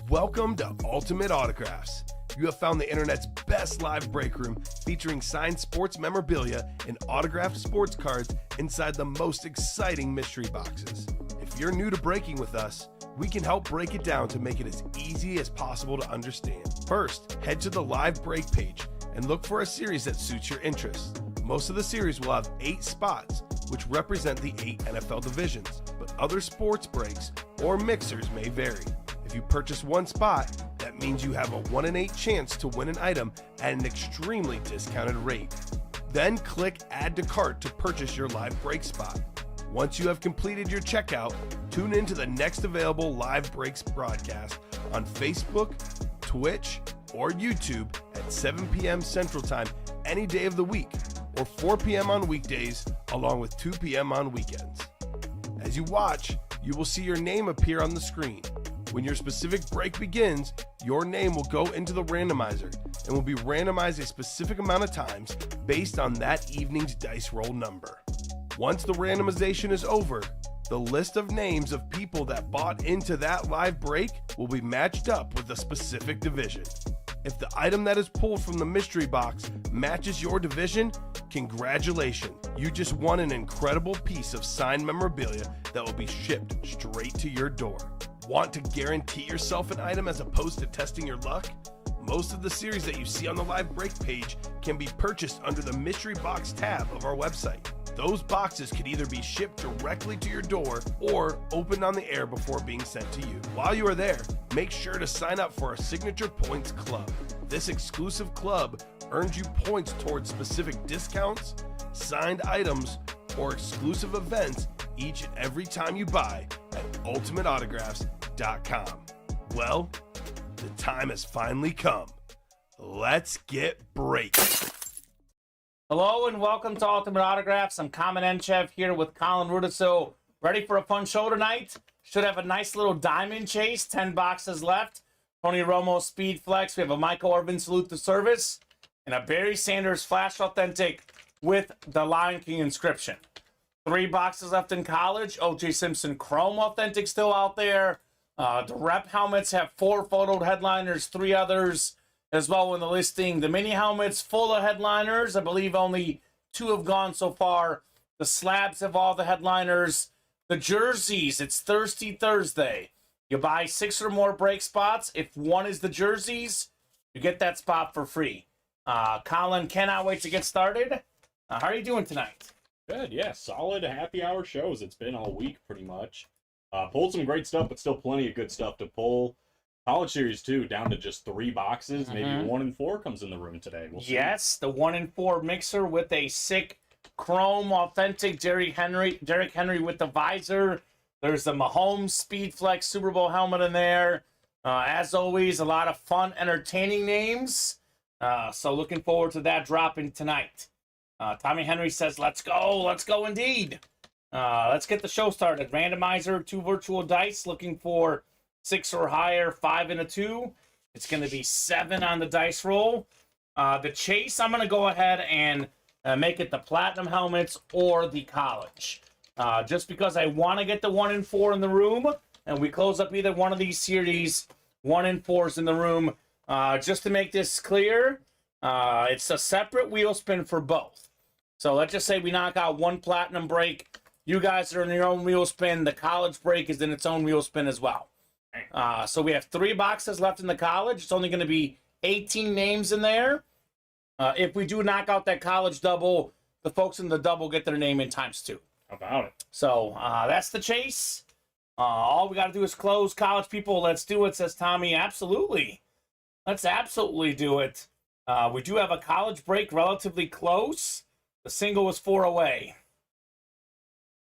Welcome to Ultimate Autographs. You have found the internet's best live break room featuring signed sports memorabilia and autographed sports cards inside the most exciting mystery boxes. If you're new to breaking with us, we can help break it down to make it as easy as possible to understand. First, head to the live break page and look for a series that suits your interests. Most of the series will have 8 spots, which represent the 8 NFL divisions, but other sports breaks or mixers may vary. If you purchase one spot, that means you have a 1 in 8 chance to win an item at an extremely discounted rate. Then click Add to Cart to purchase your live break spot. Once you have completed your checkout, tune in to the next available live breaks broadcast on Facebook, Twitch, or YouTube at 7 p.m. Central Time any day of the week, or 4 p.m. on weekdays, along with 2 p.m. on weekends. As you watch, you will see your name appear on the screen. When your specific break begins, your name will go into the randomizer and will be randomized a specific amount of times based on that evening's dice roll number. Once the randomization is over, the list of names of people that bought into that live break will be matched up with a specific division. If the item that is pulled from the mystery box matches your division, congratulations, you just won an incredible piece of signed memorabilia that will be shipped straight to your door. Want to guarantee yourself an item as opposed to testing your luck? Most of the series that you see on the live break page can be purchased under the mystery box tab of our website. Those boxes could either be shipped directly to your door or opened on the air before being sent to you. While you are there, make sure to sign up for our Signature Points Club. This exclusive club earns you points towards specific discounts, signed items, or exclusive events each and every time you buy at ultimateautographs.com. Well, the time has finally come. Let's get breaking. Hello and welcome to Ultimate Autographs. I'm Kamen Entchev here with Colin Rudiso. Ready for a fun show tonight? Should have a nice little diamond chase. 10 boxes left. Tony Romo Speed Flex. We have a Michael Irvin Salute to Service. And a Barry Sanders Flash Authentic with the Lion King inscription. 3 boxes left in college. O.J. Simpson Chrome Authentic still out there. The rep helmets have 4 photoed headliners, 3 others as well in the listing. The mini helmets full of headliners. I believe only 2 have gone so far. The slabs have all the headliners. The jerseys, it's Thirsty Thursday. You buy 6 or more break spots. If one is the jerseys, you get that spot for free. Colin, cannot wait to get started. How are you doing tonight? Good, yeah. Solid happy hour shows. It's been all week pretty much. Pulled some great stuff, but still plenty of good stuff to pull. College series too, down to just 3 boxes. Maybe 1 in 4 comes in the room today. We'll see. Yes, the 1 in 4 mixer with a sick Chrome Authentic Derrick Henry with the visor. There's the Mahomes Speed Flex Super Bowl helmet in there. As always, a lot of fun, entertaining names. So looking forward to that dropping tonight. Tommy Henry says, let's go indeed. Let's get the show started. Randomizer, 2 virtual dice, looking for 6 or higher, 5 and a 2. It's going to be 7 on the dice roll. The chase, I'm going to go ahead and make it the platinum helmets or the college. Just because I want to get the 1 in 4 in the room, and we close up either one of these series, 1 in 4s in the room. Just to make this clear, it's a separate wheel spin for both. So let's just say we knock out 1 platinum break. You guys are in your own wheel spin. The college break is in its own wheel spin as well. So we have 3 boxes left in the college. It's only going to be 18 names in there. If we do knock out that college double, the folks in the double get their name in times 2. How about it? So that's the chase. All we got to do is close. College people, let's do it, says Tommy. Absolutely. Let's absolutely do it. We do have a college break relatively close. The single was 4 away.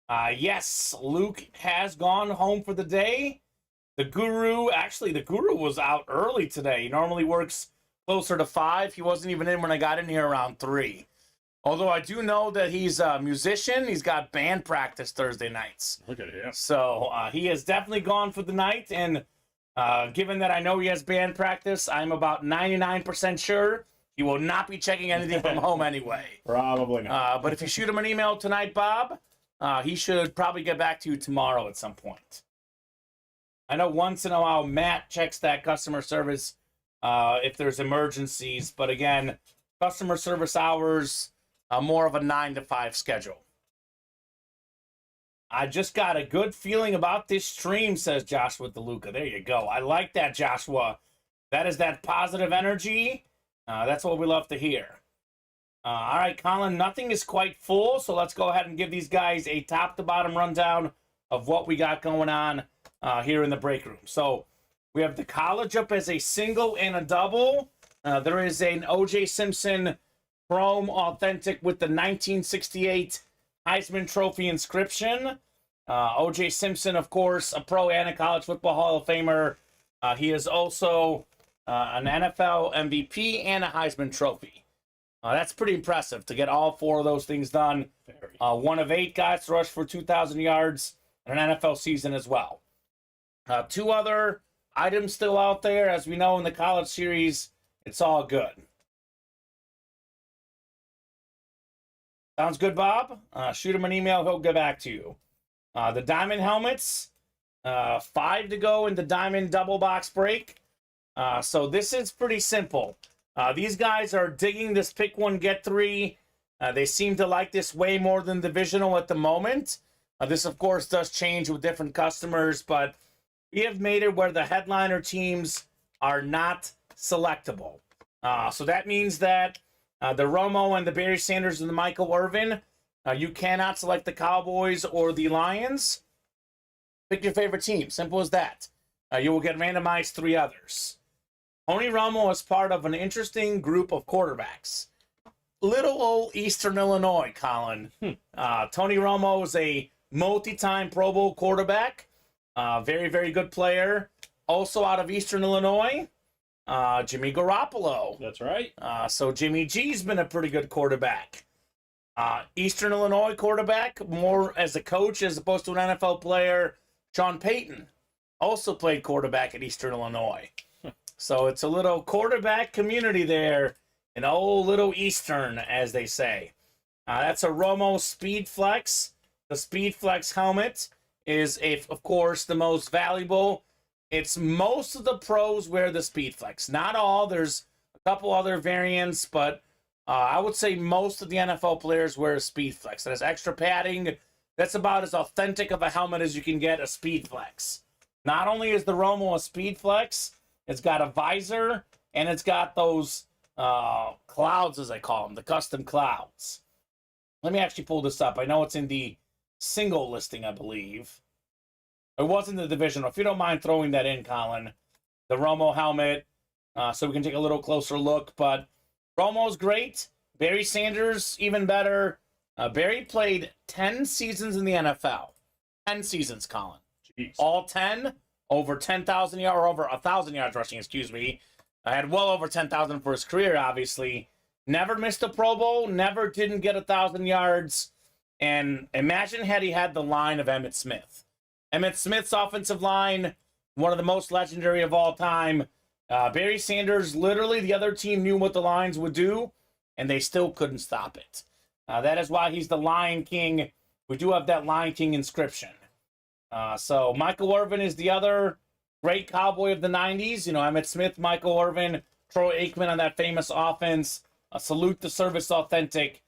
Yes, Luke has gone home for the day. The Guru was out early today. He normally works closer to 5. He wasn't even in when I got in here around 3. Although I do know that he's a musician. He's got band practice Thursday nights. Look at him. So he has definitely gone for the night. And given that I know he has band practice, I'm about 99% sure he will not be checking anything from home anyway. Probably not. But if you shoot him an email tonight, Bob, he should probably get back to you tomorrow at some point. I know once in a while Matt checks that customer service if there's emergencies, but again, customer service hours, more of a 9 to 5 schedule. I just got a good feeling about this stream, says Joshua DeLuca. There you go. I like that, Joshua. That is that positive energy. That's what we love to hear. All right, Colin, nothing is quite full, so let's go ahead and give these guys a top-to-bottom rundown of what we got going on here in the break room. So we have the college up as a single and a double. There is an O.J. Simpson Chrome Authentic with the 1968 Heisman Trophy inscription. O.J. Simpson, of course, a pro and a college football Hall of Famer. He is also an NFL MVP and a Heisman Trophy. That's pretty impressive to get all 4 of those things done. One of 8 guys to rush for 2,000 yards in an NFL season as well. 2 other items still out there. As we know in the college series, it's all good. Sounds good, Bob? Shoot him an email. He'll get back to you. The diamond helmets, 5 to go in the diamond double box break. So this is pretty simple. These guys are digging this pick 1, get 3. They seem to like this way more than divisional at the moment. This, of course, does change with different customers, but we have made it where the headliner teams are not selectable. So that means that the Romo and the Barry Sanders and the Michael Irvin, you cannot select the Cowboys or the Lions. Pick your favorite team. Simple as that. You will get randomized 3 others. Tony Romo is part of an interesting group of quarterbacks. Little old Eastern Illinois, Colin. Tony Romo is a multi-time Pro Bowl quarterback. Very, very good player. Also out of Eastern Illinois, Jimmy Garoppolo. That's right. So Jimmy G's been a pretty good quarterback. Eastern Illinois quarterback, more as a coach as opposed to an NFL player, Sean Payton. Also played quarterback at Eastern Illinois. So it's a little quarterback community there in old little Eastern, as they say. That's a Romo Speed Flex. The Speed Flex helmet is, of course, the most valuable. It's most of the pros wear the Speed Flex. Not all. There's a couple other variants, but I would say most of the NFL players wear a Speed Flex. It has extra padding. That's about as authentic of a helmet as you can get a Speed Flex. Not only is the Romo a Speed Flex, it's got a visor, and it's got those clouds, as I call them, the custom clouds. Let me actually pull this up. I know it's in the single listing, I believe. It was in the divisional. If you don't mind throwing that in, Colin. The Romo helmet, so we can take a little closer look. But Romo's great. Barry Sanders, even better. Barry played 10 seasons in the NFL. 10 seasons, Colin. Jeez. All 10. Over 10,000 yards, or over 1,000 yards rushing, excuse me. I had well over 10,000 for his career, obviously. Never missed a Pro Bowl, never didn't get 1,000 yards. And imagine had he had the line of Emmitt Smith. Emmitt Smith's offensive line, one of the most legendary of all time. Barry Sanders, literally the other team knew what the Lions would do, and they still couldn't stop it. That is why he's the Lion King. We do have that Lion King inscription. So Michael Irvin is the other great Cowboy of the 90s. You know, Emmitt Smith, Michael Irvin, Troy Aikman on that famous offense. Salute the Service Authentic,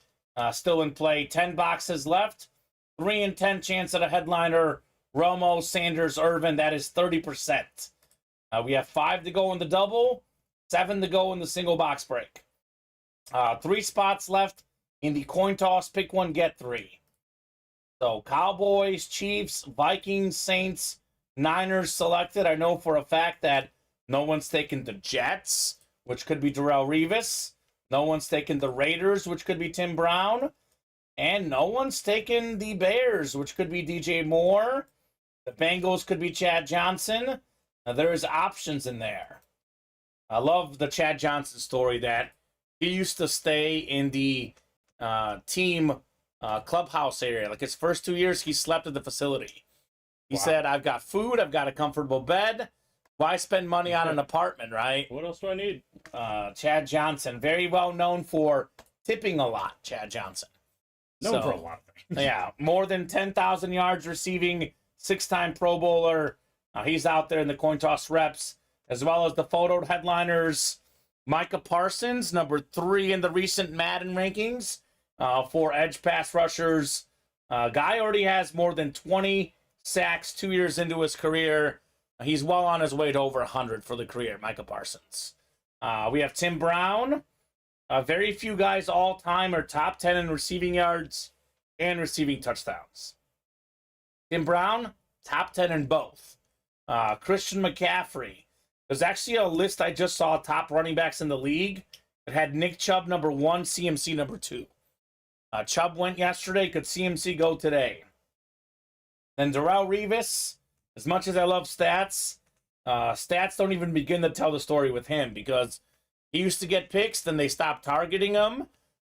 still in play. 10 boxes left. 3 in 10 chance at a headliner. Romo, Sanders, Irvin. That is 30%. We have 5 to go in the double, 7 to go in the single box break. 3 spots left in the coin toss. Pick 1, get 3. So Cowboys, Chiefs, Vikings, Saints, Niners selected. I know for a fact that no one's taken the Jets, which could be Darrelle Revis. No one's taken the Raiders, which could be Tim Brown. And no one's taken the Bears, which could be DJ Moore. The Bengals could be Chad Johnson. Now, there's options in there. I love the Chad Johnson story that he used to stay in the team clubhouse area. Like his first 2 years, he slept at the facility. He said, I've got food, I've got a comfortable bed. Why spend money on an apartment, right? What else do I need? Chad Johnson, very well known for tipping a lot, Chad Johnson. Known for a lot of things. Yeah, more than 10,000 yards receiving, 6-time Pro Bowler. He's out there in the coin toss reps, as well as the photo headliners. Micah Parsons, number 3 in the recent Madden rankings for edge pass rushers. Guy already has more than 20 sacks 2 years into his career. He's well on his way to over 100 for the career, Micah Parsons. We have Tim Brown. Very few guys all-time are top 10 in receiving yards and receiving touchdowns. Tim Brown, top 10 in both. Christian McCaffrey. There's actually a list I just saw, top running backs in the league. It had Nick Chubb number 1, CMC number 2. Chubb went yesterday. Could CMC go today? Then Darrelle Revis. As much as I love stats, stats don't even begin to tell the story with him, because he used to get picks, then they stopped targeting him.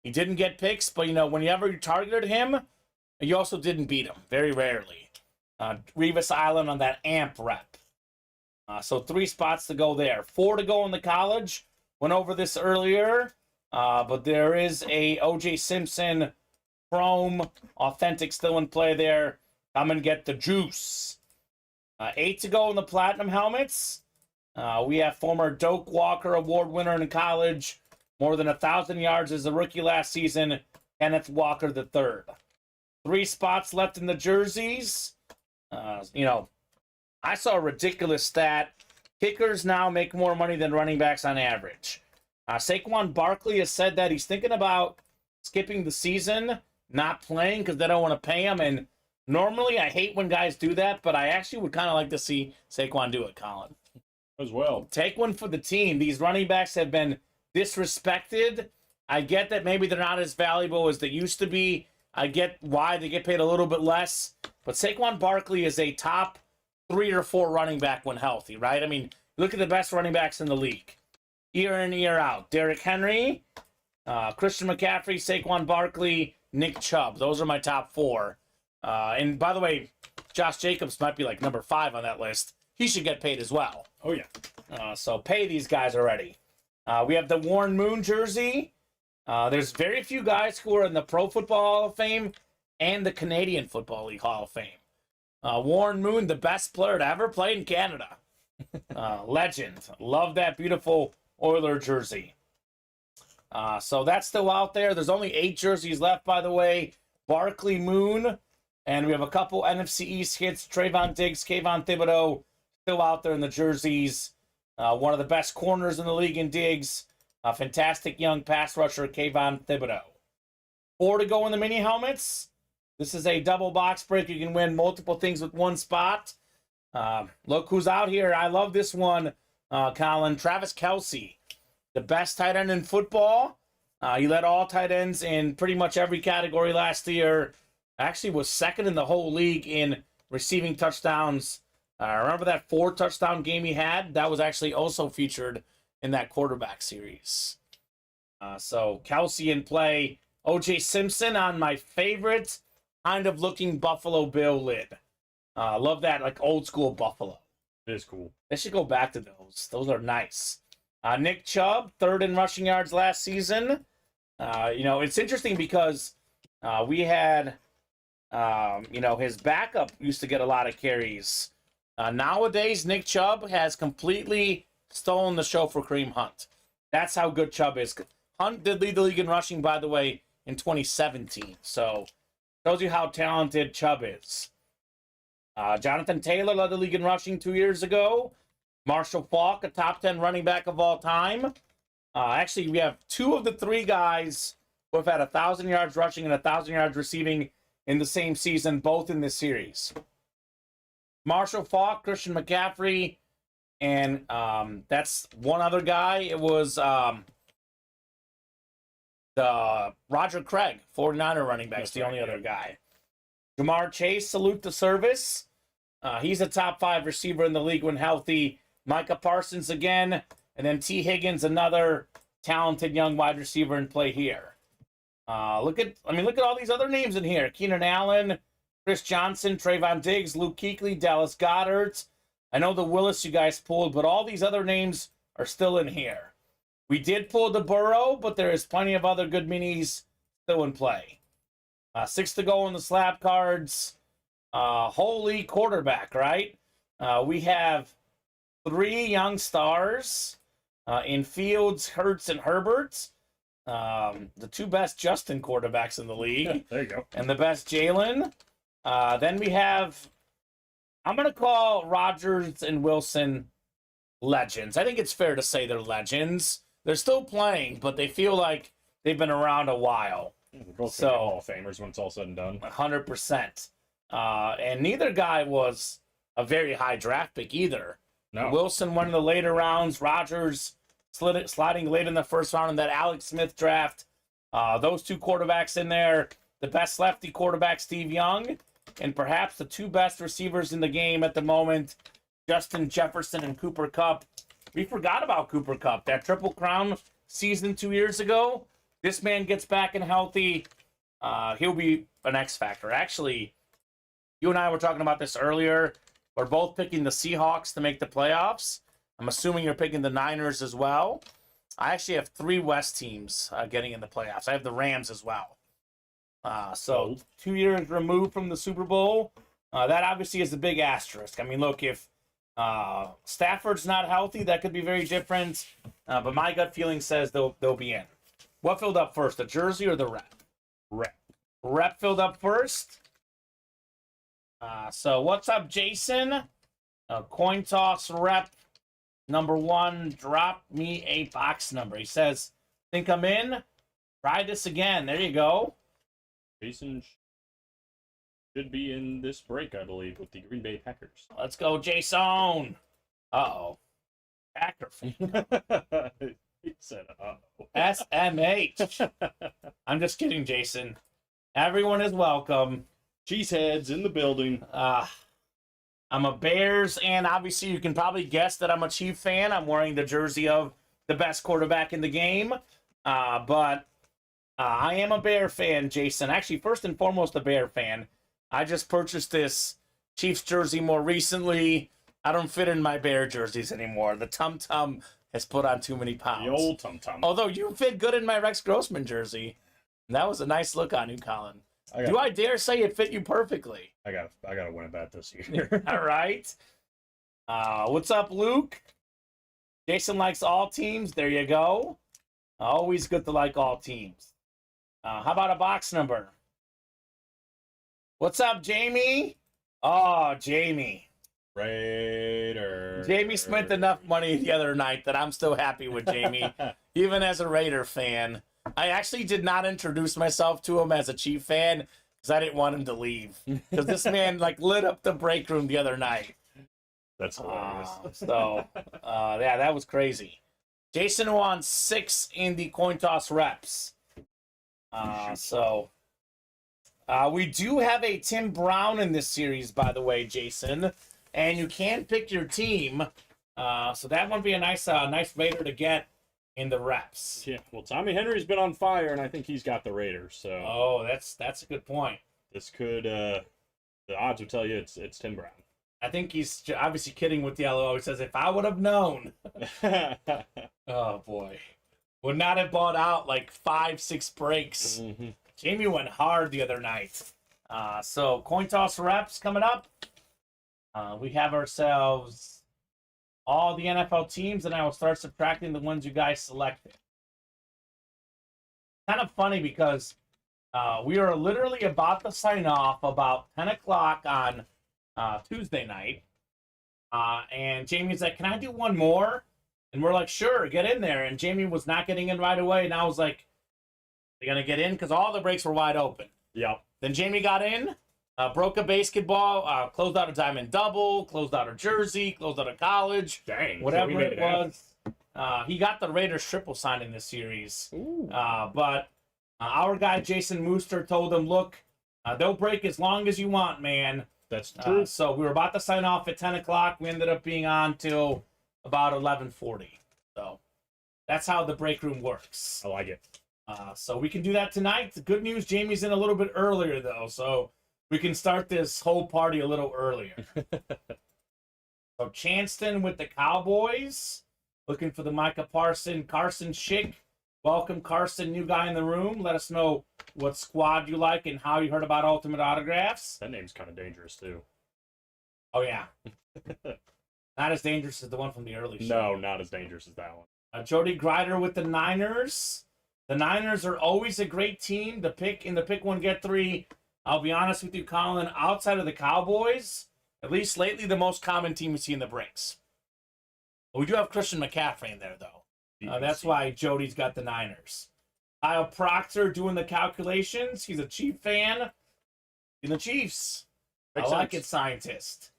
He didn't get picks, but, whenever you targeted him, you also didn't beat him, very rarely. Revis Island on that AMP rep. So 3 spots to go there. 4 to go in the college. Went over this earlier, but there is a O.J. Simpson Chrome Authentic still in play there. Come and get the juice. 8 to go in the Platinum helmets. We have former Doak Walker Award winner in college. More than 1,000 yards as a rookie last season. Kenneth Walker III. 3 spots left in the jerseys. I saw a ridiculous stat. Kickers now make more money than running backs on average. Saquon Barkley has said that he's thinking about skipping the season, not playing because they don't want to pay him. And normally I hate when guys do that, but I actually would kind of like to see Saquon do it, Colin. As well. Take one for the team. These running backs have been disrespected. I get that maybe they're not as valuable as they used to be. I get why they get paid a little bit less. But Saquon Barkley is a top 3 or 4 running back when healthy, right? I mean, look at the best running backs in the league. Year in, year out. Derrick Henry, Christian McCaffrey, Saquon Barkley, Nick Chubb. Those are my top 4. And by the way, Josh Jacobs might be like number 5 on that list. He should get paid as well. Oh, yeah. So pay these guys already. We have the Warren Moon jersey. There's very few guys who are in the Pro Football Hall of Fame and the Canadian Football League Hall of Fame. Warren Moon, the best player to ever play in Canada. Legend. Love that beautiful Oiler jersey. So that's still out there. There's only 8 jerseys left, by the way. Barkley Moon. And we have a couple NFC East hits. Trayvon Diggs, Kayvon Thibodeau, still out there in the jerseys. One of the best corners in the league in Diggs. A fantastic young pass rusher, Kayvon Thibodeau. 4 to go in the mini helmets. This is a double box break. You can win multiple things with 1 spot. Look who's out here. I love this one, Colin. Travis Kelce, the best tight end in football. He led all tight ends in pretty much every category last year. Actually was 2nd in the whole league in receiving touchdowns. Remember that 4 touchdown game he had? That was actually also featured in that quarterback series. So Kelce in play. O.J. Simpson on my favorite kind of looking Buffalo Bill lid. Love that, like old school Buffalo. It is cool. They should go back to those. Those are nice. Nick Chubb, 3rd in rushing yards last season. It's interesting because we had, his backup used to get a lot of carries. Nowadays, Nick Chubb has completely stolen the show for Kareem Hunt. That's how good Chubb is. Hunt did lead the league in rushing, by the way, in 2017. So, shows you how talented Chubb is. Jonathan Taylor led the league in rushing 2 years ago. Marshall Faulk, a top 10 running back of all time. Actually, we have 2 of the 3 guys who have had 1,000 yards rushing and 1,000 yards receiving in the same season, both in this series. Marshall Faulk, Christian McCaffrey, and that's one other guy. It was the Roger Craig, 49er running back, the only other guy. Jamar Chase, salute to service. He's a top 5 receiver in the league when healthy. Micah Parsons again, and then T. Higgins, another talented young wide receiver in play here. Look at all these other names in here. Keenan Allen, Chris Johnson, Trayvon Diggs, Luke Kuechly, Dallas Goedert. I know the Willis you guys pulled, but all these other names are still in here. We did pull the Burrow, but there is plenty of other good minis still in play. 6 to go on the slab cards. Holy quarterback, right? We have 3 young stars in Fields, Hurts, and Herbert. The 2 best Justin quarterbacks in the league. There you go. And the best Jalen. Then we have, I'm going to call Rodgers and Wilson legends. I think it's fair to say they're legends. They're still playing, but they feel like they've been around a while. They're both gonna be Hall of Famers when it's all said and done. 100%. And neither guy was a very high draft pick either. No. Wilson went in the later rounds. Rodgers sliding late in the first round in that Alex Smith draft. Those 2 quarterbacks in there. The best lefty quarterback, Steve Young. And perhaps the 2 best receivers in the game at the moment, Justin Jefferson and Cooper Kupp. We forgot about Cooper Kupp. That Triple Crown season 2 years ago. This man gets back and healthy. He'll be an X factor. Actually, you and I were talking about this earlier. We're both picking the Seahawks to make the playoffs. I'm assuming you're picking the Niners as well. I actually have 3 West teams getting in the playoffs. I have the Rams as well. So 2 years removed from the Super Bowl. That obviously is a big asterisk. I mean, look, if Stafford's not healthy, that could be very different. But my gut feeling says they'll be in. What filled up first, the jersey or the rep? Rep filled up first. So what's up, Jason? Coin toss rep number 1. Drop me a box number. He says, think I'm in. Try this again. There you go. Jason should be in this break, I believe, with the Green Bay Packers. Let's go, Jason. Uh-oh. Packer fan. He said, uh-oh. SMH. I'm just kidding, Jason. Everyone is welcome. Cheeseheads in the building. I'm a Bears, and obviously you can probably guess that I'm a Chief fan. I'm wearing the jersey of the best quarterback in the game. But I am a Bear fan, Jason. Actually, first and foremost, a Bear fan. I just purchased this Chiefs jersey more recently. I don't fit in my Bear jerseys anymore. The Tum Tum has put on too many pounds. The old Tum Tum. Although you fit good in my Rex Grossman jersey. That was a nice look on you, Colin. Do I dare say it fit you perfectly? I gotta win a bet this year. All right. What's up, Luke? Jason likes all teams. There you go. Always good to like all teams. How about a box number? What's up, Jamie? Oh, Jamie. Raider. Jamie spent enough money the other night that I'm still happy with Jamie, even as a Raider fan. I actually did not introduce myself to him as a Chief fan because I didn't want him to leave. Because this man lit up the break room the other night. That's hilarious. Yeah, that was crazy. Jason won 6 in the coin toss reps. We do have a Tim Brown in this series, by the way, Jason. And you can pick your team. So that would be a nice Raider to get in the reps. Yeah, well, Tommy Henry's been on fire, and I think he's got the Raiders. So. Oh, that's a good point. This could, the odds would tell you it's Tim Brown. I think he's obviously kidding with the LO. He says, if I would have known. Oh, boy. Would not have bought out like 5-6 breaks. Mm-hmm. Jamie went hard the other night. So coin toss reps coming up. We have ourselves all the NFL teams, and I will start subtracting the ones you guys selected. Kind of funny because we are literally about to sign off about 10 o'clock on Tuesday night. And Jamie's like, can I do one more? And we're like, sure, get in there. And Jamie was not getting in right away. And I was like, they're going to get in? Because all the breaks were wide open. Yep. Then Jamie got in, broke a basketball, closed out a diamond double, closed out a jersey, closed out a college. Dang. Whatever so it was. He got the Raiders triple sign in this series. But our guy, Jason Mooster, told him, look, they'll break as long as you want, man. That's true. So we were about to sign off at 10 o'clock. We ended up being on till about 11:40. So that's how the break room works. I like it. So we can do that tonight. The good news, Jamie's in a little bit earlier, though. So we can start this whole party a little earlier. So Chanston with the Cowboys. Looking for the Micah Carson Schick. Welcome, Carson, new guy in the room. Let us know what squad you like and how you heard about Ultimate Autographs. That name's kind of dangerous, too. Oh, yeah. Not as dangerous as the one from the early show. No, not as dangerous as that one. Jody Grider with the Niners. The Niners are always a great team. The pick in the pick one, get three. I'll be honest with you, Colin, outside of the Cowboys, at least lately, the most common team we see in the breaks. We do have Christian McCaffrey in there, though. That's why Jody's got the Niners. Kyle Proctor doing the calculations. He's a Chief fan in the Chiefs. Makes I like sense. it, scientist.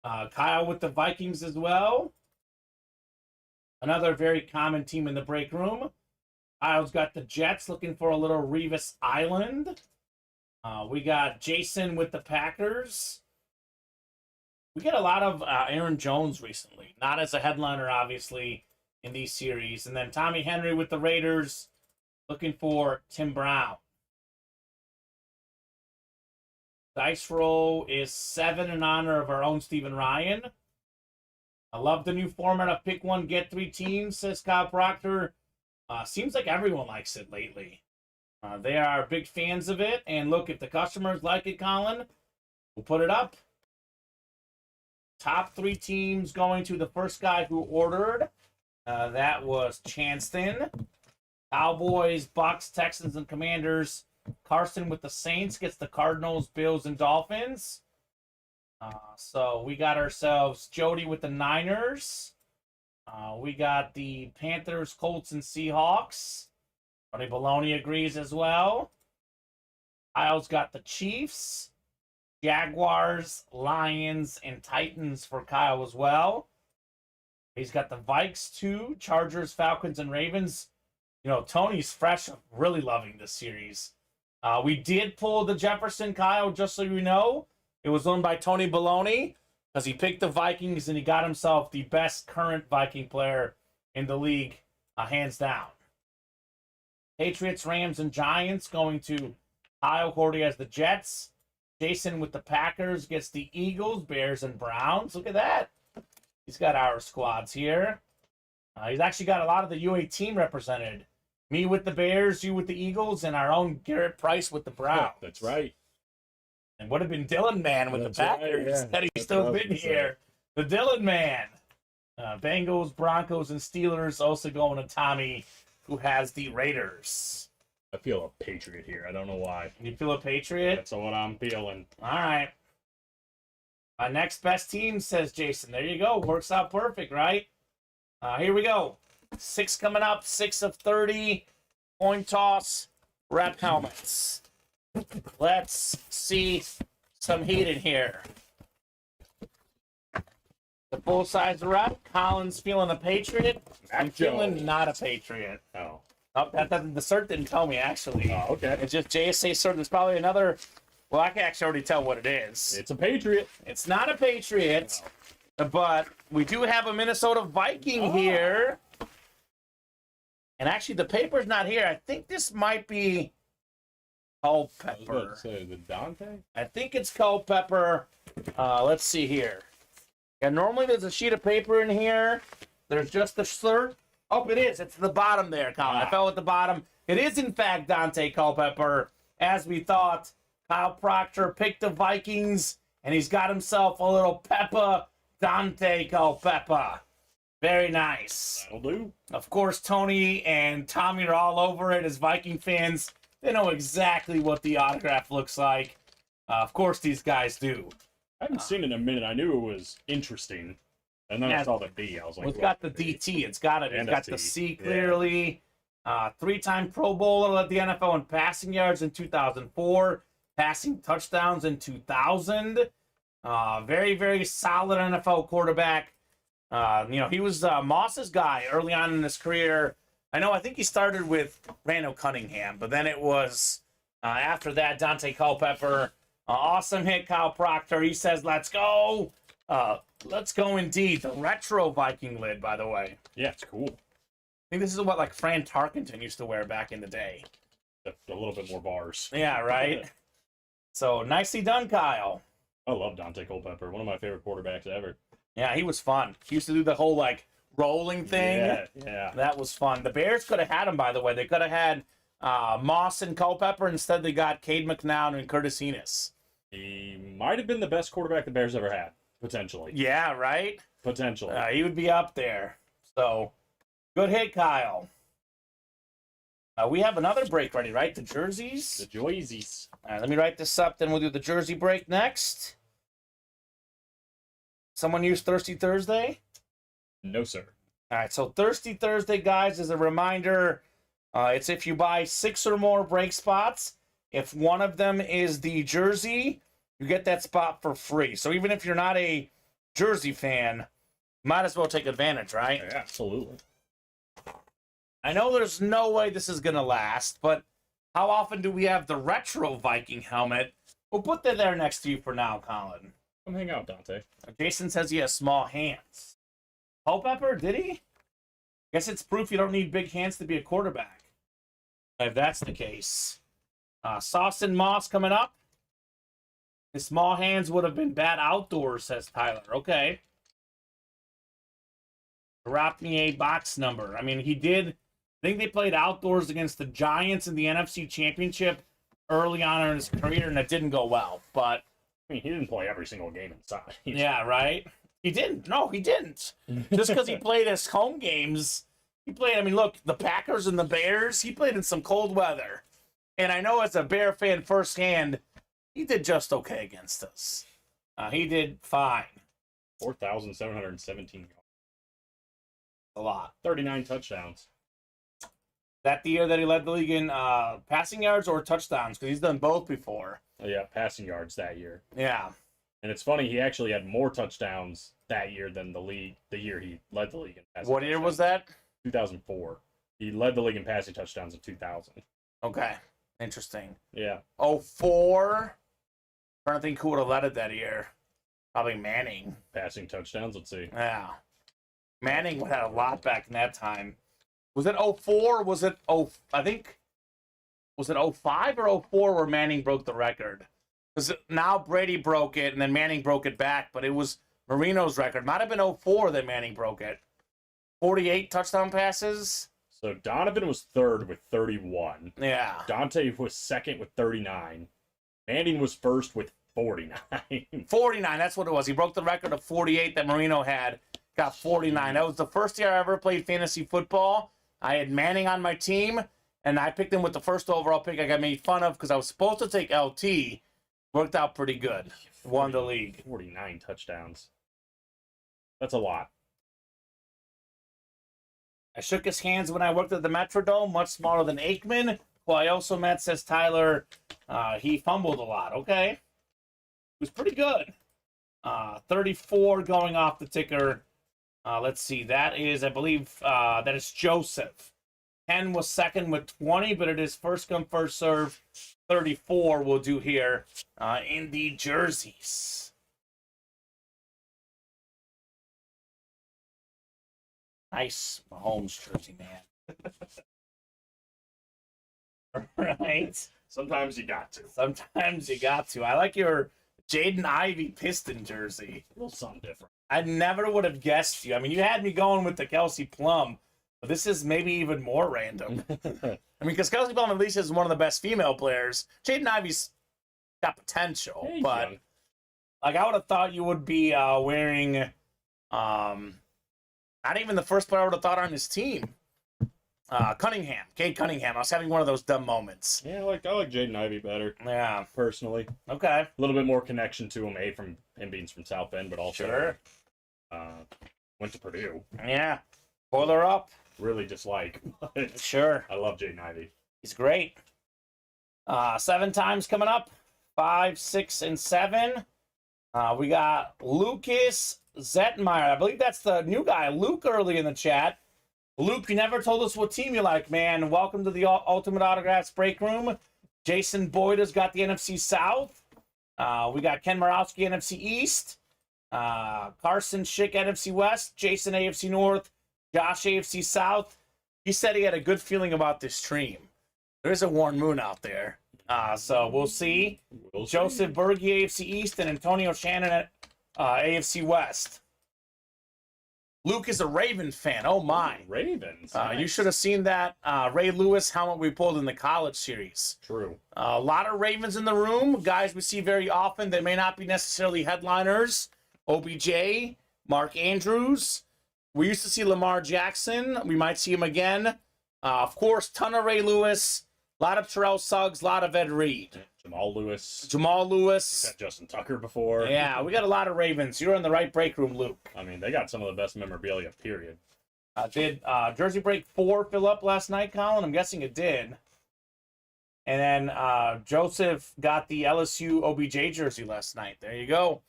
Kyle with the Vikings as well. Another very common team in the break room. Kyle's got the Jets looking for a little Revis Island. We got Jason with the Packers. We get a lot of Aaron Jones recently. Not as a headliner, obviously, in these series. And then Tommy Henry with the Raiders looking for Tim Brown. Dice roll is 7 in honor of our own Stephen Ryan. I love the new format of pick one, get three teams, says Kyle Proctor. Seems like everyone likes it lately. They are big fans of it. And look, if the customers like it, Colin, we'll put it up. Top three teams going to the first guy who ordered. That was Chanston. Cowboys, Bucks, Texans, and Commanders. Carson with the Saints gets the Cardinals, Bills, and Dolphins. So we got ourselves Jody with the Niners. We got the Panthers, Colts, and Seahawks. Tony Baloney agrees as well. Kyle's got the Chiefs, Jaguars, Lions, and Titans for Kyle as well. He's got the Vikes too, Chargers, Falcons, and Ravens. You know, Tony's fresh, really loving this series. We did pull the Jefferson, Kyle, just so you know. It was owned by Tony Baloney because he picked the Vikings and he got himself the best current Viking player in the league, hands down. Patriots, Rams, and Giants going to Kyle. Cordy has the Jets. Jason with the Packers gets the Eagles, Bears, and Browns. Look at that. He's got our squads here. He's actually got a lot of the UA team represented. Me with the Bears, you with the Eagles, and our own Garrett Price with the Browns. That's right. And would have been Dylan Man with the Packers had he still been here. The Dylan Man. Bengals, Broncos, and Steelers also going to Tommy, who has the Raiders. I feel a Patriot here. I don't know why. You feel a Patriot? That's what I'm feeling. All right. My next best team, says Jason. There you go. Works out perfect, right? Here we go. 6 coming up. 6 of 30. Coin toss. Rep helmets. Let's see some heat in here. The full-size rep. Colin's feeling a Patriot. I'm feeling not a Patriot. Oh. Oh, that doesn't. The cert didn't tell me, actually. Oh, okay. It's just JSA cert. There's probably another. Well, I can actually already tell what it is. It's a Patriot. It's not a Patriot, but we do have a Minnesota Viking here. And actually, the paper's not here. I think this might be Culpepper. I was about to say, the Dante? I think it's Culpepper. Let's see here. Yeah, normally there's a sheet of paper in here. There's just the cert. Oh, it is. It's the bottom there, Colin. I fell at the bottom. It is, in fact, Dante Culpepper. As we thought, Kyle Proctor picked the Vikings, and he's got himself a little Peppa Dante Culpepper. Very nice. That'll do. Of course, Tony and Tommy are all over it as Viking fans. They know exactly what the autograph looks like. Of course, these guys do. I haven't seen it in a minute. I knew it was interesting. And then I saw the D. I was like, well, it's got the DT. It's got it. It's And got a the C. C clearly. 3-time Pro Bowler, led the NFL in passing yards in 2004, passing touchdowns in 2000. Very, very solid NFL quarterback. He was Moss's guy early on in his career. I think he started with Randall Cunningham, but then it was after that Dante Culpepper. Awesome hit, Kyle Proctor. He says, "Let's go." Let's go indeed. The retro Viking lid, by the way. Yeah, it's cool. I think this is what like Fran Tarkenton used to wear back in the day. A little bit more bars. Yeah, right? So nicely done, Kyle. I love Dante Culpepper. One of my favorite quarterbacks ever. Yeah, he was fun. He used to do the whole like rolling thing. Yeah. That was fun. The Bears could have had him, by the way. They could have had Moss and Culpepper. Instead, they got Cade McNown and Curtis Enos. He might have been the best quarterback the Bears ever had. Potentially. Yeah, right? Potentially. He would be up there. So, good hit, Kyle. We have another break ready, right? The jerseys? The jerseys. All right, let me write this up, then we'll do the jersey break next. Someone use Thirsty Thursday? No, sir. All right, so Thirsty Thursday, guys, is a reminder. It's if you buy 6 or more break spots, if one of them is the jersey, you get that spot for free. So even if you're not a jersey fan, might as well take advantage, right? Yeah, absolutely. I know there's no way this is going to last, but how often do we have the retro Viking helmet? We'll put that there next to you for now, Colin. Come hang out, Dante. Jason says he has small hands. Culpepper, did he? Guess it's proof you don't need big hands to be a quarterback. If that's the case. Sauce and Moss coming up. His small hands would have been bad outdoors, says Tyler. Okay. Drop me a box number. I mean, he did. I think they played outdoors against the Giants in the NFC Championship early on in his career, and it didn't go well. But I mean, he didn't play every single game inside. yeah, right? He didn't. No, he didn't. Just because he played his home games, he played. I mean, look, the Packers and the Bears, he played in some cold weather. And I know as a Bear fan firsthand, he did just okay against us. He did fine. 4,717 yards. A lot. 39 touchdowns. That the year that he led the league in passing yards or touchdowns, because he's done both before. Oh, yeah, passing yards that year. Yeah. And it's funny, he actually had more touchdowns that year than the year he led the league in passing. What year was that? 2004. He led the league in passing touchdowns in 2000. Okay. Interesting. Yeah. 04. Trying to think who would have led it that year. Probably Manning. Passing touchdowns, let's see. Yeah. Manning had a lot back in that time. Was it 04? Was it I think was it 05 or 04 where Manning broke the record? Because now Brady broke it and then Manning broke it back, but it was Marino's record. Might have been 04 that Manning broke it. 48 touchdown passes. So Donovan was third with 31. Yeah. Dante was second with 39. Manning was first with 49. 49, that's what it was. He broke the record of 48 that Marino had. Got 49. That was the first year I ever played fantasy football. I had Manning on my team, and I picked him with the first overall pick. I got made fun of because I was supposed to take LT. Worked out pretty good. Won the league. 49 touchdowns. That's a lot. I shook his hands when I worked at the Metrodome, much smaller than Aikman, who I also met, says Tyler. He fumbled a lot. Okay. It was pretty good. 34 going off the ticker. Let's see. That is, I believe, that is Joseph. Ken was second with 20, but it is first come, first serve. 34 we'll do here in the jerseys. Nice Mahomes jersey, man. Right? Sometimes you got to. Sometimes you got to. I like your Jaden Ivey Piston jersey. A little something different. I never would have guessed you. I mean, you had me going with the Kelsey Plum, but this is maybe even more random. I mean, because Kelsey Plum at least is one of the best female players. Jaden Ivey's got potential, Yeah, he's but young. like I would have thought you would be wearing, not even the first player I would have thought on his team. Cunningham, Cade Cunningham. I was having one of those dumb moments. Yeah, I like Jaden Ivey better, Yeah. personally. Okay. A little bit more connection to him, from him being from South Bend, but also Sure. Went to Purdue. Yeah. Boiler up. Really dislike, but Sure. I love Jaden Ivey. He's great. 7 times coming up. 5, 6, and 7. We got Lucas Zetmeyer. I believe that's the new guy, Luke, early in the chat. Luke, you never told us what team you like, man. Welcome to the Ultimate Autographs break room. Jason Boyd has got the NFC South. We got Ken Morawski, NFC East. Carson Schick, NFC West. Jason, AFC North. Josh, AFC South. He said he had a good feeling about this stream. There is a warm moon out there. So we'll see. We'll see. Joseph Berge, AFC East, and Antonio Shannon at AFC West. Luke is a Ravens fan. Oh, my. Ravens. You Nice. should have seen that Ray Lewis helmet we pulled in the college series. True. A lot of Ravens in the room. Guys we see very often that may not be necessarily headliners OBJ, Mark Andrews. We used to see Lamar Jackson. We might see him again. Of course, ton of Ray Lewis. A lot of Terrell Suggs. A lot of Ed Reed. Jamal Lewis. We've got Justin Tucker before. Yeah, we got a lot of Ravens. You're in the right break room, Luke. I mean, they got some of the best memorabilia, period. Did Jersey Break 4 fill up last night, Colin? I'm guessing it did. And then Joseph got the LSU OBJ jersey last night. There you go.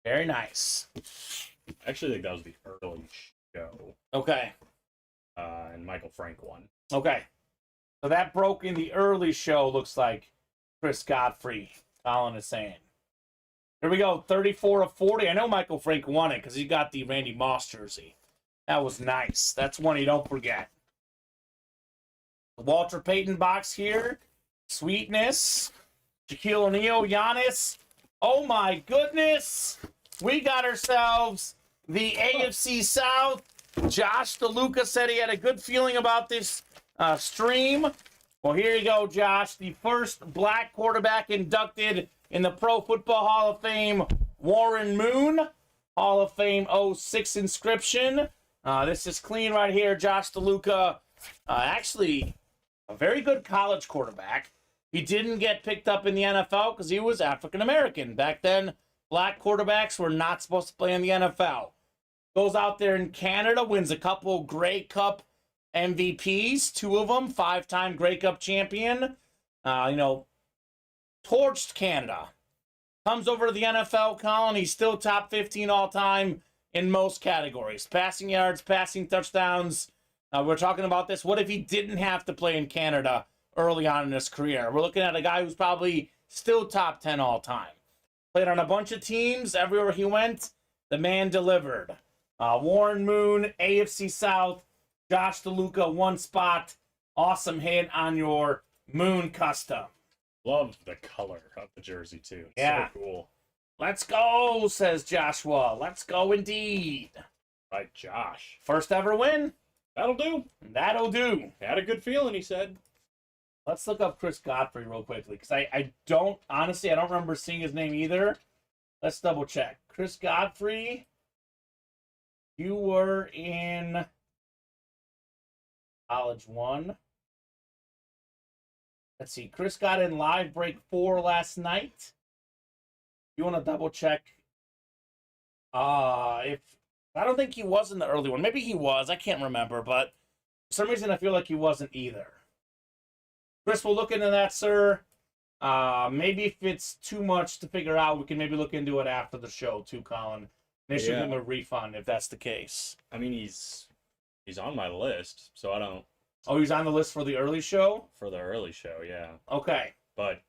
Very nice. I actually think that was the early show. Okay. And Michael Frank won. Okay. So that broke in the early show, looks like Chris Godfrey, Colin is saying. Here we go, 34 of 40. I know Michael Frank won it because he got the Randy Moss jersey. That was nice. That's one you don't forget. The Walter Payton box here. Sweetness. Shaquille O'Neal, Giannis. Oh my goodness. We got ourselves the AFC South. Josh DeLuca said he had a good feeling about this stream. Well, here you go, Josh. The first black quarterback inducted in the Pro Football Hall of Fame, Warren Moon. Hall of Fame 06 inscription. This is clean right here. Josh DeLuca, actually a very good college quarterback. He didn't get picked up in the NFL because he was African-American. Back then, black quarterbacks were not supposed to play in the NFL. Goes out there in Canada, wins a couple Grey Cup MVPs, 2 of them, 5-time Grey Cup champion. Torched Canada. Comes over to the NFL, Colin. He's still top 15 all-time in most categories. Passing yards, passing touchdowns. We're talking about this. What if he didn't have to play in Canada early on in his career? We're looking at a guy who's probably still top 10 all-time. Played on a bunch of teams. Everywhere he went, the man delivered. Warren Moon, AFC South. Josh DeLuca, 1 spot. Awesome hit on your Moon custom. Love the color of the jersey, too. It's Yeah. so cool. Let's go, says Joshua. Let's go indeed. Right, Josh. First ever win. That'll do. That'll do. Had a good feeling, he said. Let's look up Chris Godfrey real quickly, because I don't remember seeing his name either. Let's double check. Chris Godfrey, you were in College 1. Let's see. Chris got in live break 4 last night. You want to double check? If I don't think he was in the early one. Maybe he was. I can't remember, but for some reason I feel like he wasn't either. Chris, we'll look into that, sir. Maybe if it's too much to figure out, we can maybe look into it after the show too, Colin. They should give him a refund if that's the case. I mean, he's on my list, so I don't. Oh, he's on the list for the early show? For the early show, yeah. Okay. But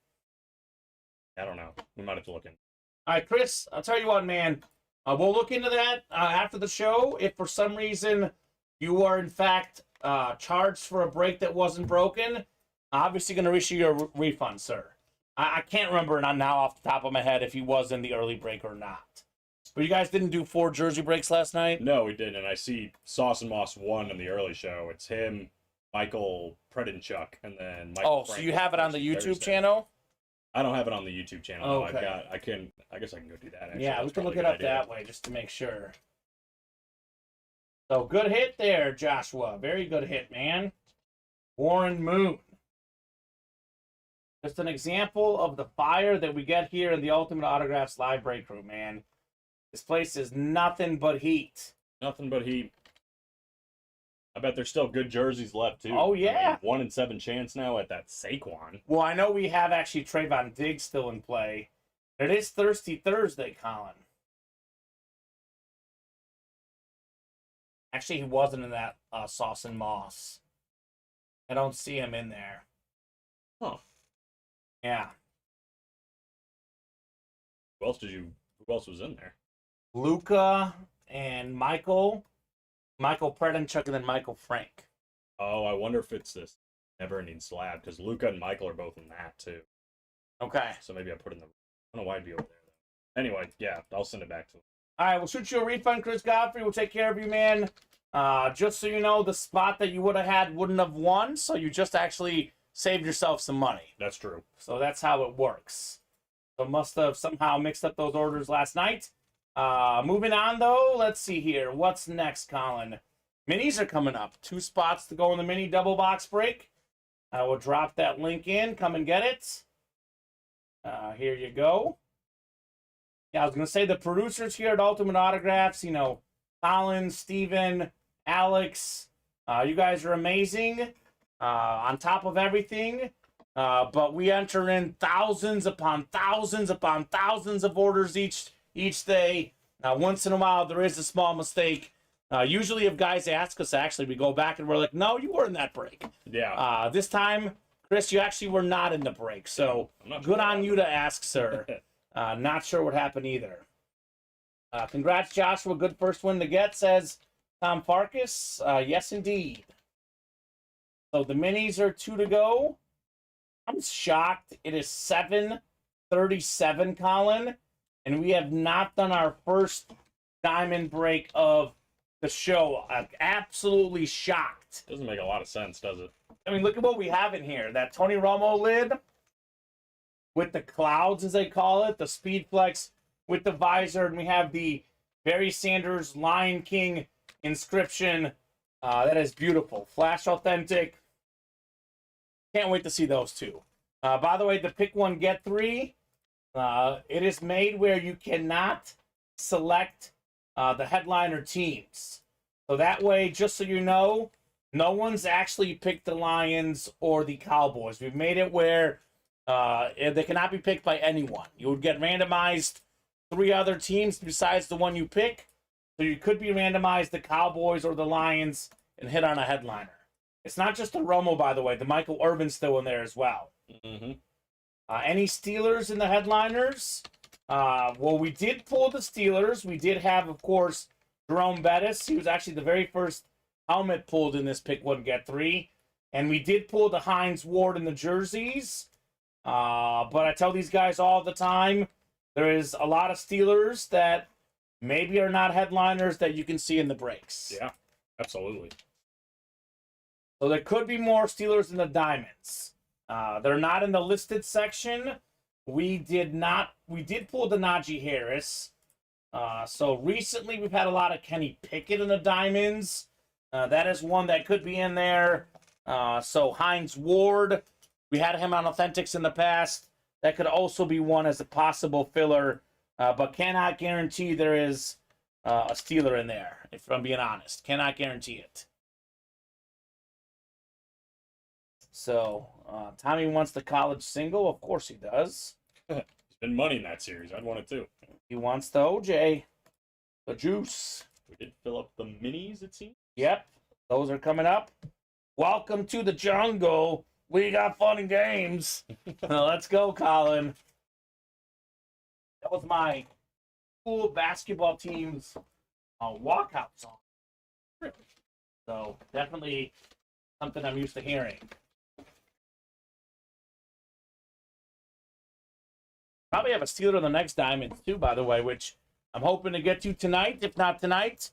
I don't know. We might have to look in. All right, Chris, I'll tell you what, man. We'll look into that after the show. If for some reason you are, in fact, charged for a break that wasn't broken, obviously going to issue your refund, sir. I can't remember now off the top of my head if he was in the early break or not. But you guys didn't do 4 jersey breaks last night? No, we didn't. And I see Sauce and Moss won in the early show. It's him, Michael Predinchuk, and then Michael so Frank you have it on the YouTube channel? I don't have it on the YouTube channel. No, Okay. I guess I can go do that. Actually. Yeah, That's we can look probably it a up good idea. that way just to make sure. So good hit there, Joshua. Very good hit, man. Warren Moon. Just an example of the fire that we get here in the Ultimate Autographs live break room, man. This place is nothing but heat. Nothing but heat. I bet there's still good jerseys left, too. Oh, yeah. 1 in 7 chance now at that Saquon. Well, I know we have actually Trayvon Diggs still in play. It is Thirsty Thursday, Colin. Actually, he wasn't in that Sauce and Moss. I don't see him in there. Huh. Yeah. Who else was in there? Luca and Michael Predinchuk, and then Michael Frank. Oh, I wonder if it's this never-ending slab, because Luca and Michael are both in that, too. Okay. So maybe I put in the... I don't know why it'd be over there, though. Anyway, yeah, I'll send it back to him. All right, we'll shoot you a refund, Chris Godfrey. We'll take care of you, man. Just so you know, the spot that you would have had wouldn't have won, so you just actually saved yourself some money. That's true. So that's how it works. So must have somehow mixed up those orders last night. Moving on, though, let's see here. What's next, Colin? Minis are coming up. 2 spots to go in the mini double box break. I will drop that link in. Come and get it. Here you go. Yeah, I was going to say the producers here at Ultimate Autographs, you know, Colin, Steven, Alex, you guys are amazing. On top of everything. But we enter in thousands upon thousands upon thousands of orders each day. Once in a while, there is a small mistake. Usually, if guys ask us, actually, we go back and we're like, no, you were in that break. Yeah. This time, Chris, you actually were not in the break. So good on you to ask, sir. Not sure what happened either. Congrats, Joshua. Good first win to get, says Tom Farkas. Yes, indeed. So the minis are 2 to go. I'm shocked. It is 7:37, Colin, and we have not done our first diamond break of the show. I'm absolutely shocked. Doesn't make a lot of sense, does it? I mean, look at what we have in here. That Tony Romo lid with the clouds, as they call it, the Speed Flex with the visor, and we have the Barry Sanders Lion King inscription. That is beautiful. Flash authentic. Can't wait to see those two. By the way, the pick one, get 3. It is made where you cannot select the headliner teams. So that way, just so you know, no one's actually picked the Lions or the Cowboys. We've made it where they cannot be picked by anyone. You would get randomized 3 other teams besides the one you pick. So you could be randomized the Cowboys or the Lions and hit on a headliner. It's not just the Romo, by the way. The Michael Irvin's still in there as well. Mm-hmm. Any Steelers in the headliners? Well, we did pull the Steelers. We did have, of course, Jerome Bettis. He was actually the very first helmet pulled in this pick 1, get 3. And we did pull the Hines Ward in the jerseys. But I tell these guys all the time, there is a lot of Steelers that maybe are not headliners that you can see in the breaks. Yeah, absolutely. So there could be more Steelers in the diamonds. They're not in the listed section. We did pull the Najee Harris. So recently we've had a lot of Kenny Pickett in the diamonds. That is one that could be in there. So Hines Ward, we had him on Authentics in the past. That could also be one as a possible filler, but cannot guarantee there is a Steeler in there, if I'm being honest. Cannot guarantee it. So, Tommy wants the college single. Of course he does. There's been money in that series. I'd want it too. He wants the OJ. The juice. We did fill up the minis, it seems. Yep. Those are coming up. Welcome to the jungle. We got fun and games. Let's go, Colin. That was my school basketball team's walkout song. So, definitely something I'm used to hearing. Probably have a Steeler in the next diamond, too, by the way, which I'm hoping to get to tonight. If not tonight,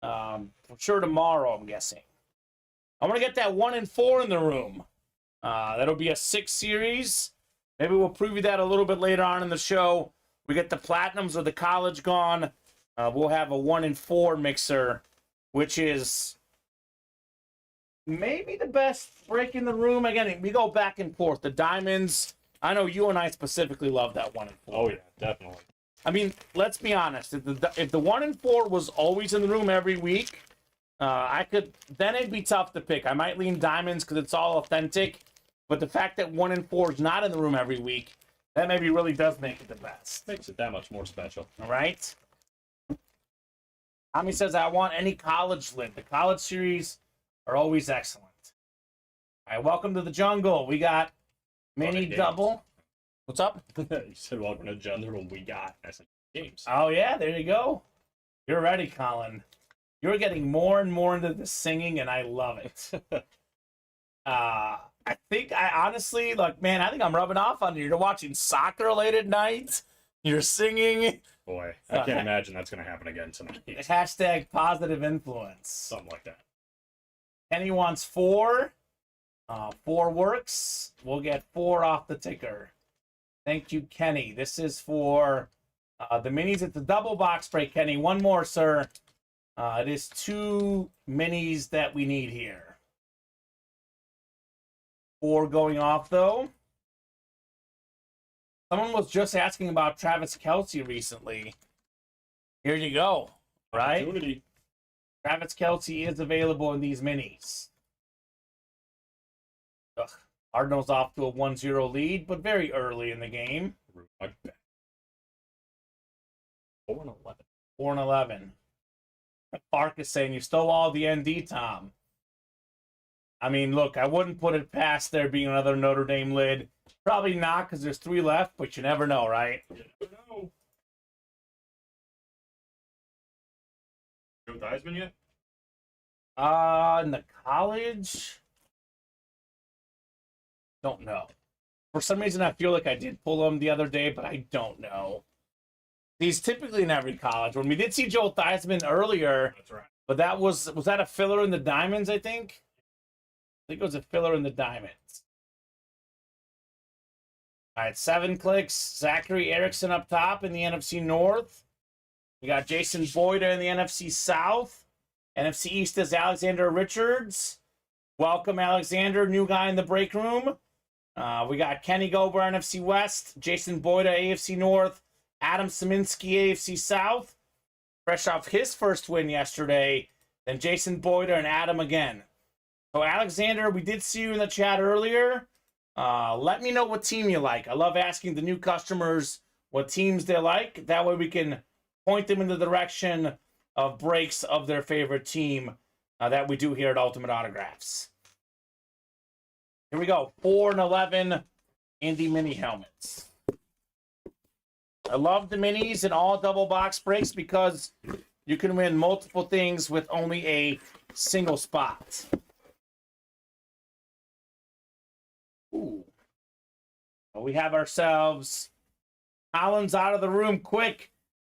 for sure tomorrow, I'm guessing. I want to get that 1 and 4 in the room. That'll be a 6 series. Maybe we'll preview that a little bit later on in the show. We get the Platinums or the College gone. We'll have a 1 and 4 mixer, which is maybe the best break in the room. Again, we go back and forth. The Diamonds, I know you and I specifically love that 1 and 4. Oh, yeah, definitely. I mean, let's be honest. If the 1 and 4 was always in the room every week, then it'd be tough to pick. I might lean Diamonds because it's all authentic. But the fact that 1 and 4 is not in the room every week, that maybe really does make it the best. Makes it that much more special. All right? Tommy says, I want any college lid. The college series are always excellent. All right, welcome to the jungle. We got mini double. What's up? You said welcome to the jungle. We got games. Oh, yeah, there you go. You're ready, Colin. You're getting more and more into the singing, and I love it. I think I think I'm rubbing off on you. You're watching soccer late at night. You're singing. Boy, I can't imagine that's going to happen again tonight. Hashtag positive influence. Something like that. Kenny wants 4. 4 works. We'll get 4 off the ticker. Thank you, Kenny. This is for The minis, it's a double box break, Kenny. One more, sir. It is 2 minis that we need here. 4 going off, though. Someone was just asking about Travis Kelce recently. Here you go, right? Opportunity. Travis Kelce is available in these minis. Cardinals off to a 1-0 lead, but very early in the game. 4-11. 4-11. Park is saying you stole all the ND, Tom. I mean, look, I wouldn't put it past there being another Notre Dame lid. Probably not, because there's 3 left, but you never know, right? You never know. Joe Theismann yet? In the college? Don't know. For some reason, I feel like I did pull him the other day, but I don't know. He's typically in every college. When we did see Joel Theismann earlier, That's right. but that was that a filler in the Diamonds, I think? I think it was a filler in the Diamonds. All right, 7 clicks. Zachary Erickson up top in the NFC North. We got Jason Boyda in the NFC South. NFC East is Alexander Richards. Welcome, Alexander, new guy in the break room. We got Kenny Gober, NFC West. Jason Boyda, AFC North. Adam Szyminski, AFC South. Fresh off his first win yesterday. Then Jason Boyda and Adam again. So, Alexander, we did see you in the chat earlier. Let me know what team you like. I love asking the new customers what teams they like. That way we can point them in the direction of breaks of their favorite team that we do here at Ultimate Autographs. Here we go. 4-11 Indy Mini helmets. I love the minis and all double box breaks because you can win multiple things with only a single spot. Ooh. We have ourselves Collins out of the room quick.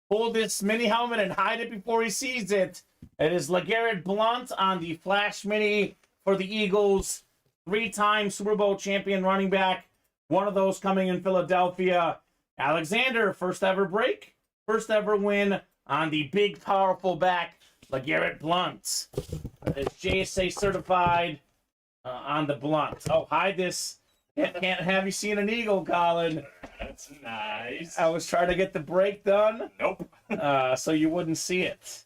Pull this mini helmet and hide it before he sees it. It is LeGarrette Blount on the Flash Mini for the Eagles. 3-time Super Bowl champion running back. One of those coming in Philadelphia. Alexander, first ever break. First ever win on the big, powerful back, LeGarrette Blount. It's JSA certified on the Blount. Oh, hide this. Can't have you seen an eagle, Colin. That's nice. I was trying to get the break done. Nope. So you wouldn't see it.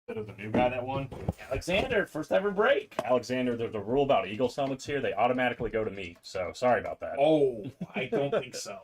That was the new guy that won. Alexander, first ever break. Alexander, there's a rule about Eagles helmets here. They automatically go to me. So sorry about that. Oh, I don't think so.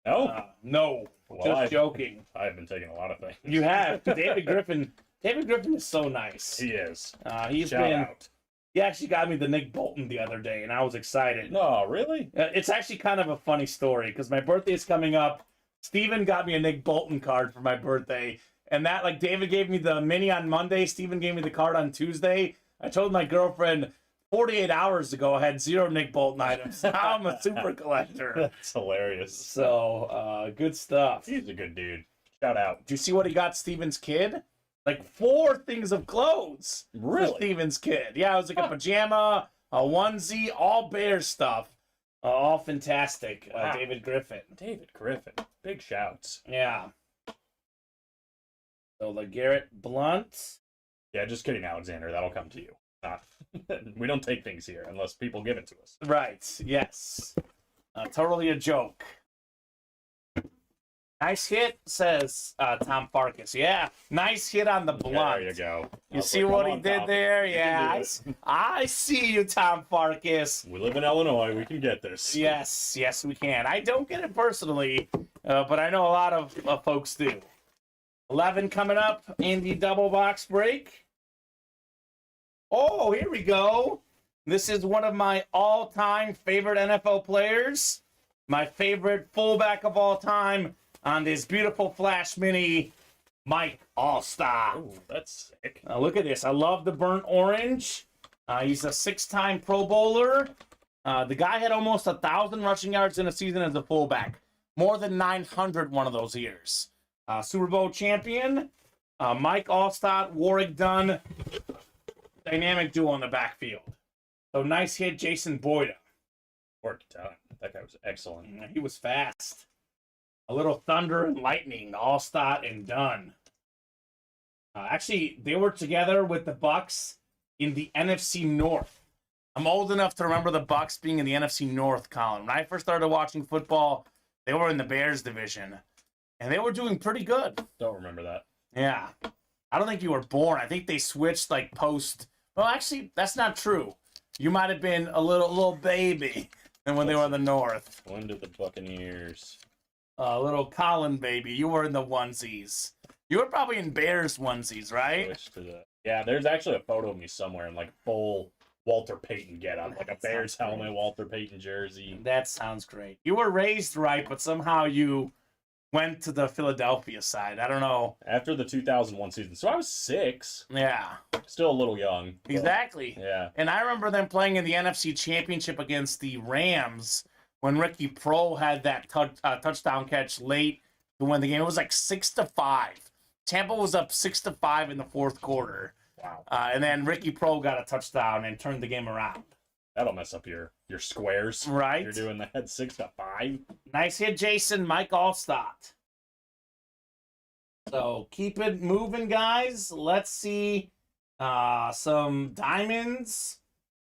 No? No. Well, Just joking. I've been taking a lot of things. You have. David Griffin. David Griffin is so nice. He is. He's Shout been. out. He actually got me the Nick Bolton the other day, and I was excited. No, really? It's actually kind of a funny story because my birthday is coming up. Steven got me a Nick Bolton card for my birthday. And that, like, David gave me the mini on Monday. Steven gave me the card on Tuesday. I told my girlfriend 48 hours ago I had 0 Nick Bolton items. Now I'm a super collector. That's hilarious. So, good stuff. He's a good dude. Shout out. Do you see what he got Steven's kid? Like 4 things of clothes. Really? For Steven's kid. Yeah, it was like a pajama, a onesie, all bear stuff. All fantastic. Wow. David Griffin. David Griffin. Big shouts. Yeah. So LeGarrette Blount. Yeah, just kidding, Alexander. That'll come to you. Not, we don't take things here unless people give it to us. Right. Yes. Totally a joke. Nice hit, says Tom Farkas. Yeah, nice hit on the Blount. There you go. You see what he did there? Yeah, I see you, Tom Farkas. We live in Illinois. We can get this. Yes, we can. I don't get it personally, but I know a lot of folks do. 11 coming up in the double box break. Oh, here we go. This is one of my all-time favorite NFL players. My favorite fullback of all time on this beautiful Flash Mini, Mike Allstott. Oh, that's sick. Look at this. I love the burnt orange. He's a 6-time Pro Bowler. The guy had almost 1,000 rushing yards in a season as a fullback. More than 900 one of those years. Super Bowl champion. Mike Allstott, Warwick Dunn. Dynamic duo in the backfield. So nice hit, Jason Boyda. Work done. That guy was excellent. He was fast. A little thunder and lightning, Allstott and Dunn. Actually, they were together with the Bucks in the NFC North. I'm old enough to remember the Bucks being in the NFC North, Colin. When I first started watching football, they were in the Bears division, and they were doing pretty good. Don't remember that. Yeah. I don't think you were born. I think they switched like post. Well, actually, that's not true. You might have been a little baby than when they were in the North. When did the Buccaneers? Little Colin baby. You were in the onesies. You were probably in Bears onesies, right? Switch to the... Yeah, there's actually a photo of me somewhere in like full Walter Payton getup, like a Bears helmet, Walter Payton jersey. That sounds great. You were raised right, but somehow you went to the Philadelphia side. I don't know. After the 2001 season. So I was 6. Yeah. Still a little young. But, Exactly. yeah. And I remember them playing in the NFC Championship against the Rams when Ricky Pro had that touchdown catch late to win the game. It was like 6-5. Tampa was up 6-5 in the fourth quarter. Wow. And then Ricky Pro got a touchdown and turned the game around. That'll mess up your squares. Right. You're doing that 6-5. Nice hit, Jason. Mike Allstott. So keep it moving, guys. Let's see some diamonds.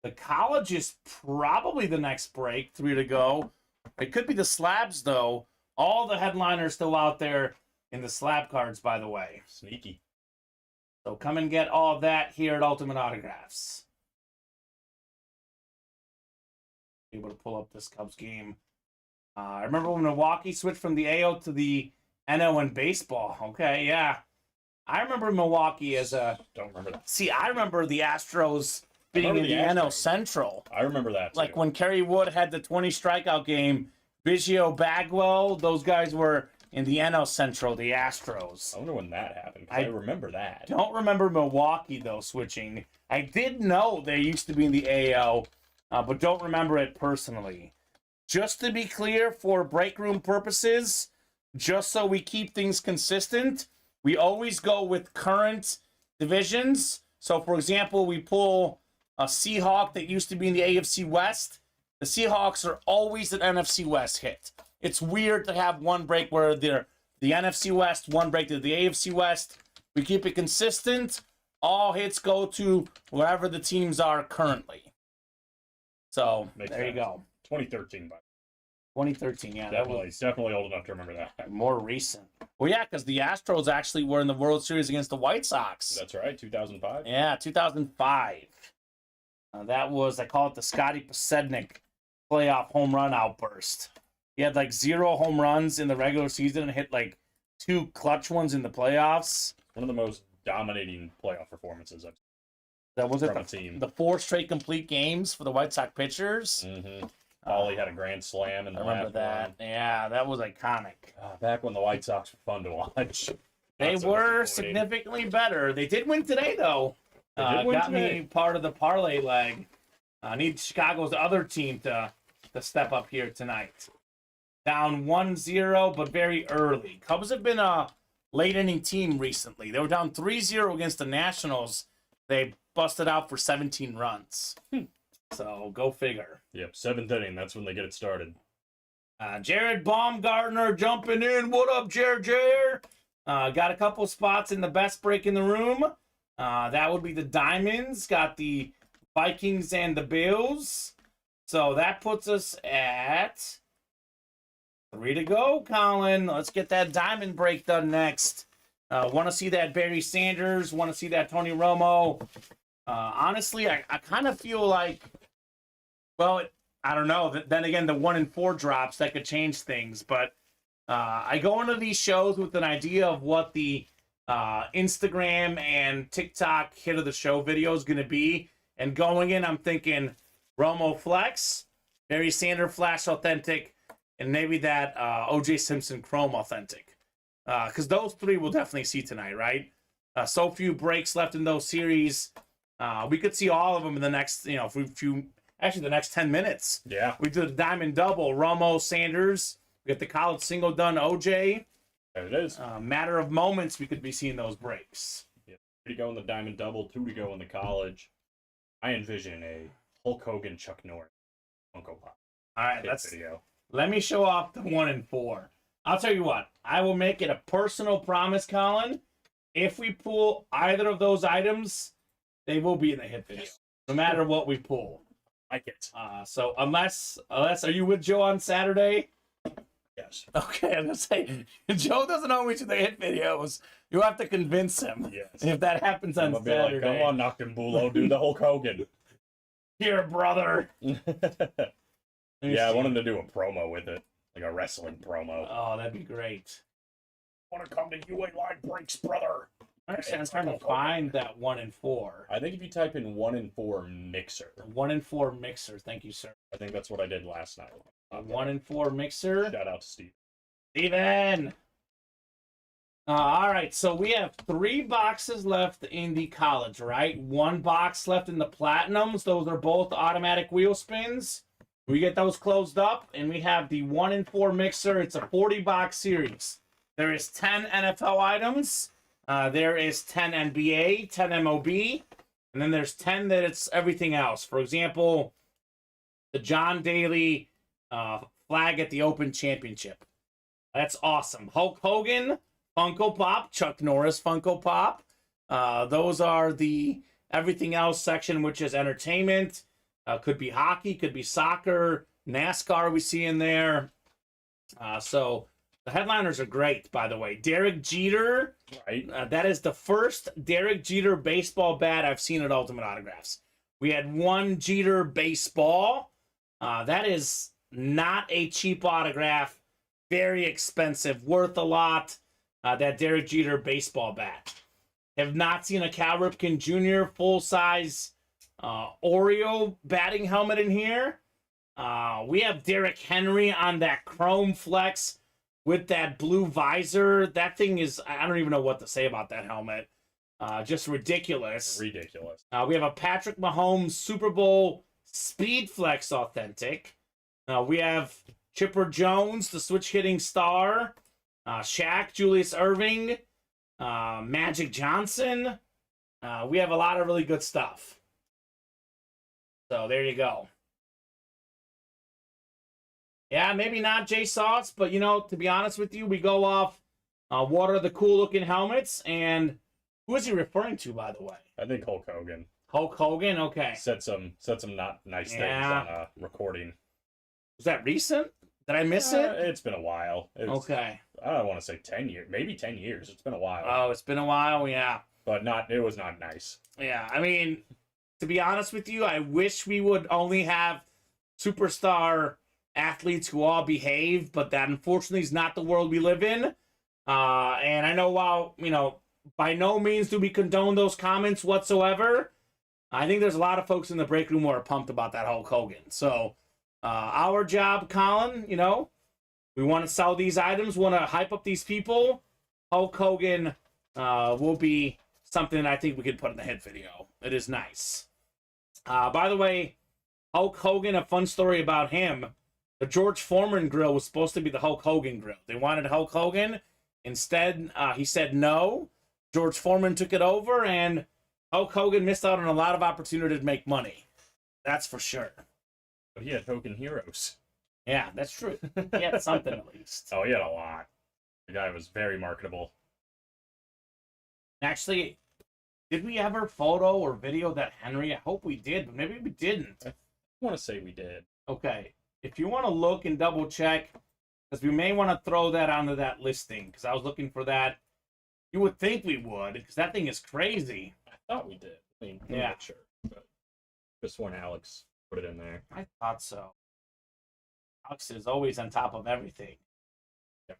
The college is probably the next break. 3 to go. It could be the slabs, though. All the headliners still out there in the slab cards, by the way. Sneaky. So come and get all of that here at Ultimate Autographs. Able to pull up this Cubs game. I remember when Milwaukee switched from the AO to the NO in baseball. Okay, yeah. I remember Milwaukee as a... Don't remember that. See, I remember the Astros being in the NO Central. I remember that, too. Like when Kerry Wood had the 20 strikeout game, Biggio, Bagwell, those guys were in the NL Central, the Astros. I wonder when that happened, 'cause I remember that. Don't remember Milwaukee, though, switching. I did know they used to be in the AL, but don't remember it personally. Just to be clear, for break room purposes, just so we keep things consistent, we always go with current divisions. So, for example, we pull a Seahawk that used to be in the AFC West. The Seahawks are always an NFC West hit. It's weird to have one break where they're the NFC West, one break to the AFC West. We keep it consistent. All hits go to wherever the teams are currently. So, Makes there sense. you go. 2013, by 2013, yeah. definitely, it's definitely old enough to remember that. More recent. Well, yeah, because the Astros actually were in the World Series against the White Sox. That's right, 2005. Yeah, 2005. That was, I call it the Scotty Posednik playoff home run outburst. He had like 0 home runs in the regular season and hit like 2 clutch ones in the playoffs. One of the most dominating playoff performances I've That was from it. a team. The 4 straight complete games for the White Sox pitchers. Mm-hmm. Paulie had a grand slam in the I remember last that. one. Yeah, that was iconic. Back when the White Sox were fun to watch. They Not so were disappointing. significantly better. They did win today, though. They did win got today. me part of the parlay leg. I need Chicago's other team to step up here tonight. Down 1-0, but very early. Cubs have been a late inning team recently. They were down 3-0 against the Nationals. They busted out for 17 runs. So go figure. Yep, 7th inning. That's when they get it started. Jared Baumgartner jumping in. What up, Jared? Got a couple spots in the best break in the room. That would be the Diamonds. Got the Vikings and the Bills. So that puts us at 3 to go, Colin. Let's get that diamond break done next. Want to see that Barry Sanders. Want to see that Tony Romo. Honestly, I kind of feel like, well, I don't know. Then again, the 1 and 4 drops, that could change things. But I go into these shows with an idea of what the Instagram and TikTok hit of the show video is going to be. And going in, I'm thinking Romo Flex, Barry Sanders Flash Authentic, and maybe that O.J. Simpson Chrome Authentic. Because those 3 we'll definitely see tonight, right? So few breaks left in those series. We could see all of them in the next, actually the next 10 minutes. Yeah. We did a diamond double, Romo, Sanders. We got the college single done, O.J. There it is. Matter of moments, we could be seeing those breaks. 3 to go in the diamond double, 2 to go in the college. I envision a Hulk Hogan, Chuck Norris, Funko Pop. All right, Video. let me show off the 1 and 4. I'll tell you what. I will make it a personal promise, Colin. If we pull either of those items, they will be in the hit video, no matter what we pull. I get. So unless, are you with Joe on Saturday? Yes. Okay, I'm gonna say Joe doesn't always do the hit videos. You have to convince him. Yes. If that happens on I'm gonna Saturday. be like, come on, Noctambulo, do the Hulk Hogan. Here, brother. Yeah, I want him to do a promo with it, like a wrestling promo. Oh, that'd be great. Want to come to UA Line Breaks, brother? Actually, I'm trying to find that 1 and 4. I think if you type in 1 and 4 mixer, 1 and 4 mixer. Thank you, sir. I think that's what I did last night. 1 and 4 mixer. Shout out to Steve. Steven! All right, so we have 3 boxes left in the college, right? 1 box left in the platinums. Those are both automatic wheel spins. We get those closed up, and we have the 1 and 4 mixer. It's a 40-box series. There is 10 NFL items. There is 10 NBA, 10 MLB, and then there's 10 that it's everything else. For example, the John Daly flag at the Open Championship. That's awesome. Hulk Hogan, Funko Pop, Chuck Norris Funko Pop. Those are the everything else section, which is entertainment. Could be hockey, could be soccer, NASCAR we see in there. So the headliners are great, by the way. Derek Jeter. Right. That is the first Derek Jeter baseball bat I've seen at Ultimate Autographs. We had 1 Jeter baseball. That is not a cheap autograph. Very expensive. Worth a lot. That Derek Jeter baseball bat. Have not seen a Cal Ripken Jr. full-size Oreo batting helmet in here. We have Derrick Henry on that chrome flex with that blue visor. That thing is, I don't even know what to say about that helmet. Just ridiculous. Ridiculous. We have a Patrick Mahomes Super Bowl Speed Flex Authentic. We have Chipper Jones, the switch hitting star. Shaq, Julius Erving, Magic Johnson. We have a lot of really good stuff. So there you go. Yeah, maybe not Jay Sauce, but, you know, to be honest with you, we go off what are the cool-looking helmets, and who is he referring to, by the way? I think Hulk Hogan. Hulk Hogan? Okay. Said some not nice things Yeah. on a recording. Was that recent? Did I miss it? It's been a while. Okay. I don't want to say 10 years. Maybe 10 years. It's been a while. Oh, it's been a while, yeah. But it was not nice. Yeah, I mean, to be honest with you, I wish we would only have superstar athletes who all behave, but that unfortunately is not the world we live in. And I know while, you know, by no means do we condone those comments whatsoever, I think there's a lot of folks in the break room who are pumped about that Hulk Hogan. So our job, Colin, you know, we want to sell these items, want to hype up these people. Hulk Hogan will be something I think we could put in the hit video. It is nice. By the way, Hulk Hogan, a fun story about him. The George Foreman grill was supposed to be the Hulk Hogan grill. They wanted Hulk Hogan. Instead, he said no. George Foreman took it over, and Hulk Hogan missed out on a lot of opportunity to make money. That's for sure. But he had Hogan Heroes. Yeah, that's true. He had something at least. Oh, he had a lot. The guy was very marketable. Actually, did we ever photo or video that Henry? I hope we did, but maybe we didn't. I want to say we did. Okay. If you want to look and double check, because we may want to throw that onto that listing, because I was looking for that. You would think we would, because that thing is crazy. I thought we did. I mean, I'm Yeah. not sure. But just when Alex put it in there. I thought so. Alex is always on top of everything. Yep,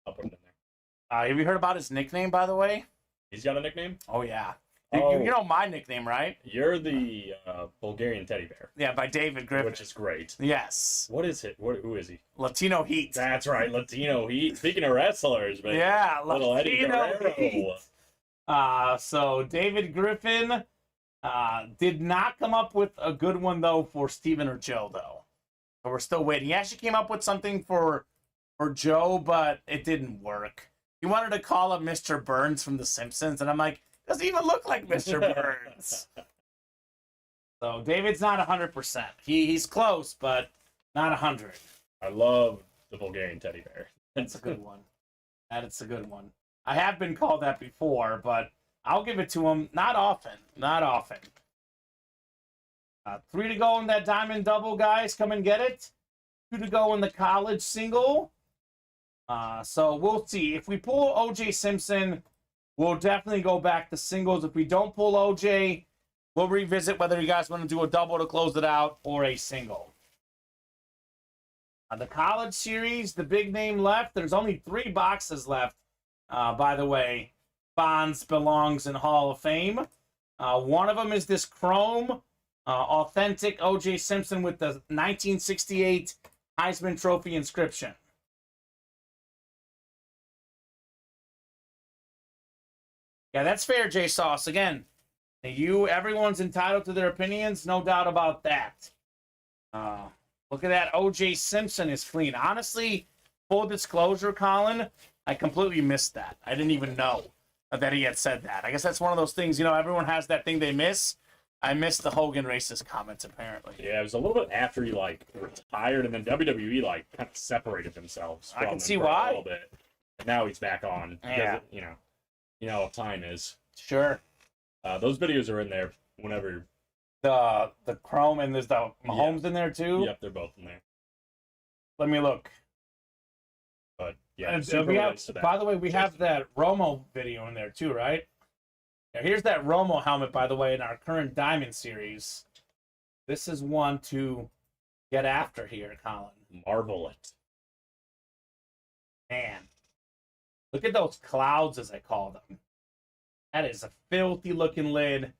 I'll put it in there. Have you heard about his nickname, by the way? He's got a nickname? Oh, yeah. Oh. You know my nickname, right? You're the Bulgarian teddy bear. Yeah, by David Griffin. Which is great. Yes. What is it? Who is he? Latino Heat. That's right, Latino Heat. Speaking of wrestlers, man. Yeah, Little Eddie Latino Guerrero. Heat. So David Griffin did not come up with a good one, though, for Steven or Joe, though. So we're still waiting. He actually came up with something for Joe, but it didn't work. He wanted to call him Mr. Burns from The Simpsons, and I'm like, doesn't even look like Mr. Burns. So David's not 100%. He's close, but not 100. I love the Bulgarian teddy bear. That's a good one. That's a good one. I have been called that before, but I'll give it to him. Not often. Not often. 3 to go in that diamond double, guys. Come and get it. 2 to go in the college single. So we'll see. If we pull O.J. Simpson, we'll definitely go back to singles. If we don't pull O.J., we'll revisit whether you guys want to do a double to close it out or a single. The college series, the big name left. There's only 3 boxes left. By the way, Bonds belongs in Hall of Fame. One of them is this chrome, authentic O.J. Simpson with the 1968 Heisman Trophy inscription. Yeah, that's fair, J Sauce. Again, everyone's entitled to their opinions, no doubt about that. Look at that. O.J. Simpson is clean. Honestly, full disclosure, Colin, I completely missed that. I didn't even know that he had said that. I guess that's one of those things, everyone has that thing they miss. I missed the Hogan racist comments, apparently. Yeah, it was a little bit after he, retired, and then WWE, kind of separated themselves from I can him see for why. a little bit. And now he's back on. Yeah. Because, you know what time is. Sure. Those videos are in there whenever. The chrome, and there's the Mahomes in there, too? Yep, they're both in there. Let me look. But, yeah, And super relates to that. by the way, we have that Romo video in there, too, right? Now, here's that Romo helmet, by the way, in our current Diamond series. This is one to get after here, Colin. Marvel it. Man. Look at those clouds, as I call them. That is a filthy-looking lid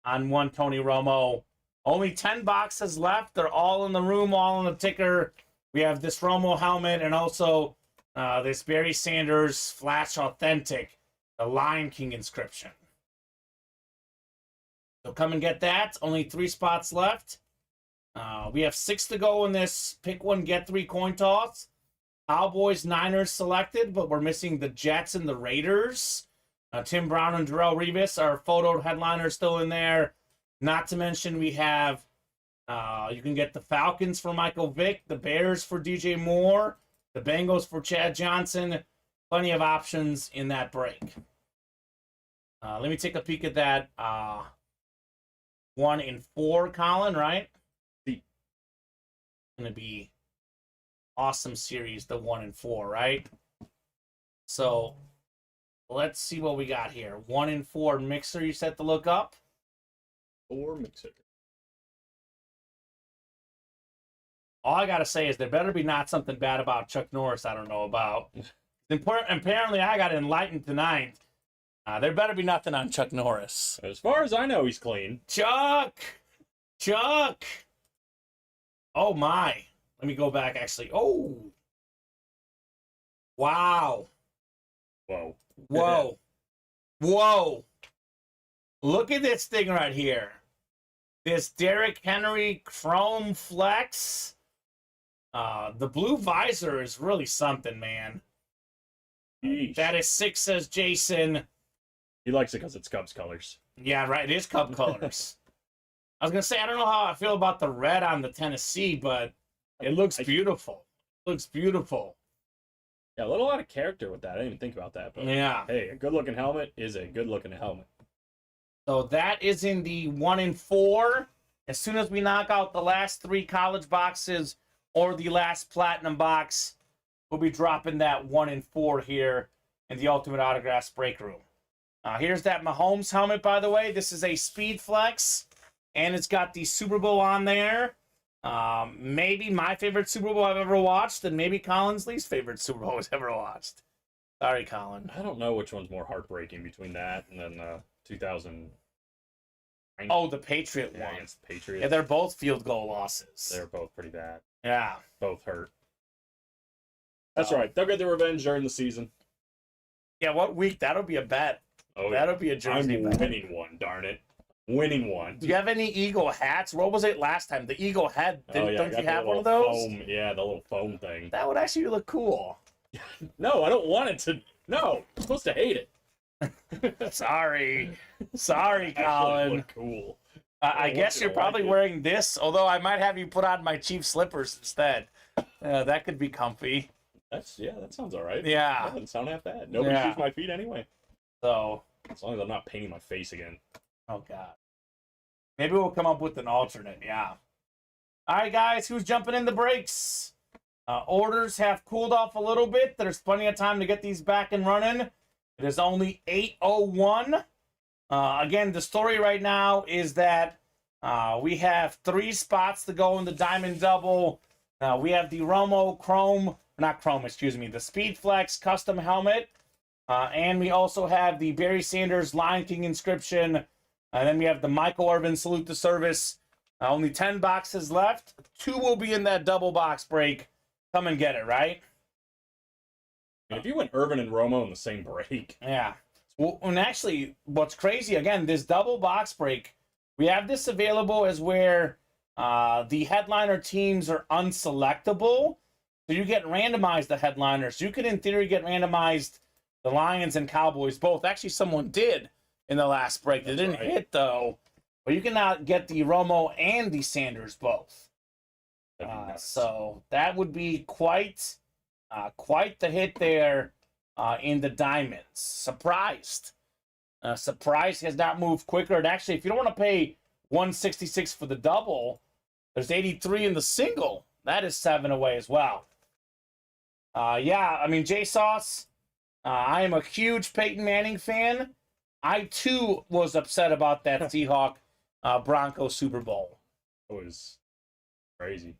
on one Tony Romo. Only 10 boxes left. They're all in the room, all in the ticker. We have this Romo helmet and also this Barry Sanders Flash Authentic, the Lion King inscription. So come and get that. Only 3 spots left. We have 6 to go in this pick 1, get 3 coin toss. Cowboys, Niners selected, but we're missing the Jets and the Raiders. Tim Brown and Darrelle Revis, our photo headliners, still in there. Not to mention we have, you can get the Falcons for Michael Vick, the Bears for DJ Moore, the Bengals for Chad Johnson. Plenty of options in that break. Let me take a peek at that 1 in 4, Colin, right? Going to be awesome series, the 1 in 4, right? So let's see what we got here. 1 in 4 mixer, you set to look up? 4 mixer. All I got to say is there better be not something bad about Chuck Norris I don't know about. Apparently, I got enlightened tonight. There better be nothing on Chuck Norris. As far as I know, he's clean. Chuck! Oh, my. Let me go back, actually. Oh! Wow. Whoa. Whoa. Look at this thing right here. This Derrick Henry Chrome Flex. The blue visor is really something, man. Yeesh. That is 6, says Jason. He likes it because it's Cubs colors. Yeah, right. It is Cub colors. I was going to say, I don't know how I feel about the red on the Tennessee, but it looks beautiful. Yeah, a little out of character with that. I didn't even think about that. But Yeah. hey, a good-looking helmet is a good-looking helmet. So that is in the 1 in 4. As soon as we knock out the last 3 college boxes or the last platinum box, we'll be dropping that 1 in 4 here in the Ultimate Autographs break room. Here's that Mahomes helmet, by the way. This is a Speed Flex, and it's got the Super Bowl on there. Maybe my favorite Super Bowl I've ever watched, and maybe Colin's least favorite Super Bowl he's ever watched. Sorry, Colin. I don't know which one's more heartbreaking between that and then 2000. Oh, the Patriot one. Against the Patriots. Yeah, they're both field goal losses. They're both pretty bad. Yeah. Both hurt. That's right. They'll get their revenge during the season. Yeah, what week? That'll be a bet. Oh, That'll be a jersey I'm bet. winning one, darn it. Winning one. Do you have any Eagle hats? What was it last time? The Eagle head. Oh, yeah, Don't I got you the have one of little those? Foam, yeah, the little foam thing. That would actually look cool. No, I don't want it to. No, I'm supposed to hate it. Sorry, Actually Colin. look cool. I guess once you're in a probably while. wearing this, although I might have you put on my Chief slippers instead. That could be comfy. That sounds all right. Yeah. That doesn't sound half bad. Nobody Yeah. shoots my feet anyway. So, As long as I'm not painting my face again. oh God. Maybe we'll come up with an alternate. Yeah. All right, guys, who's jumping in the breaks? Orders have cooled off a little bit. There's plenty of time to get these back and running. It is only 8:01. Again, the story right now is that we have 3 spots to go in the Diamond Double. We have the the Speed Flex custom helmet. And we also have the Barry Sanders Lion King inscription. And then we have the Michael Irvin Salute to Service. Only 10 boxes left. 2 will be in that double box break. Come and get it, right? And if you went Irvin and Romo in the same break. Yeah. Well, and actually, what's crazy, again, this double box break, we have this available as where the headliner teams are unselectable. So you get randomized the headliners. You could, in theory, get randomized the Lions and Cowboys both. Actually, someone did in the last break. They didn't hit, though. But you can now get the Romo and the Sanders both. So that would be quite the hit there in the Diamonds. Surprised. Surprised has not moved quicker. And actually, if you don't want to pay $166 for the double, there's 83 in the single. That is 7 away as well. Yeah, I mean, J-Sauce, I am a huge Peyton Manning fan. I, too, was upset about that Seahawk Broncos Super Bowl. It was crazy.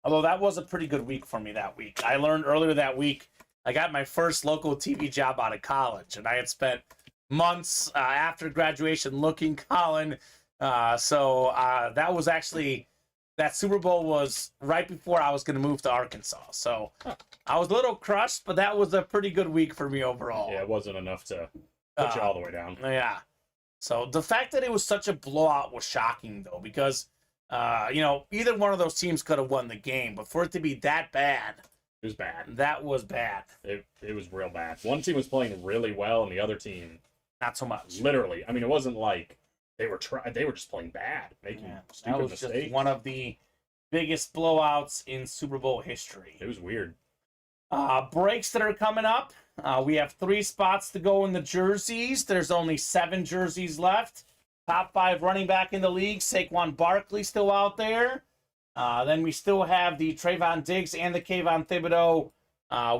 Although that was a pretty good week for me that week. I learned earlier that week I got my first local TV job out of college, and I had spent months after graduation looking Colin. So that was actually, that Super Bowl was right before I was going to move to Arkansas. So I was a little crushed, but that was a pretty good week for me overall. Yeah, it wasn't enough to put you all the way down. Yeah. So the fact that it was such a blowout was shocking, though, because, either one of those teams could have won the game, but for it to be that bad. It was bad. That was bad. It was real bad. One team was playing really well, and the other team... Not so much. Literally. I mean, it wasn't like they were just playing bad, making stupid that was mistakes. Just one of the biggest blowouts in Super Bowl history. It was weird. Breaks that are coming up. We have 3 spots to go in the jerseys. There's only 7 jerseys left. Top 5 running back in the league. Saquon Barkley still out there. Then we still have the Trayvon Diggs and the Kayvon Thibodeau.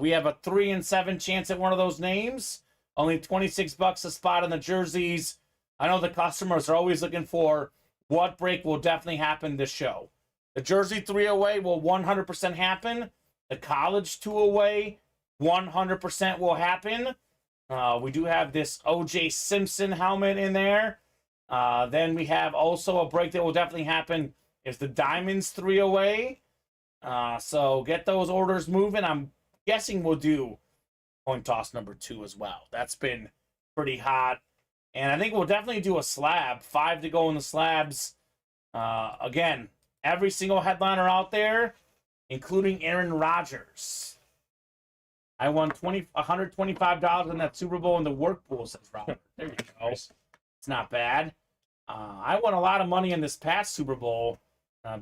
We have a 3 in 7 chance at one of those names. Only $26 a spot on the jerseys. I know the customers are always looking for what break will definitely happen this show. The jersey 3 away will 100% happen. The college 2 away, 100% will happen. We do have this O.J. Simpson helmet in there. Then we have also a break that will definitely happen is the Diamonds 3 away. So get those orders moving. I'm guessing we'll do coin toss number 2 as well. That's been pretty hot. And I think we'll definitely do a slab. 5 to go in the slabs. Again, every single headliner out there, including Aaron Rodgers. I won $125 in that Super Bowl in the work pool, says Robert. There you go. It's not bad. I won a lot of money in this past Super Bowl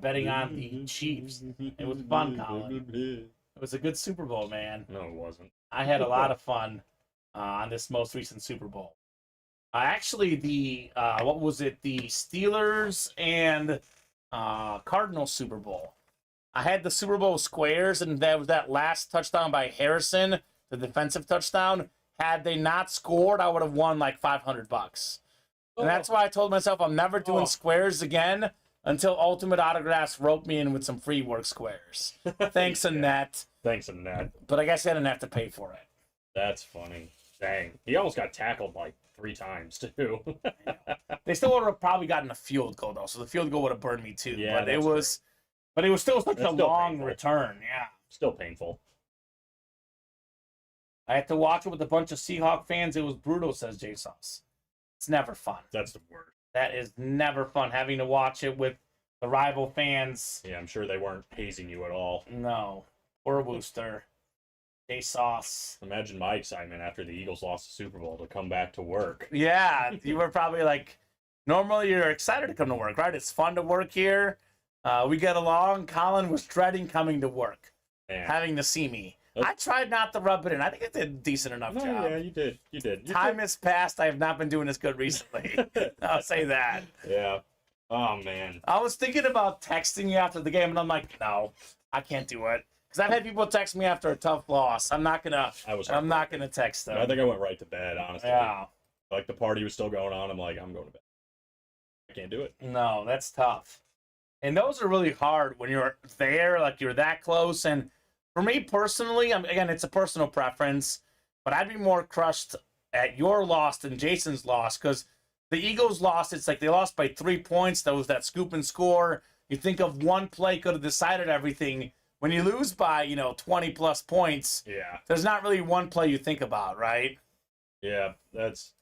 betting on the Chiefs. It was fun, Colin. It was a good Super Bowl, man. No, it wasn't. I had a lot of fun on this most recent Super Bowl. Actually, the the Steelers and Cardinals Super Bowl. I had the Super Bowl squares, and that was that last touchdown by Harrison, the defensive touchdown. Had they not scored, I would have won like $500. And that's why I told myself I'm never doing squares again until Ultimate Autographs roped me in with some free work squares. Thanks, Annette. Thanks, Annette. But I guess I didn't have to pay for it. That's funny. Dang. He almost got tackled like 3 times, too. They still would have probably gotten a field goal, though, so the field goal would have burned me, too. Yeah, but it was still such a long return. Yeah. Still painful. I had to watch it with a bunch of Seahawk fans. It was brutal, says J-Sauce. It's never fun. That's the worst. That is never fun, having to watch it with the rival fans. Yeah, I'm sure they weren't hazing you at all. No. Poor Wooster. J-Sauce. Imagine my excitement after the Eagles lost the Super Bowl to come back to work. Yeah, you were probably like, normally you're excited to come to work, right? It's fun to work here. We get along. Colin was dreading coming to work, having to see me. I tried not to rub it in. I think I did a decent enough job. Yeah, you did. Time has passed. I have not been doing as good recently. I'll say that. Yeah. Oh, man. I was thinking about texting you after the game, and I'm like, no, I can't do it. Because I've had people text me after a tough loss. I'm not gonna text them. I think I went right to bed, honestly. Yeah. Like, the party was still going on. I'm like, I'm going to bed. I can't do it. No, that's tough. And those are really hard when you're there, like you're that close. And for me personally, again, it's a personal preference, but I'd be more crushed at your loss than Jason's loss, because the Eagles lost, it's like they lost by 3 points. That was that scoop and score. You think of one play could have decided everything. When you lose by, 20 plus points, Yeah. there's not really one play you think about, right? Yeah, that's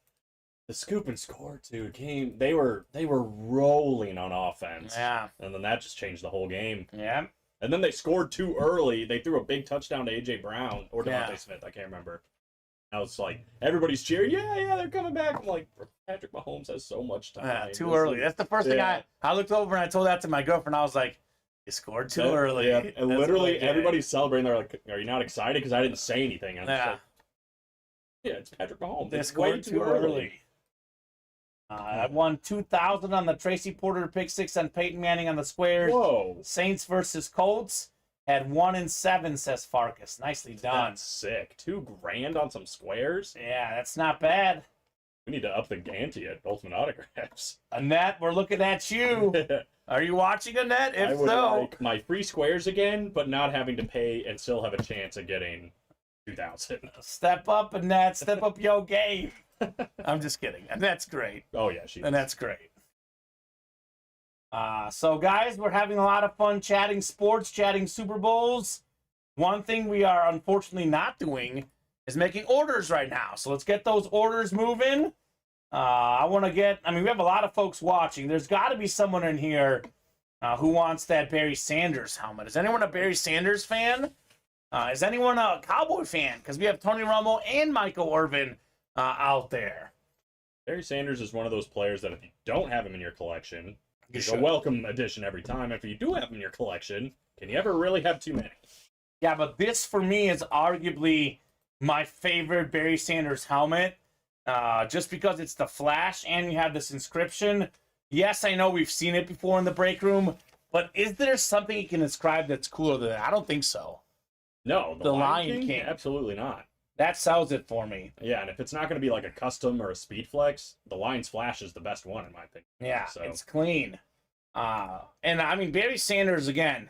the scoop and score too. They were rolling on offense. Yeah. And then that just changed the whole game. Yeah. And then they scored too early. They threw a big touchdown to AJ Brown or Devontae Yeah. Smith. I can't remember. I was like, everybody's cheering. Yeah, they're coming back. I'm like, Patrick Mahomes has so much time. Yeah, too This early. is- That's the first thing Yeah. I looked over and I told that to my girlfriend. I was like, you scored too early. Yeah, That's and what literally I did. everybody's celebrating. They're like, "Are you not excited?" Because I didn't say anything. I'm just Yeah. like, yeah, it's Patrick Mahomes. They It's way scored too early. I won 2,000 on the Tracy Porter pick six on Peyton Manning on the squares. Whoa, Saints versus Colts had 1-7, says Farkas. Nicely done. that's sick. $2,000 on some squares. Yeah, that's not bad. We need to up the ante at Ultimate Autographs. Annette, we're looking at you. Are you watching, Annette? I If would so, like my free squares again, but not having to pay and still have a chance of getting 2,000. step up, Annette. Step up your game. I'm just kidding. Annette's great. Oh yeah, she. And that's great. So, guys, we're having a lot of fun chatting sports, chatting Super Bowls. One thing we are unfortunately not doing is making orders right now. So let's get those orders moving. We have a lot of folks watching. There's got to be someone in here who wants that Barry Sanders helmet. Is anyone a Barry Sanders fan? Is anyone a Cowboy fan? Because we have Tony Romo and Michael Irvin out there. Barry Sanders is one of those players that if you don't have him in your collection, he's a should. welcome addition every time. If you do have him in your collection, can you ever really have too many? Yeah, but this for me is arguably my favorite Barry Sanders helmet, just because it's the flash and you have this inscription. Yes, I know we've seen it before in the break room, but is there something you can describe that's cooler than that? I don't think so. No, The Lion King. Absolutely not. That sells it for me. Yeah, and if it's not going to be like a custom or a speed flex, the Lion's Flash is the best one in my opinion. Yeah, So- it's clean. And I mean, Barry Sanders, again,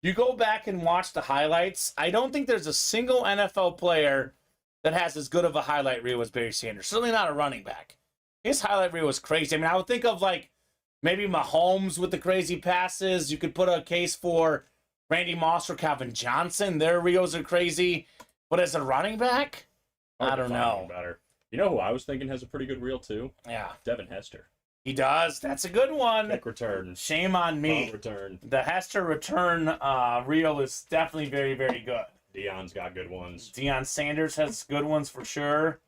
you go back and watch the highlights. I don't think there's a single NFL player that has as good of a highlight reel as Barry Sanders. Certainly not a running back. His highlight reel was crazy. I mean, I would think of like maybe Mahomes with the crazy passes. You could put a case for Randy Moss or Calvin Johnson. Their reels are crazy. But as a running back, Hard I to don't find know. one better. You know who I was thinking has a pretty good reel too? Yeah, Devin Hester. he does. That's a good one. Kick return. Shame on me. Punt return. The Hester return reel is definitely very, very good. Dion's got good ones. Deion Sanders has good ones for sure.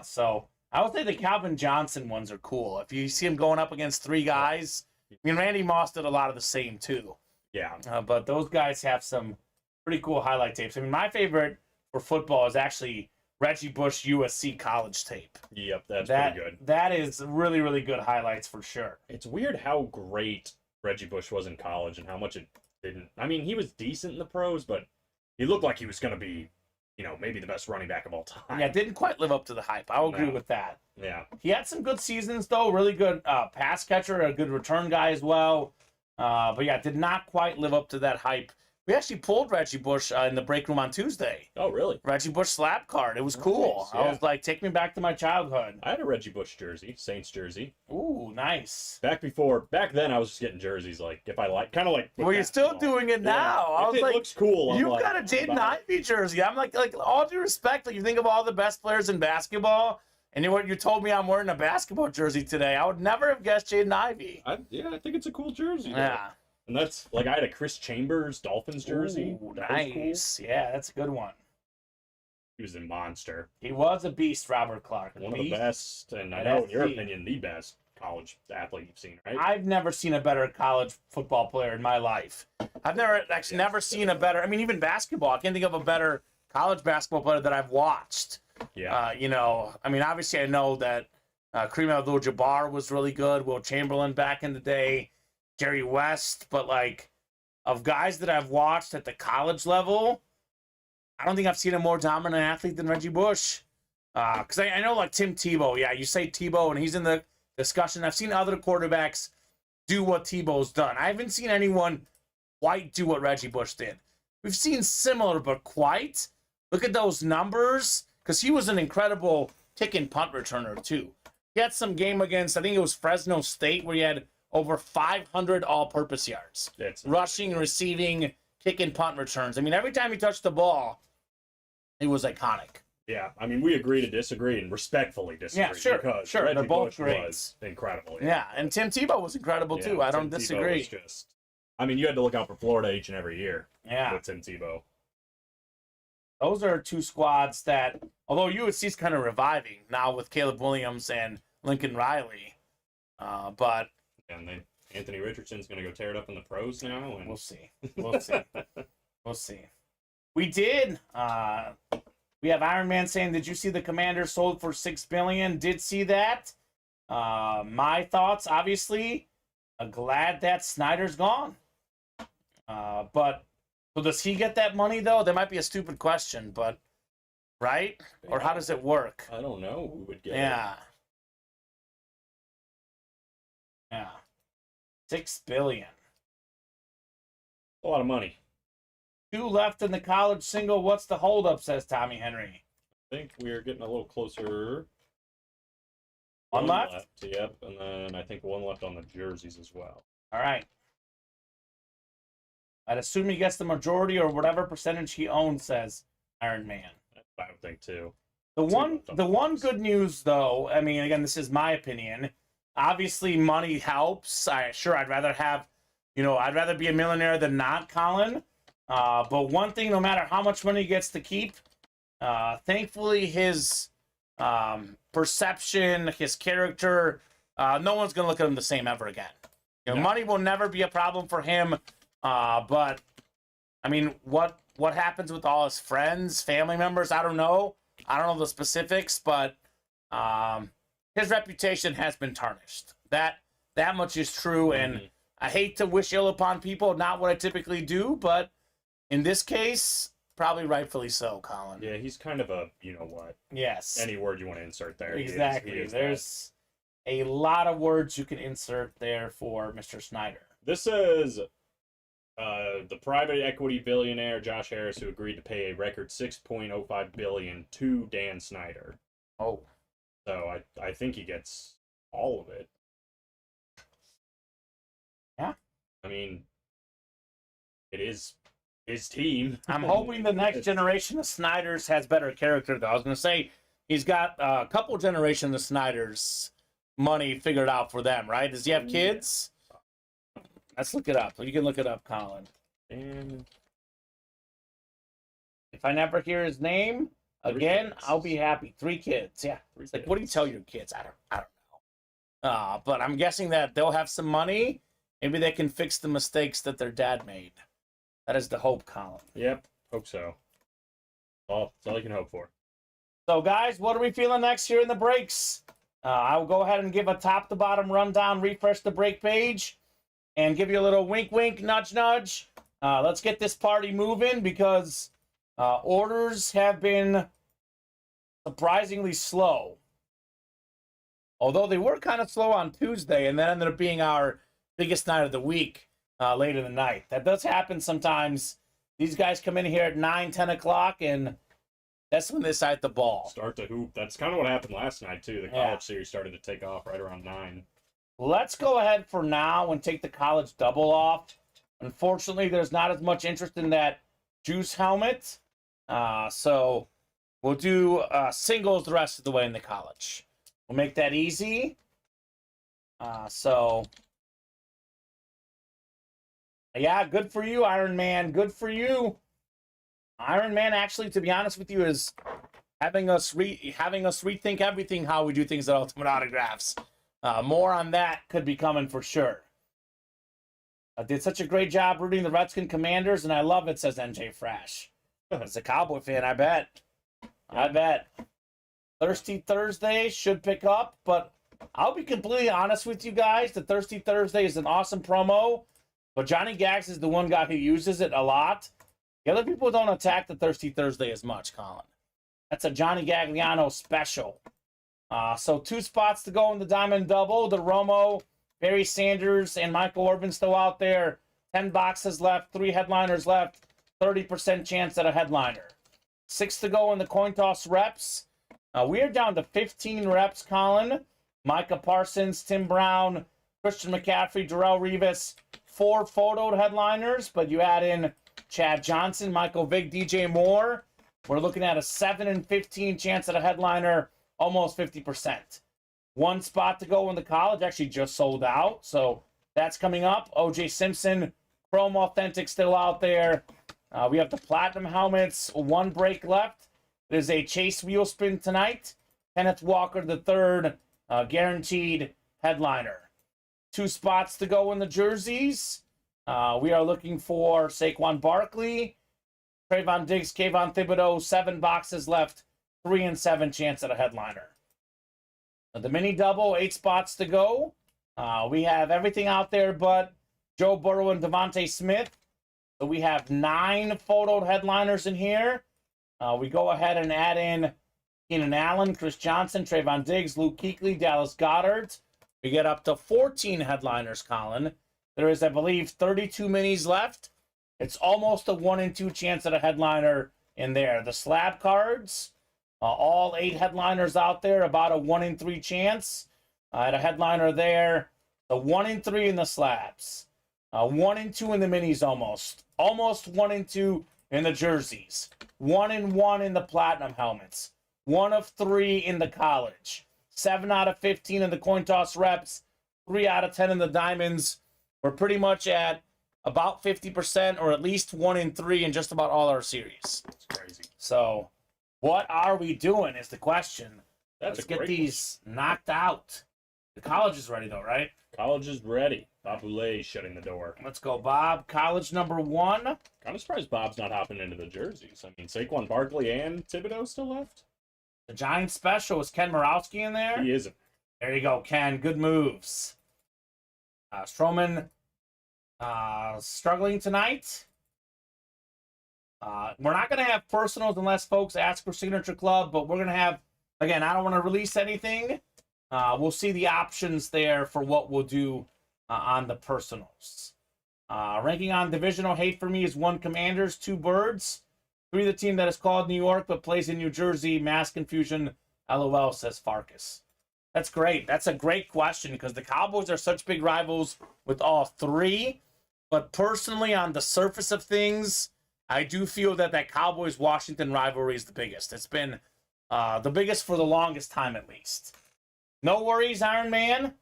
So I would say the Calvin Johnson ones are cool. If you see him going up against three guys, I mean, Randy Moss did a lot of the same too. Yeah. But those guys have some pretty cool highlight tapes. I mean, my favorite for football is actually Reggie Bush USC college tape. Yep, that's That pretty good. That is really, really good highlights for sure. It's weird how great Reggie Bush was in college and how much it didn't. I mean, he was decent in the pros, but he looked like he was going to be, maybe the best running back of all time. Yeah, didn't quite live up to the hype. I'll agree No. with that. Yeah. He had some good seasons, though. Really good pass catcher, a good return guy as well. But yeah, did not quite live up to that hype. We actually pulled Reggie Bush in the break room on Tuesday. Oh, really? Reggie Bush slap card. It was cool. Nice, I yeah. was like, take me back to my childhood. I had a Reggie Bush jersey, Saints jersey. Ooh, nice. Back then I was just getting jerseys like if I like, kind of like. with Well, you're still basketball. doing it Yeah. now. I If was it like, looks cool. I'm you've like, got a Jaden about it. Ivey jersey. I'm like all due respect, like you think of all the best players in basketball, and you told me I'm wearing a basketball jersey today. I would never have guessed Jaden Ivey. I think it's a cool jersey. though. Yeah. And that's like I had a Chris Chambers Dolphins jersey. Ooh, That was cool. nice. Yeah, that's a good one. He was a monster. He was a beast, Robert Clark. One of the best, and I And know that's in your the- opinion, the best college athlete you've seen, right? I've never seen a better college football player in my life. I've never seen a better. I mean, even basketball. I can't think of a better college basketball player that I've watched. Yeah. I mean, obviously, I know that Kareem Abdul-Jabbar was really good. Will Chamberlain back in the day, Jerry West, but like of guys that I've watched at the college level, I don't think I've seen a more dominant athlete than Reggie Bush. Because I know like Tim Tebow. Yeah, you say Tebow, and he's in the discussion. I've seen other quarterbacks do what Tebow's done. I haven't seen anyone quite do what Reggie Bush did. We've seen similar, but quite. Look at those numbers, because he was an incredible kick and punt returner too. He had some game against, I think it was Fresno State, where he had over 500 all-purpose yards. Rushing, receiving, kick and punt returns. I mean, every time he touched the ball, it was iconic. Yeah, I mean, we agree to disagree and respectfully disagree. Yeah, sure, because sure. Reggie They're both Bush great. was incredible. Yeah, and Tim Tebow was incredible too. I don't disagree. Tebow was just, I mean, you had to look out for Florida each and every year. Yeah, with Tim Tebow. Those are two squads that, although USC's kind of reviving now with Caleb Williams and Lincoln Riley, but and then Anthony Richardson's going to go tear it up in the pros now, and we'll see. We'll see. We'll see. We did. We have Iron Man saying, "Did you see the Commander sold for $6 billion?" Did see that. My thoughts, obviously, glad that Snyder's gone. But so does he get that money though? That might be a stupid question, but right? Or how does it work? I don't know who would get Yeah. it. Yeah. $6 billion. A lot of money. 2 left in the college single. What's the holdup, says Tommy Henry. I think we are getting a little closer. One left? Yep, and then I think 1 left on the jerseys as well. All right. I'd assume he gets the majority or whatever percentage he owns, says Iron Man. I would think too. The one good news, though, I mean, again, this is my opinion. Obviously, money helps. I'd rather have, I'd rather be a millionaire than not, Colin. But one thing, no matter how much money he gets to keep, thankfully his perception, his character, no one's going to look at him the same ever again. Money will never be a problem for him. But, I mean, what happens with all his friends, family members, I don't know. I don't know the specifics, but his reputation has been tarnished. That much is true, and I hate to wish ill upon people, not what I typically do, but in this case, probably rightfully so, Colin. Yeah, he's kind of a, you know what. Yes. Any word you want to insert there. Exactly. He is There's a lot of words you can insert there for Mr. Snyder. This is the private equity billionaire Josh Harris, who agreed to pay a record $6.05 billion to Dan Snyder. Oh. So I think he gets all of it. Yeah. I mean, it is his team. I'm hoping the next generation of Snyders has better character, though. I was going to say, he's got a couple generations of Snyders money figured out for them, right? Does he have kids? Let's look it up. You can look it up, Colin. And if I never hear his name again, kids. I'll be happy. 3 kids. Yeah. It's like, what do you tell your kids? I don't know. But I'm guessing that they'll have some money. Maybe they can fix the mistakes that their dad made. That is the hope, Colin. Yep, hope so. That's all you can hope for. So, guys, what are we feeling next here in the breaks? I will go ahead and give a top-to-bottom rundown, refresh the break page, and give you a little wink, wink, nudge, nudge. Let's get this party moving because orders have been surprisingly slow. Although they were kind of slow on Tuesday, and that ended up being our biggest night of the week late in the night. That does happen sometimes. These guys come in here at 9, 10 o'clock, and that's when they sight the ball. Start to hoop. That's kind of what happened last night, too. The college series started to take off right around 9. Let's go ahead for now and take the college double off. Unfortunately, there's not as much interest in that Juice helmet. So we'll do singles the rest of the way in the college. We'll make that easy. Yeah, good for you, Iron Man. Good for you. Iron Man, actually, to be honest with you, is having us rethink everything, how we do things at Ultimate Autographs. More on that could be coming for sure. I did such a great job rooting the Redskin Commanders, and I love it, says NJ Frash. As a Cowboy fan, I bet. I bet. Thirsty Thursday should pick up, but I'll be completely honest with you guys. The Thirsty Thursday is an awesome promo, but Johnny Gags is the one guy who uses it a lot. The other people don't attack the Thirsty Thursday as much, Colin. That's a Johnny Gagliano special. So 2 spots to go in the Diamond Double. The Romo, Barry Sanders, and Michael Irvin still out there. 10 boxes left, 3 headliners left, 30% chance at a headliner. 6 to go in the coin toss reps. We are down to 15 reps, Colin. Micah Parsons, Tim Brown, Christian McCaffrey, Darrell Revis. 4 photoed headliners, but you add in Chad Johnson, Michael Vick, DJ Moore. We're looking at a 7 and 15 chance at a headliner, almost 50%. 1 spot to go in the college, actually just sold out, so that's coming up. OJ Simpson, Chrome Authentic still out there. We have the Platinum helmets, 1 break left. There's a Chase wheel spin tonight. Kenneth Walker III, guaranteed headliner. 2 spots to go in the jerseys. We are looking for Saquon Barkley, Trayvon Diggs, Kayvon Thibodeau, 7 boxes left, 3 and 7 chance at a headliner. The mini double, 8 spots to go. We have everything out there but Joe Burrow and Devontae Smith. So we have 9 photoed headliners in here. We go ahead and add in Keenan Allen, Chris Johnson, Trayvon Diggs, Luke Kuechly, Dallas Goedert. We get up to 14 headliners, Colin. There is, I believe, 32 minis left. It's almost a 1 in 2 chance at a headliner in there. The slab cards, all 8 headliners out there, about a 1 in 3 chance at a headliner there. A 1 in 3 in the slabs. 1 in 2 in the minis almost. Almost 1 in 2 in the jerseys. 1 in 1 in the platinum helmets. 1 of 3 in the college. 7 out of 15 in the coin toss reps. 3 out of 10 in the diamonds. We're pretty much at about 50% or at least 1 in 3 in just about all our series. That's crazy. So what are we doing is the question. Let's get these knocked out. The college is ready though, right? College is ready. Bob Boulay shutting the door. Let's go, Bob. College number 1. Kind of surprised Bob's not hopping into the jerseys. I mean, Saquon Barkley and Thibodeau still left. The Giant special. Is Ken Morawski in there? He isn't. There you go, Ken. Good moves. Stroman struggling tonight. We're not going to have personals unless folks ask for Signature Club, but we're going to have, again, I don't want to release anything. We'll see the options there for what we'll do on the personals. Ranking on divisional hate for me is 1 Commanders, 2 Birds, 3 the team that is called New York but plays in New Jersey. Mass confusion, LOL, says Farkas. That's great. That's a great question because the Cowboys are such big rivals with all 3. But personally, on the surface of things, I do feel that Cowboys-Washington rivalry is the biggest. It's been the biggest for the longest time, at least. No worries, Iron Man.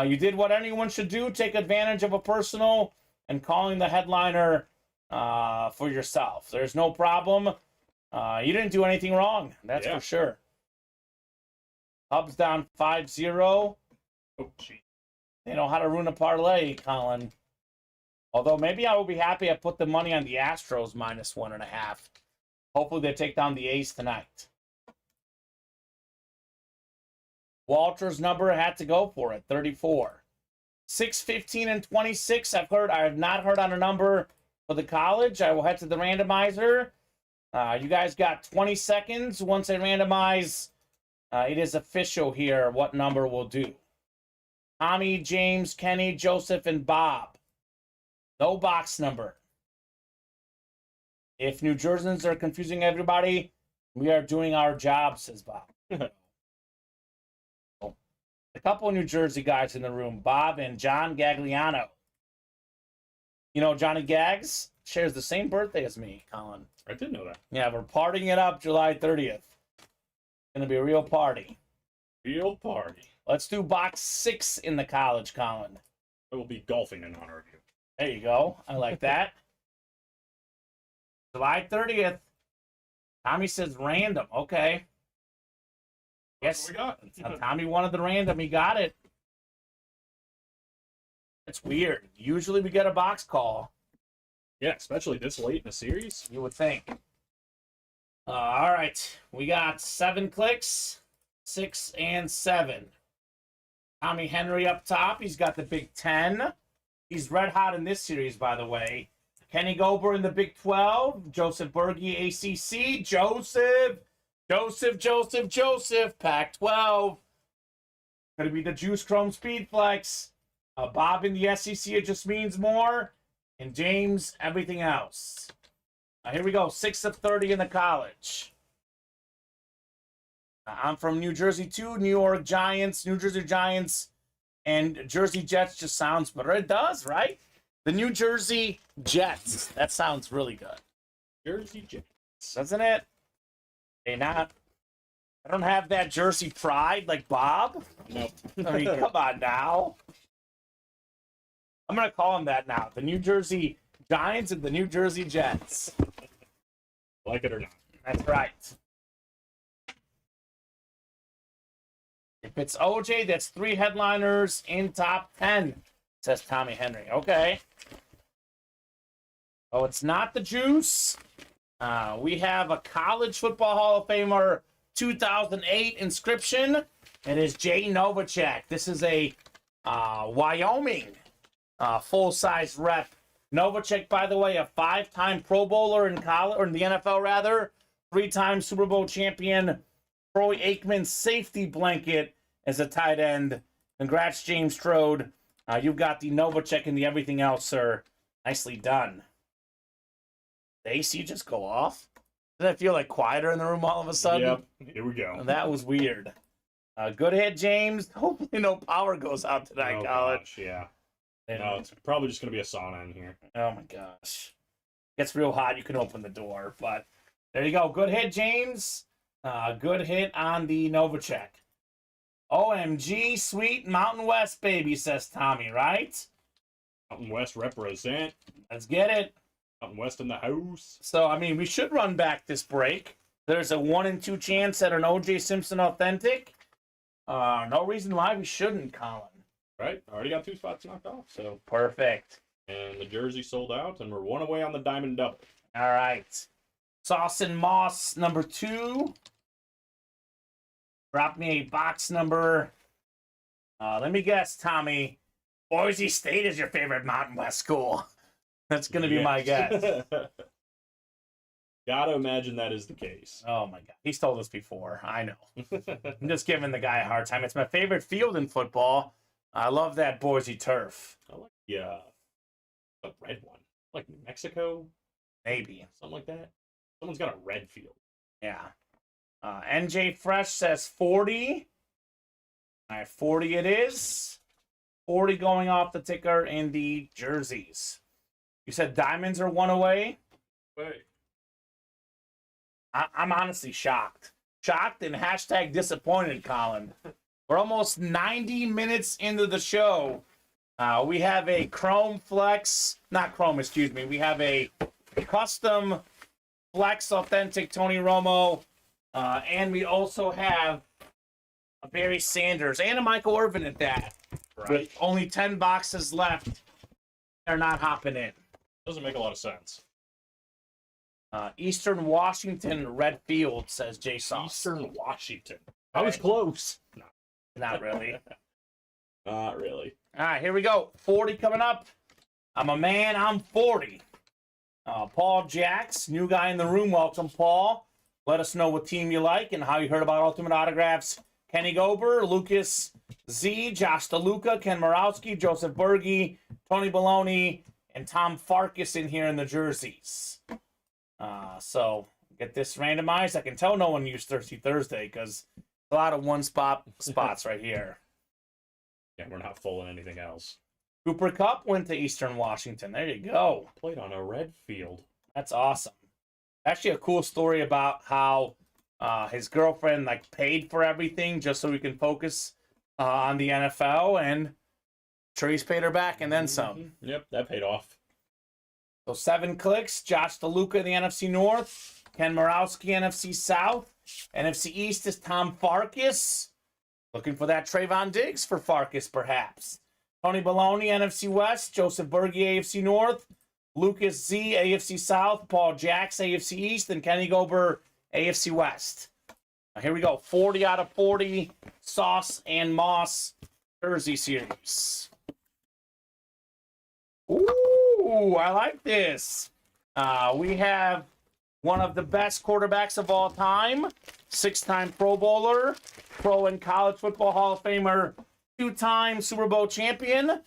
You did what anyone should do. Take advantage of a personal and calling the headliner for yourself. There's no problem. You didn't do anything wrong. That's for sure. Cubs down 5-0. Oh, gee. They know how to ruin a parlay, Colin. Although maybe I will be happy I put the money on the Astros -1.5. Hopefully they take down the A's tonight. Walter's number had to go for it, 34. 6, 15, and 26. I have not heard on a number for the college. I will head to the randomizer. You guys got 20 seconds. Once I randomize, it is official here what number we'll do. Tommy, James, Kenny, Joseph, and Bob. No box number. If New Jerseyans are confusing everybody, we are doing our job, says Bob. A couple of New Jersey guys in the room, Bob and John Gagliano. You know, Johnny Gags shares the same birthday as me, Colin. I did know that. Yeah, we're partying it up July 30th. Gonna be a real party. Real party. Let's do box 6 in the college, Colin. I will be golfing in honor of you. There you go. I like that. July 30th. Tommy says random. Okay. Yes. That's what we got. Tommy wanted the random. He got it. It's weird. Usually we get a box call. Yeah, especially this late in the series. You would think. All right. We got 7 clicks, 6 and 7. Tommy Henry up top. He's got the Big 10. He's red hot in this series, by the way. Kenny Gober in the Big 12. Joseph Berge, ACC. Joseph, Pac-12. Going to be the Juice Chrome Speed Flex. Bob in the SEC, it just means more. And James, everything else. Here we go, 6 of 30 in the college. I'm from New Jersey too. New York Giants, New Jersey Giants, and Jersey Jets just sounds better. It does, right? The New Jersey Jets. That sounds really good. Jersey Jets. Doesn't it? Hey, not. I don't have that Jersey pride like Bob. Nope. I mean, come on now. I'm going to call him that now. The New Jersey Giants and the New Jersey Jets. Like it or not. That's right. If it's OJ, that's 3 headliners in top 10, says Tommy Henry. Okay. Oh, it's not the Juice. We have a College Football Hall of Famer 2008 inscription. It is Jay Novacek. This is a Wyoming full-size rep. Novacek, by the way, a 5-time Pro Bowler in college, or in the NFL rather, 3-time Super Bowl champion. Troy Aikman safety blanket as a tight end. Congrats, James Strode. You've got the Novacek and the everything else, sir. Nicely done. The AC just go off? Doesn't it feel like quieter in the room all of a sudden? Yep, here we go. That was weird. Good hit, James. Hopefully no power goes out tonight, College. Gosh, yeah. No, it's probably just going to be a sauna in here. Oh, my gosh. Gets real hot. You can open the door. But there you go. Good hit, James. Good hit on the Novacek. OMG, sweet Mountain West, baby, says Tommy, right? Mountain West represent. Let's get it. Mountain West in the house. So, I mean, we should run back this break. There's a 1 in 2 chance at an O.J. Simpson authentic. No reason why we shouldn't, Colin. Right? Already got 2 spots knocked off, so. Perfect. And the jersey sold out, and we're 1 away on the Diamond Double. All right. Sauce and Moss, number 2. Drop me a box number. Let me guess, Tommy. Boise State is your favorite Mountain West school. That's going to be my guess. Gotta imagine that is the case. Oh, my God. He's told us before. I know. I'm just giving the guy a hard time. It's my favorite field in football. I love that Boise turf. I like the red one. Like New Mexico? Maybe. Something like that. Someone's got a red field. Yeah. NJ Fresh says 40. All right, 40 it is. 40 going off the ticker in the jerseys. You said diamonds are 1 away? Wait. I'm honestly shocked. Shocked and hashtag disappointed, Colin. We're almost 90 minutes into the show. We have a Chrome Flex, not Chrome, excuse me. We have a custom Flex Authentic Tony Romo. And we also have a Barry Sanders and a Michael Irvin at that. Right. With only 10 boxes left. They're not hopping in. Doesn't make a lot of sense. Eastern Washington Red Field, says Jay Sauce. Eastern Washington. I was close. No. Not really. Not really. All right, here we go. 40 coming up. I'm a man. I'm 40. Paul Jacks, new guy in the room. Welcome, Paul. Let us know what team you like and how you heard about Ultimate Autographs. Kenny Gober, Lucas Z, Josh DeLuca, Ken Morawski, Joseph Berge, Tony Baloney, and Tom Farkas in here in the jerseys. So get this randomized. I can tell no one used Thirsty Thursday because a lot of spots right here. Yeah, we're not full in anything else. Cooper Kupp went to Eastern Washington. There you go. Played on a red field. That's awesome. Actually, a cool story about how his girlfriend paid for everything just so he can focus on the NFL, and Trace paid her back and then some. Yep, that paid off. So 7 clicks. Josh DeLuca in the NFC North. Ken Morawski, NFC South. NFC East is Tom Farkas. Looking for that Trayvon Diggs for Farkas, perhaps. Tony Baloney, NFC West. Joseph Berge, AFC North. Lucas Z, AFC South. Paul Jacks, AFC East. And Kenny Gober, AFC West. Now, here we go. 40 out of 40. Sauce and Moss jersey series. Ooh, I like this. We have one of the best quarterbacks of all time, 6-time Pro Bowler, Pro and College Football Hall of Famer, 2-time Super Bowl champion,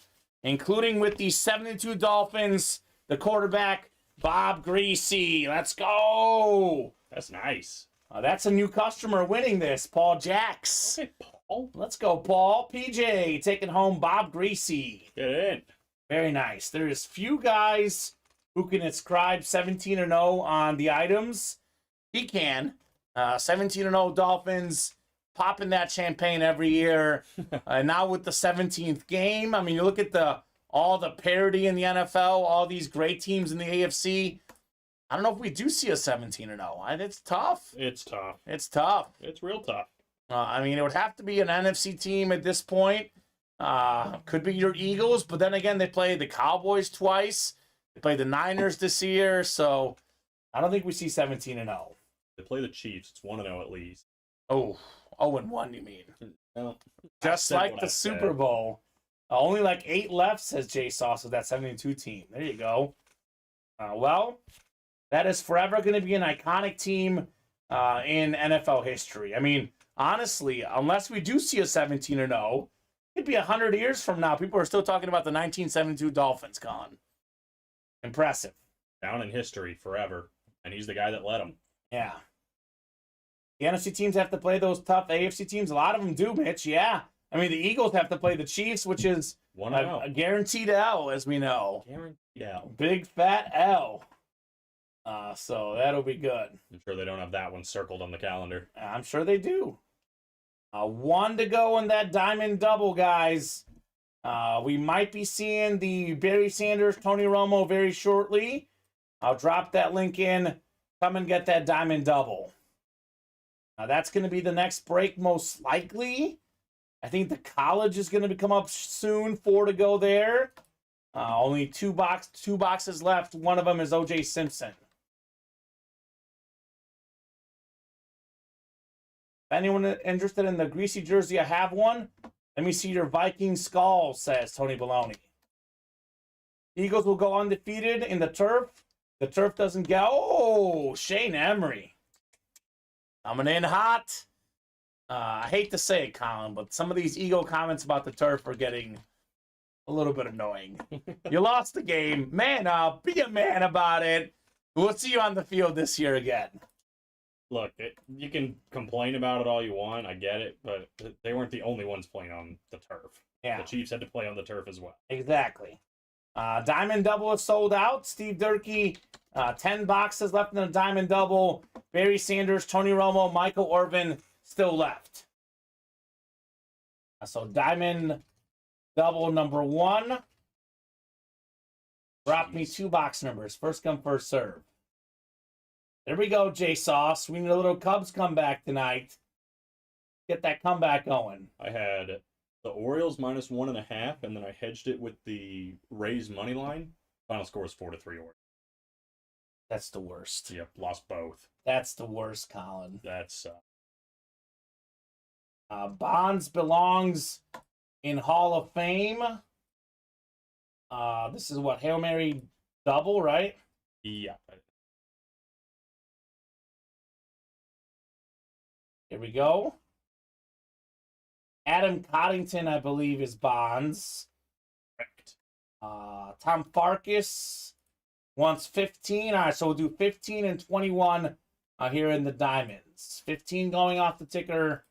including with the 72 Dolphins, the quarterback, Bob Greasy. Let's go. That's nice. That's a new customer winning this, Paul Jacks. Hey, Paul. Let's go, Paul. PJ taking home Bob Greasy. Get in. Very nice. There's few guys who can inscribe 17-0 on the items. He can. 17-0 Dolphins popping that champagne every year. Now with the 17th game, I mean, you look at all the parity in the NFL, all these great teams in the AFC. I don't know if we do see a 17-0. It's tough. It's tough. It's tough. It's real tough. I mean, it would have to be an NFC team at this point. Could be your Eagles, but then again, they play the Cowboys twice. They play the Niners this year, so I don't think we see 17-0. They play the Chiefs. It's 1-0 at least. Oh, 0-1, you mean? Well, Just like the Super Bowl. Only like 8 left, says Jay Sauce, of that 72 team. There you go. Well, that is forever going to be an iconic team in NFL history. I mean, honestly, unless we do see a 17-0, it'd be 100 years from now. People are still talking about the 1972 Dolphins, Colin. Impressive. Down in history forever. And he's the guy that led them. Yeah. The NFC teams have to play those tough AFC teams. A lot of them do, Mitch. Yeah. I mean, the Eagles have to play the Chiefs, which is a guaranteed L, as we know. Guaranteed L. Big fat L. So that'll be good. I'm sure they don't have that one circled on the calendar. I'm sure they do. 1 to go in that diamond double, guys. We might be seeing the Barry Sanders, Tony Romo very shortly. I'll drop that link in. Come and get that diamond double. That's going to be the next break, most likely. I think the college is going to come up soon. 4 to go there. Only two boxes left. One of them is O.J. Simpson. If anyone interested in the Greasy jersey, I have one. Let me see your Viking skull, says Tony Baloney. Eagles will go undefeated in the turf. The turf doesn't go. Oh, Shane Emery. Coming in hot. I hate to say it, Colin, but some of these Eagle comments about the turf are getting a little bit annoying. You lost the game. Man up. Be a man about it. We'll see you on the field this year again. Look, you can complain about it all you want. I get it, but they weren't the only ones playing on the turf. Yeah. The Chiefs had to play on the turf as well. Exactly. Diamond double is sold out. Steve Durkee, 10 boxes left in the diamond double. Barry Sanders, Tony Romo, Michael Irvin still left. So diamond double number 1. Drop me 2 box numbers. First come, first serve. There we go, J Sauce. We need a little Cubs comeback tonight. Get that comeback going. I had the Orioles minus 1.5, and then I hedged it with the Rays money line. Final score is 4-3 Orioles. That's the worst. Yep, lost both. That's the worst, Colin. That's Bonds belongs in Hall of Fame. This is what, Hail Mary double, right? yeah. Here we go. Adam Coddington, I believe, is Bonds. Correct. Tom Farkas wants 15. All right, so we'll do 15 and 21 here in the Diamonds. 15 going off the ticker,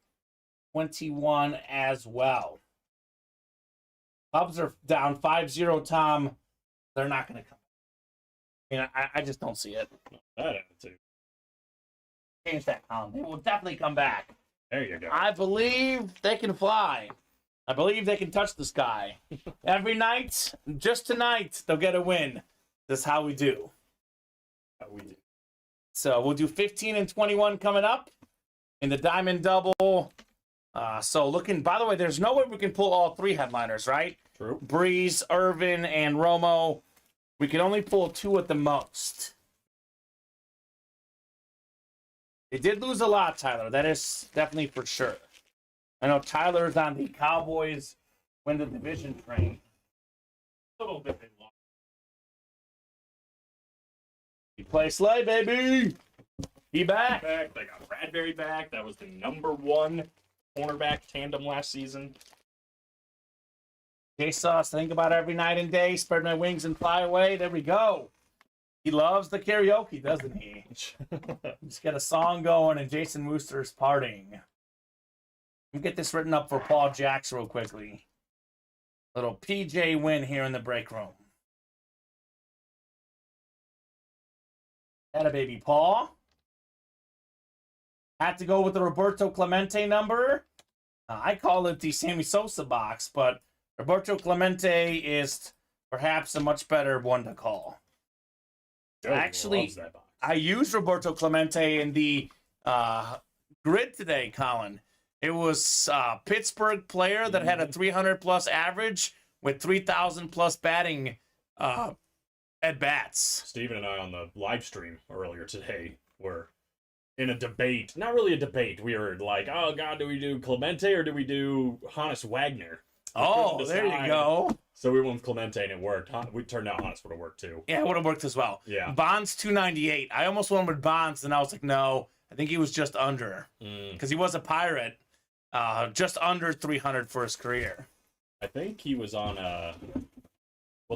21 as well. Cubs are down 5-0, Tom. They're not going to come. I mean, I just don't see it. That attitude. Change that, Colin. They will definitely come back. There you go. I believe they can fly. I believe they can touch the sky. Every night, just tonight, they'll get a win. That's how we do. We do. So we'll do 15 and 21 coming up in the Diamond Double. So looking, by the way, there's no way we can pull all 3 headliners, right? True. Breeze, Irvin, and Romo. We can only pull 2 at the most. They did lose a lot, Tyler. That is definitely for sure. I know Tyler's on the Cowboys win the division train. A little bit long. He plays Slay, baby. He back. They got Bradbury back. That was the #1 cornerback tandem last season. J Sauce, think about every night and day. Spread my wings and fly away. There we go. He loves the karaoke, doesn't he? Just get a song going and Jason Wooster's partying. Let me get this written up for Paul Jacks real quickly. Little PJ win here in the break room. Had a baby Paul. Had to go with the Roberto Clemente number. I call it the Sammy Sosa box, but Roberto Clemente is perhaps a much better one to call. Joe Actually, loves that box. I used Roberto Clemente in the grid today, Colin. It was a Pittsburgh player that had a 300-plus average with 3,000-plus batting at bats. Steven and I on the live stream earlier today were in a debate. Not really a debate. We were like, oh, God, do we do Clemente or do we do Hannes Wagner? Oh, there you go. So we went with Clemente and it worked. We turned out Hannes would have worked too. Yeah, it would have worked as well. Yeah. Bonds 298. I almost went with Bonds, and I was like, no. I think he was just under because he was a Pirate, just under 300 for his career. I think he was on well,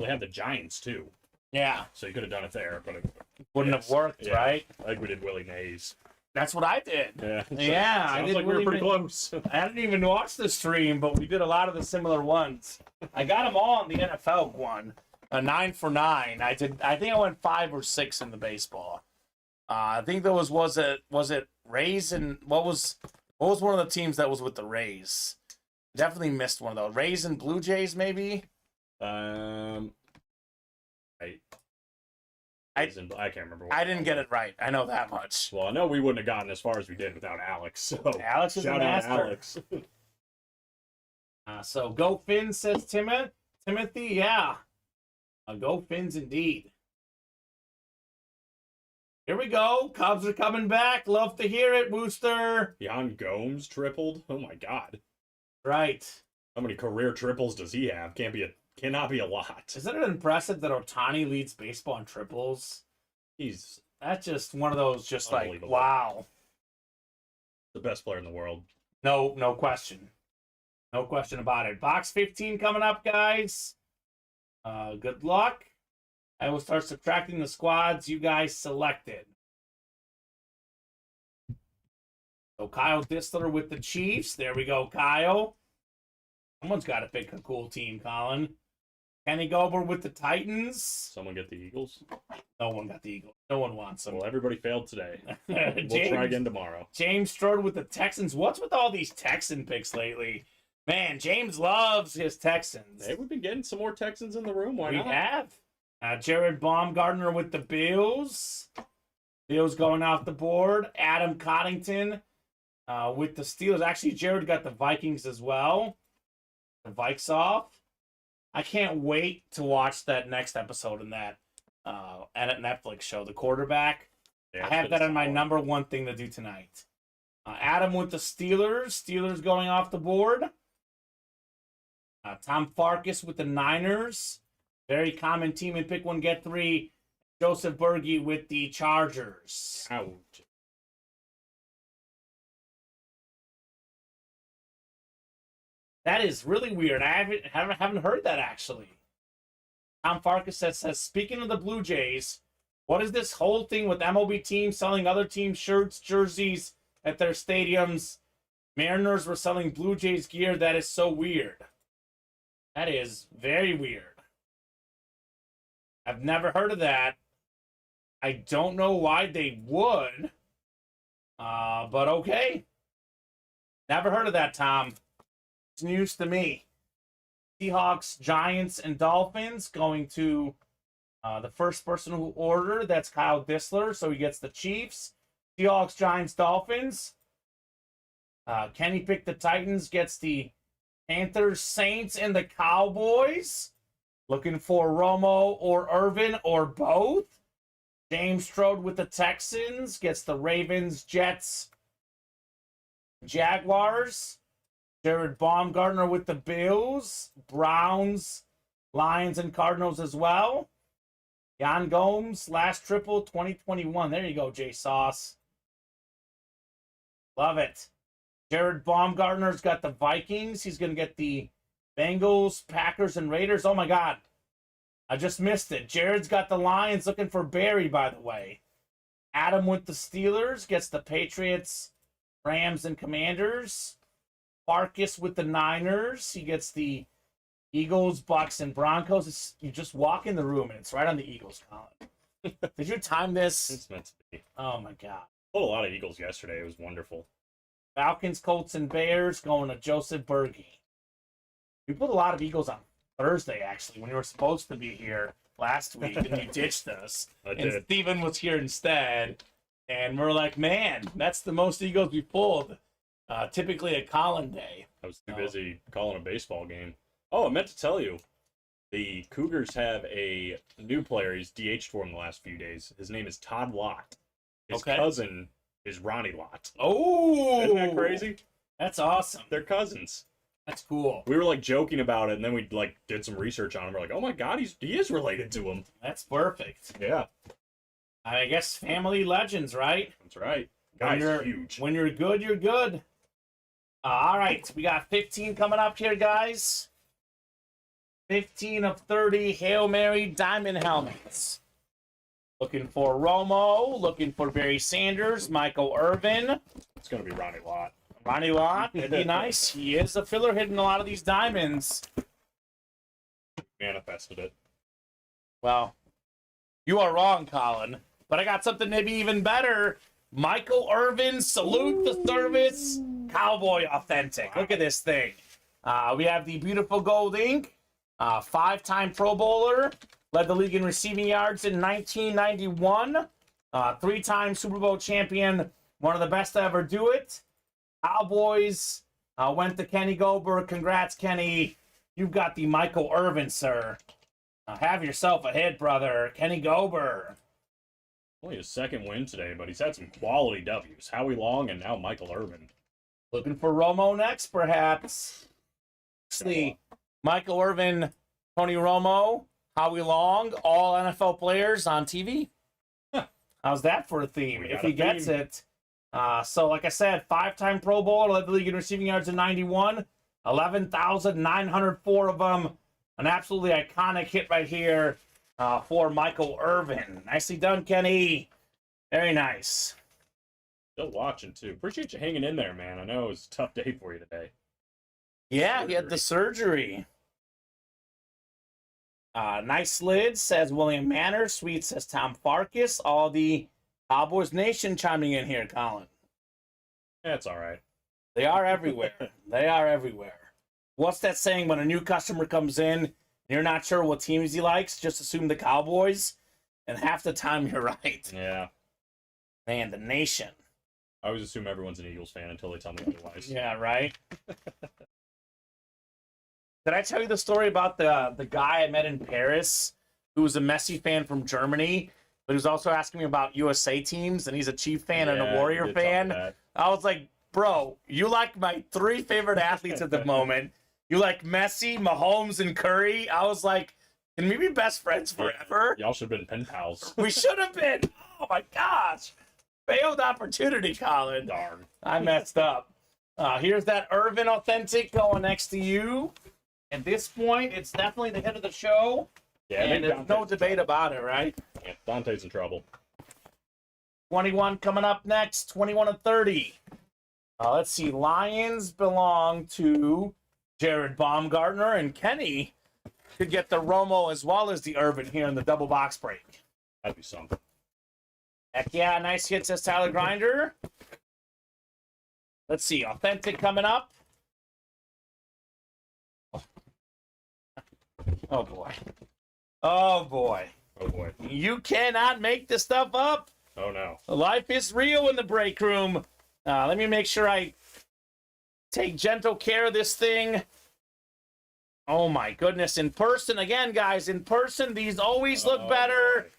they had the Giants too. Yeah. So you could have done it there, but it Wouldn't have worked, right? I think we did Willie Mays. That's what I did. Yeah. Yeah, I Sounds did like we were Willie pretty Mays. close. I hadn't even watched the stream, but we did a lot of the similar ones. I got them all on the NFL one. A 9 for 9. I think I went 5 or 6 in the baseball. I think there was it Rays and what was one of the teams that was with the Rays? Definitely missed one of those. Rays and Blue Jays, maybe. I can't remember. I didn't get it right. I know that much. Well, I know we wouldn't have gotten as far as we did without Alex. So Alex is a shout out to master. Alex. So go Fins, says Timothy. Yeah. Go Fins indeed. Here we go. Cubs are coming back. Love to hear it, Wooster. Jan Gomes tripled. Oh my God. Right. How many career triples does he have? Cannot be a lot. Isn't it impressive that Ohtani leads baseball in triples? That's just one of those just like, Unbelievable. wow. The best player in the world. No question. No question about it. Box 15 coming up, guys. Good luck. I will start subtracting the squads you guys selected. So Kyle Distler with the Chiefs. There we go, Kyle. Someone's got to pick a cool team, Colin. Kenny Gober with the Titans. Someone get the Eagles. No one got the Eagles. No one wants them. Well, everybody failed today. James, We'll try again tomorrow. James Strode with the Texans. What's with all these Texan picks lately? Man, James loves his Texans. Hey, we've been getting some more Texans in the room. Why We not? have. Jared Baumgartner with the Bills. Bills going off the board. Adam Coddington with the Steelers. Actually, Jared got the Vikings as well. The Vikes off. I can't wait to watch that next episode in that Netflix show, The Quarterback. Yeah, I have that on my solid. #1 thing to do tonight. Adam with the Steelers. Steelers going off the board. Tom Farkas with the Niners. Very common team in Pick 1, Get 3. Joseph Berge with the Chargers. Ouch. That is really weird. I haven't heard that, actually. Tom Farkas says, speaking of the Blue Jays, what is this whole thing with MLB teams selling other teams' shirts, jerseys at their stadiums? Mariners were selling Blue Jays gear. That is so weird. That is very weird. I've never heard of that. I don't know why they would. But okay. Never heard of that, Tom. It's news to me. Seahawks, Giants, and Dolphins going to the first person who ordered. That's Kyle Distler, so he gets the Chiefs. Seahawks, Giants, Dolphins. Kenny picked the Titans, gets the Panthers, Saints, and the Cowboys. Looking for Romo or Irvin or both. James Strode with the Texans. Gets the Ravens, Jets, Jaguars. Jared Baumgartner with the Bills. Browns, Lions, and Cardinals as well. Jan Gomes, last triple, 2021. There you go, J Sauce. Love it. Jared Baumgartner's got the Vikings. He's going to get the Bengals, Packers, and Raiders. Oh, my God. I just missed it. Jared's got the Lions, looking for Barry, by the way. Adam with the Steelers gets the Patriots, Rams, and Commanders. Farkas with the Niners. He gets the Eagles, Bucks, and Broncos. You just walk in the room, and it's right on the Eagles, Colin. Did you time this? It's meant to be. Oh, my God. Pulled a lot of Eagles yesterday. It was wonderful. Falcons, Colts, and Bears going to Joseph Berge. We put a lot of Eagles on Thursday, actually, when you were supposed to be here last week, and you ditched us. And Steven was here instead, and we're like, man, that's the most Eagles we pulled. Typically a Colin day. I was too busy calling a baseball game. Oh, I meant to tell you, the Cougars have a new player. He's DH'd for him the last few days. His name is Todd Lott. His cousin is Ronnie Lott. Oh! Isn't that crazy? That's awesome. They're cousins. That's cool. We were like joking about it, and then we like did some research on him. We're like, oh my God, he is related to him. That's perfect. Yeah. I guess family legends, right? That's right. Guy's huge. When you're good, you're good. All right, we got 15 coming up here, guys. 15 of 30 Hail Mary Diamond helmets. Looking for Romo, looking for Barry Sanders, Michael Irvin. It's going to be Ronnie Lott. Ronnie Lott, that'd be nice. He is a filler hitting a lot of these diamonds. Manifested it. Well, you are wrong, Colin. But I got something maybe even better. Michael Irvin, salute the service. Cowboy authentic. Look at this thing. We have the beautiful gold ink. 5-time Pro Bowler. Led the league in receiving yards in 1991. 3-time Super Bowl champion. One of the best to ever do it. Cowboys went to Kenny Gober. Congrats, Kenny. You've got the Michael Irvin, sir. Have yourself a hit, brother. Kenny Gober. Only his second win today, but he's had some quality W's. Howie Long and now Michael Irvin. Looking for Romo next, perhaps. Actually, Michael Irvin, Tony Romo, Howie Long, all NFL players on TV. How's that for a theme? If he gets it. So, like I said, 5-time Pro Bowler, led the league in receiving yards in 91. 11,904 of them. An absolutely iconic hit right here for Michael Irvin. Nicely done, Kenny. Very nice. Still watching, too. Appreciate you hanging in there, man. I know it was a tough day for you today. Yeah, he had the surgery. Nice lid, says William Manor. Sweet, says Tom Farkas. All the Cowboys Nation chiming in here, Colin. That's all right. They are everywhere. They are everywhere. What's that saying when a new customer comes in and you're not sure what teams he likes? Just assume the Cowboys, and half the time you're right. Yeah. Man, the Nation. I always assume everyone's an Eagles fan until they tell me otherwise. Yeah, right? Did I tell you the story about the guy I met in Paris who was a Messi fan from Germany, but he was also asking me about USA teams, and he's a Chief fan and a Warrior fan? I was like, bro, you like my 3 favorite athletes at the moment. You like Messi, Mahomes, and Curry. I was like, can we be best friends forever? Y'all should have been pen pals. We should have been. Oh, my gosh. Failed opportunity, Colin. Darn. I messed up. Here's that Irvin Authentic going next to you. At this point, it's definitely the hit of the show. Yeah, and there's no debate about it, right? Yeah, Dante's in trouble. 21 coming up next, 21 of 30. Let's see. Lions belong to Jared Baumgartner, and Kenny could get the Romo as well as the Irvin here in the double box break. That'd be something. Heck yeah, nice hit, says Tyler Grinder. Let's see. Authentic coming up. Oh, boy. Oh, boy. Oh, boy. You cannot make this stuff up. Oh, no. Life is real in the break room. Let me make sure I take gentle care of this thing. Oh my goodness. In person, again, guys, in person, these always look better.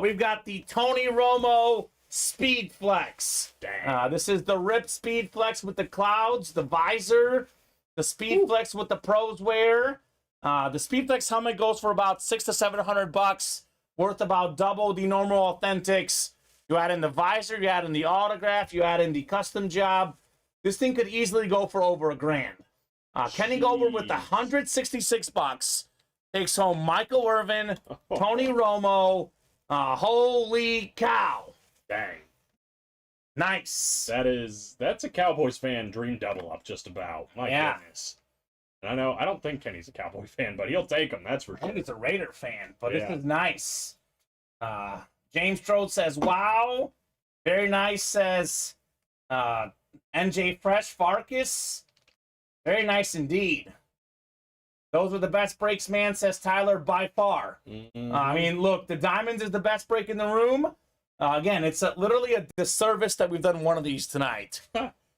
We've got the Tony Romo Speed Flex. Dang. This is the Rip Speed Flex with the clouds, the visor, the Speed Flex with the pros wear. The Speed Flex helmet goes for about $600 to $700, worth about double the normal Authentics. You add in the visor, you add in the autograph, you add in the custom job. This thing could easily go for over $1,000. Kenny Goldberg with the $166 takes home Michael Irvin, Tony Romo. Holy cow! Dang. Nice. That's a Cowboys fan dream double up just about. My goodness. And I don't think Kenny's a Cowboy fan, but he'll take him. That's for I sure. think he's a Raider fan, but this is nice. James Strode says, "Wow, very nice." Says NJ Fresh Farkas, very nice indeed. Those were the best breaks, man, says Tyler, by far. I mean, look, the Diamonds is the best break in the room. Again, it's literally a disservice that we've done one of these tonight.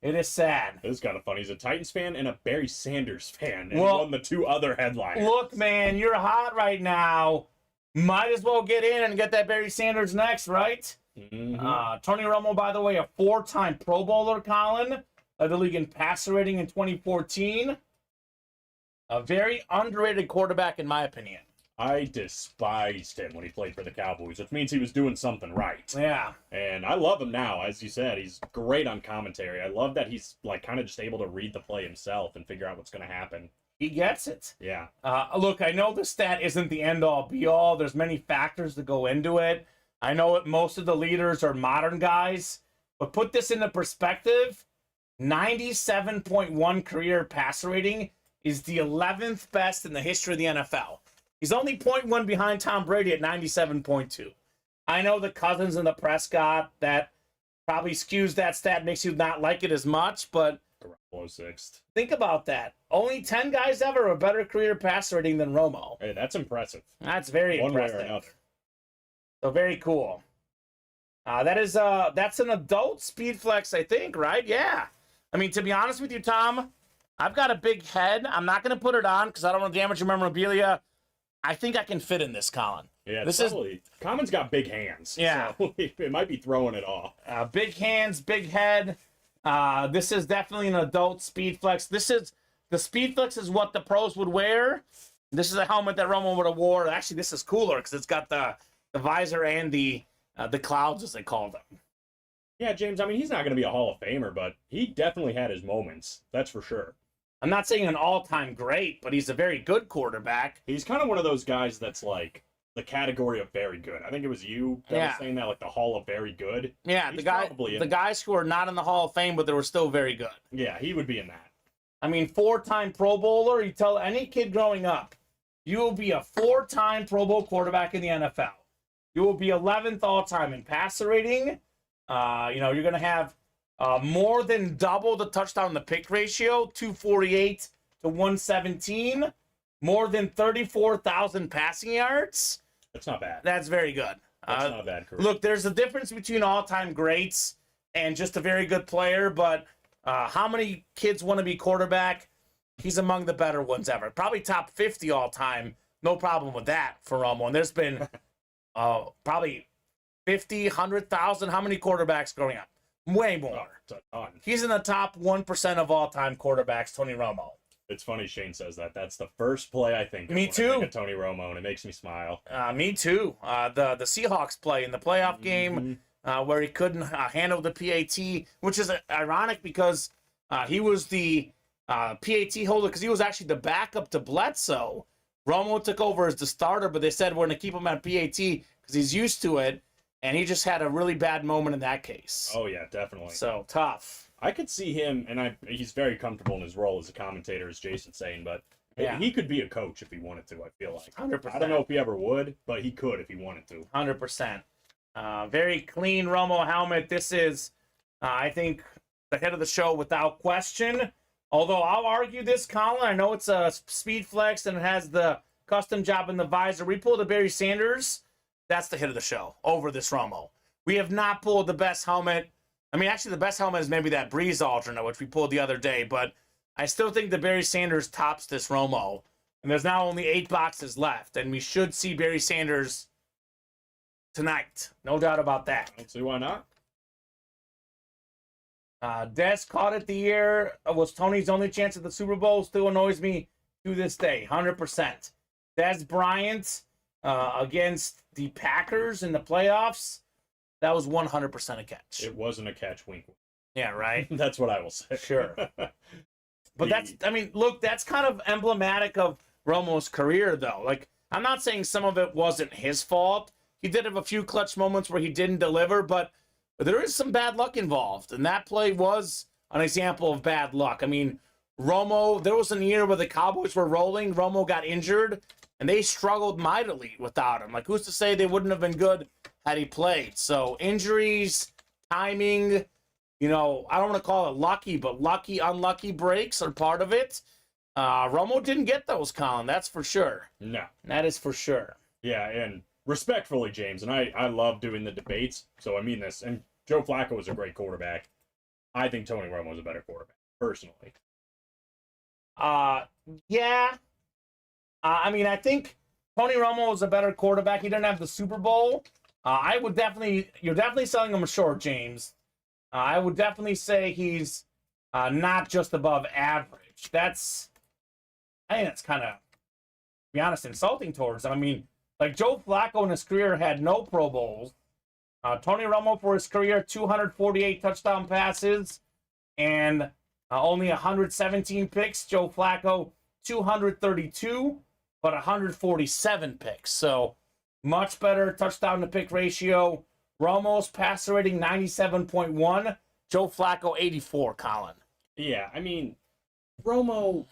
It is sad. This is kind of funny. He's a Titans fan and a Barry Sanders fan, and he won the 2 other headliners. Look, man, you're hot right now. Might as well get in and get that Barry Sanders next, right? Tony Romo, by the way, a 4-time Pro Bowler, Colin. Led the league in passer rating in 2014. A very underrated quarterback, in my opinion. I despised him when he played for the Cowboys, which means he was doing something right. Yeah. And I love him now, as you said. He's great on commentary. I love that he's like kind of just able to read the play himself and figure out what's going to happen. He gets it. Yeah. Look, I know the stat isn't the end-all, be-all. There's many factors that go into it. I know most of the leaders are modern guys, but put this into perspective. 97.1 career passer rating is the 11th best in the history of the NFL. He's only 0.1 behind Tom Brady at 97.2. I know the Cousins and the Prescott, that probably skews that stat, makes you not like it as much, but Garoppolo 6th. Think about that. Only 10 guys ever have a better career passer rating than Romo. Hey, that's impressive. That's very impressive. One way or another. So very cool. That's an adult speed flex, I think, right? Yeah. I mean, to be honest with you, Tom, I've got a big head. I'm not going to put it on because I don't want to damage your memorabilia. I think I can fit in this, Colin. Yeah, Kamen's got big hands. Yeah. So it might be throwing it off. Big hands, big head. This is definitely an adult speed flex. The speed flex is what the pros would wear. This is a helmet that Romo would have wore. Actually, this is cooler because it's got the visor and the clouds, as they call them. Yeah, James, I mean, he's not going to be a Hall of Famer, but he definitely had his moments. That's for sure. I'm not saying an all-time great, but he's a very good quarterback. He's kind of one of those guys that's like the category of very good. I think it was you that was saying that, like the Hall of very good. Yeah, the guys who are not in the Hall of Fame, but they were still very good. Yeah, he would be in that. I mean, 4-time Pro Bowler. You tell any kid growing up, you will be a 4-time Pro Bowl quarterback in the NFL. You will be 11th all-time in passer rating. You're going to have more than double the touchdown to pick ratio, 248 to 117. More than 34,000 passing yards. That's not bad. That's very good. That's not a bad career. Look, there's a difference between all-time greats and just a very good player, but how many kids want to be quarterback? He's among the better ones ever. Probably top 50 all-time. No problem with that for Romo. And there's been probably 50, 100,000. How many quarterbacks growing up? Way more. Oh, a ton. He's in the top 1% of all-time quarterbacks, Tony Romo. It's funny Shane says that. That's the first play I think of. Me too. I think of Tony Romo, and it makes me smile. Me too. The Seahawks play in the playoff game where he couldn't handle the PAT, which is ironic because he was the PAT holder because he was actually the backup to Bledsoe. Romo took over as the starter, but they said we're going to keep him at PAT because he's used to it, and he just had a really bad moment in that case. Oh, yeah, definitely. So, tough. I could see him, and he's very comfortable in his role as a commentator, as Jason's saying, but he could be a coach if he wanted to, I feel like. 100%. I don't know if he ever would, but he could if he wanted to. 100%. Very clean Romo helmet. This is, I think, the head of the show without question. Although I'll argue this, Colin. I know it's a speed flex and it has the custom job in the visor. We pulled the Barry Sanders. That's the hit of the show over this Romo. We have not pulled the best helmet. I mean, actually, the best helmet is maybe that Breeze alternate, which we pulled the other day. But I still think the Barry Sanders tops this Romo. And there's now only 8 boxes left, and we should see Barry Sanders tonight. No doubt about that. I don't see why not. Dez caught it the year. Was Tony's only chance at the Super Bowl. Still annoys me to this day. 100%. Dez Bryant against the Packers in the playoffs. That was 100% a catch. It wasn't a catch, wink. Yeah, right? That's what I will say. Sure. But that's kind of emblematic of Romo's career, though. Like, I'm not saying some of it wasn't his fault. He did have a few clutch moments where he didn't deliver, but there is some bad luck involved. And that play was an example of bad luck. I mean, Romo, there was a year where the Cowboys were rolling. Romo got injured, and they struggled mightily without him. Like, who's to say they wouldn't have been good had he played? So, injuries, timing, I don't want to call it lucky, but lucky, unlucky breaks are part of it. Romo didn't get those, Colin. That's for sure. No. That is for sure. Yeah, and respectfully, James, and I love doing the debates, so I mean this, and Joe Flacco is a great quarterback. I think Tony Romo is a better quarterback, personally. Yeah. I think Tony Romo is a better quarterback. He didn't have the Super Bowl. You're definitely selling him short, James. I would definitely say he's not just above average. I think that's kind of, to be honest, insulting towards him. I mean, like Joe Flacco in his career had no Pro Bowls. Tony Romo for his career, 248 touchdown passes and only 117 picks. Joe Flacco, 232, but 147 picks. So much better touchdown to pick ratio. Romo's passer rating 97.1. Joe Flacco 84, Colin. Yeah, I mean, Romo,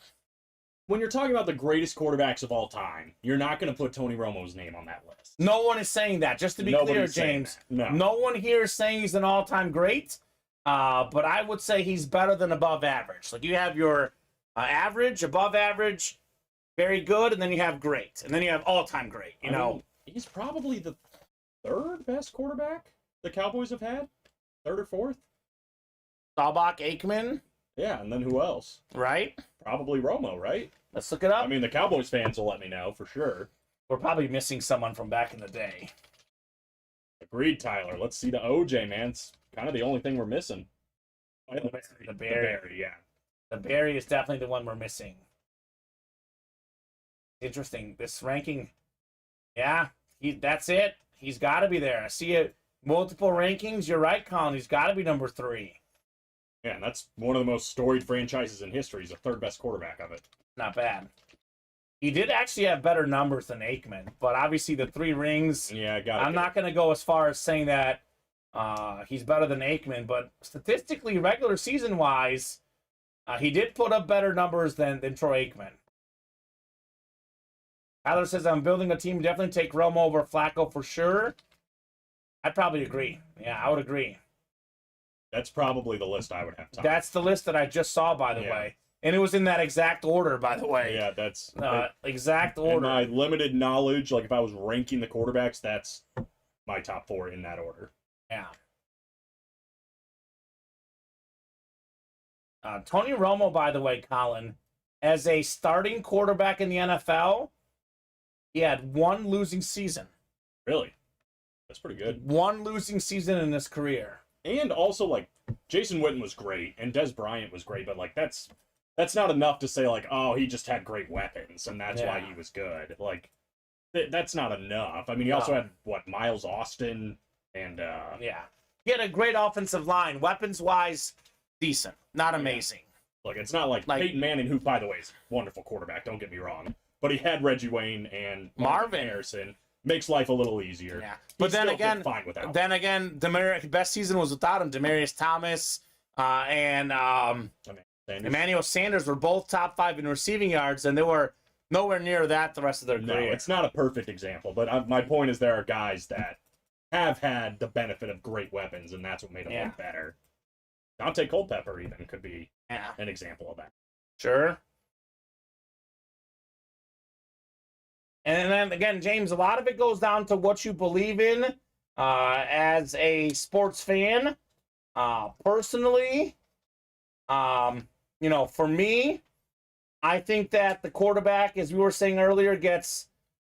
when you're talking about the greatest quarterbacks of all time, you're not going to put Tony Romo's name on that list. No one is saying that. Just to be clear, James, no one here is saying he's an all-time great, but I would say he's better than above average. Like, you have your average, above average, very good, and then you have great, and then you have all-time great. I mean, he's probably the third best quarterback the Cowboys have had? Third or fourth? Staubach, Aikman. Yeah, and then who else? Right? Probably Romo, right? Let's look it up. I mean, the Cowboys fans will let me know for sure. We're probably missing someone from back in the day. Agreed, Tyler. Let's see the OJ, man. It's kind of the only thing we're missing. The Barry. Yeah. The Barry is definitely the one we're missing. Interesting. This ranking, yeah, that's it. He's got to be there. I see it. Multiple rankings. You're right, Colin. He's got to be number 3. Yeah, and that's one of the most storied franchises in history. He's the third best quarterback of it. Not bad. He did actually have better numbers than Aikman, but obviously the 3 rings. Yeah, I'm not going to go as far as saying that he's better than Aikman, but statistically, regular season wise, he did put up better numbers than Troy Aikman. Tyler says, I'm building a team. Definitely take Romo over Flacco for sure. I'd probably agree. Yeah, I would agree. That's probably the list I would have. Time. That's the list that I just saw, by the way. And it was in that exact order, by the way. Yeah, that's... exact order. In my limited knowledge, like if I was ranking the quarterbacks, that's my top 4 in that order. Yeah. Tony Romo, by the way, Colin, as a starting quarterback in the NFL, he had 1 losing season. Really? That's pretty good. 1 losing season in his career. And also, like, Jason Witten was great, and Dez Bryant was great, but, like, that's not enough to say, like, oh, he just had great weapons, and that's why he was good. Like, that's not enough. I mean, he also had, Miles Austin, and, Yeah. He had a great offensive line. Weapons-wise, decent. Not amazing. Like, it's not like Peyton Manning, who, by the way, is a wonderful quarterback, don't get me wrong, but he had Reggie Wayne and Marvin Harrison. Makes life a little easier. Yeah. But then again, Demarius, best season was without him. Demarius Thomas and Emmanuel Sanders were both top 5 in receiving yards, and they were nowhere near that the rest of their career. No, it's not a perfect example, but my point is there are guys that have had the benefit of great weapons, and that's what made them look better. Dante Culpepper even could be an example of that. Sure. And then again, James, a lot of it goes down to what you believe in as a sports fan. Personally, for me, I think that the quarterback, as we were saying earlier, gets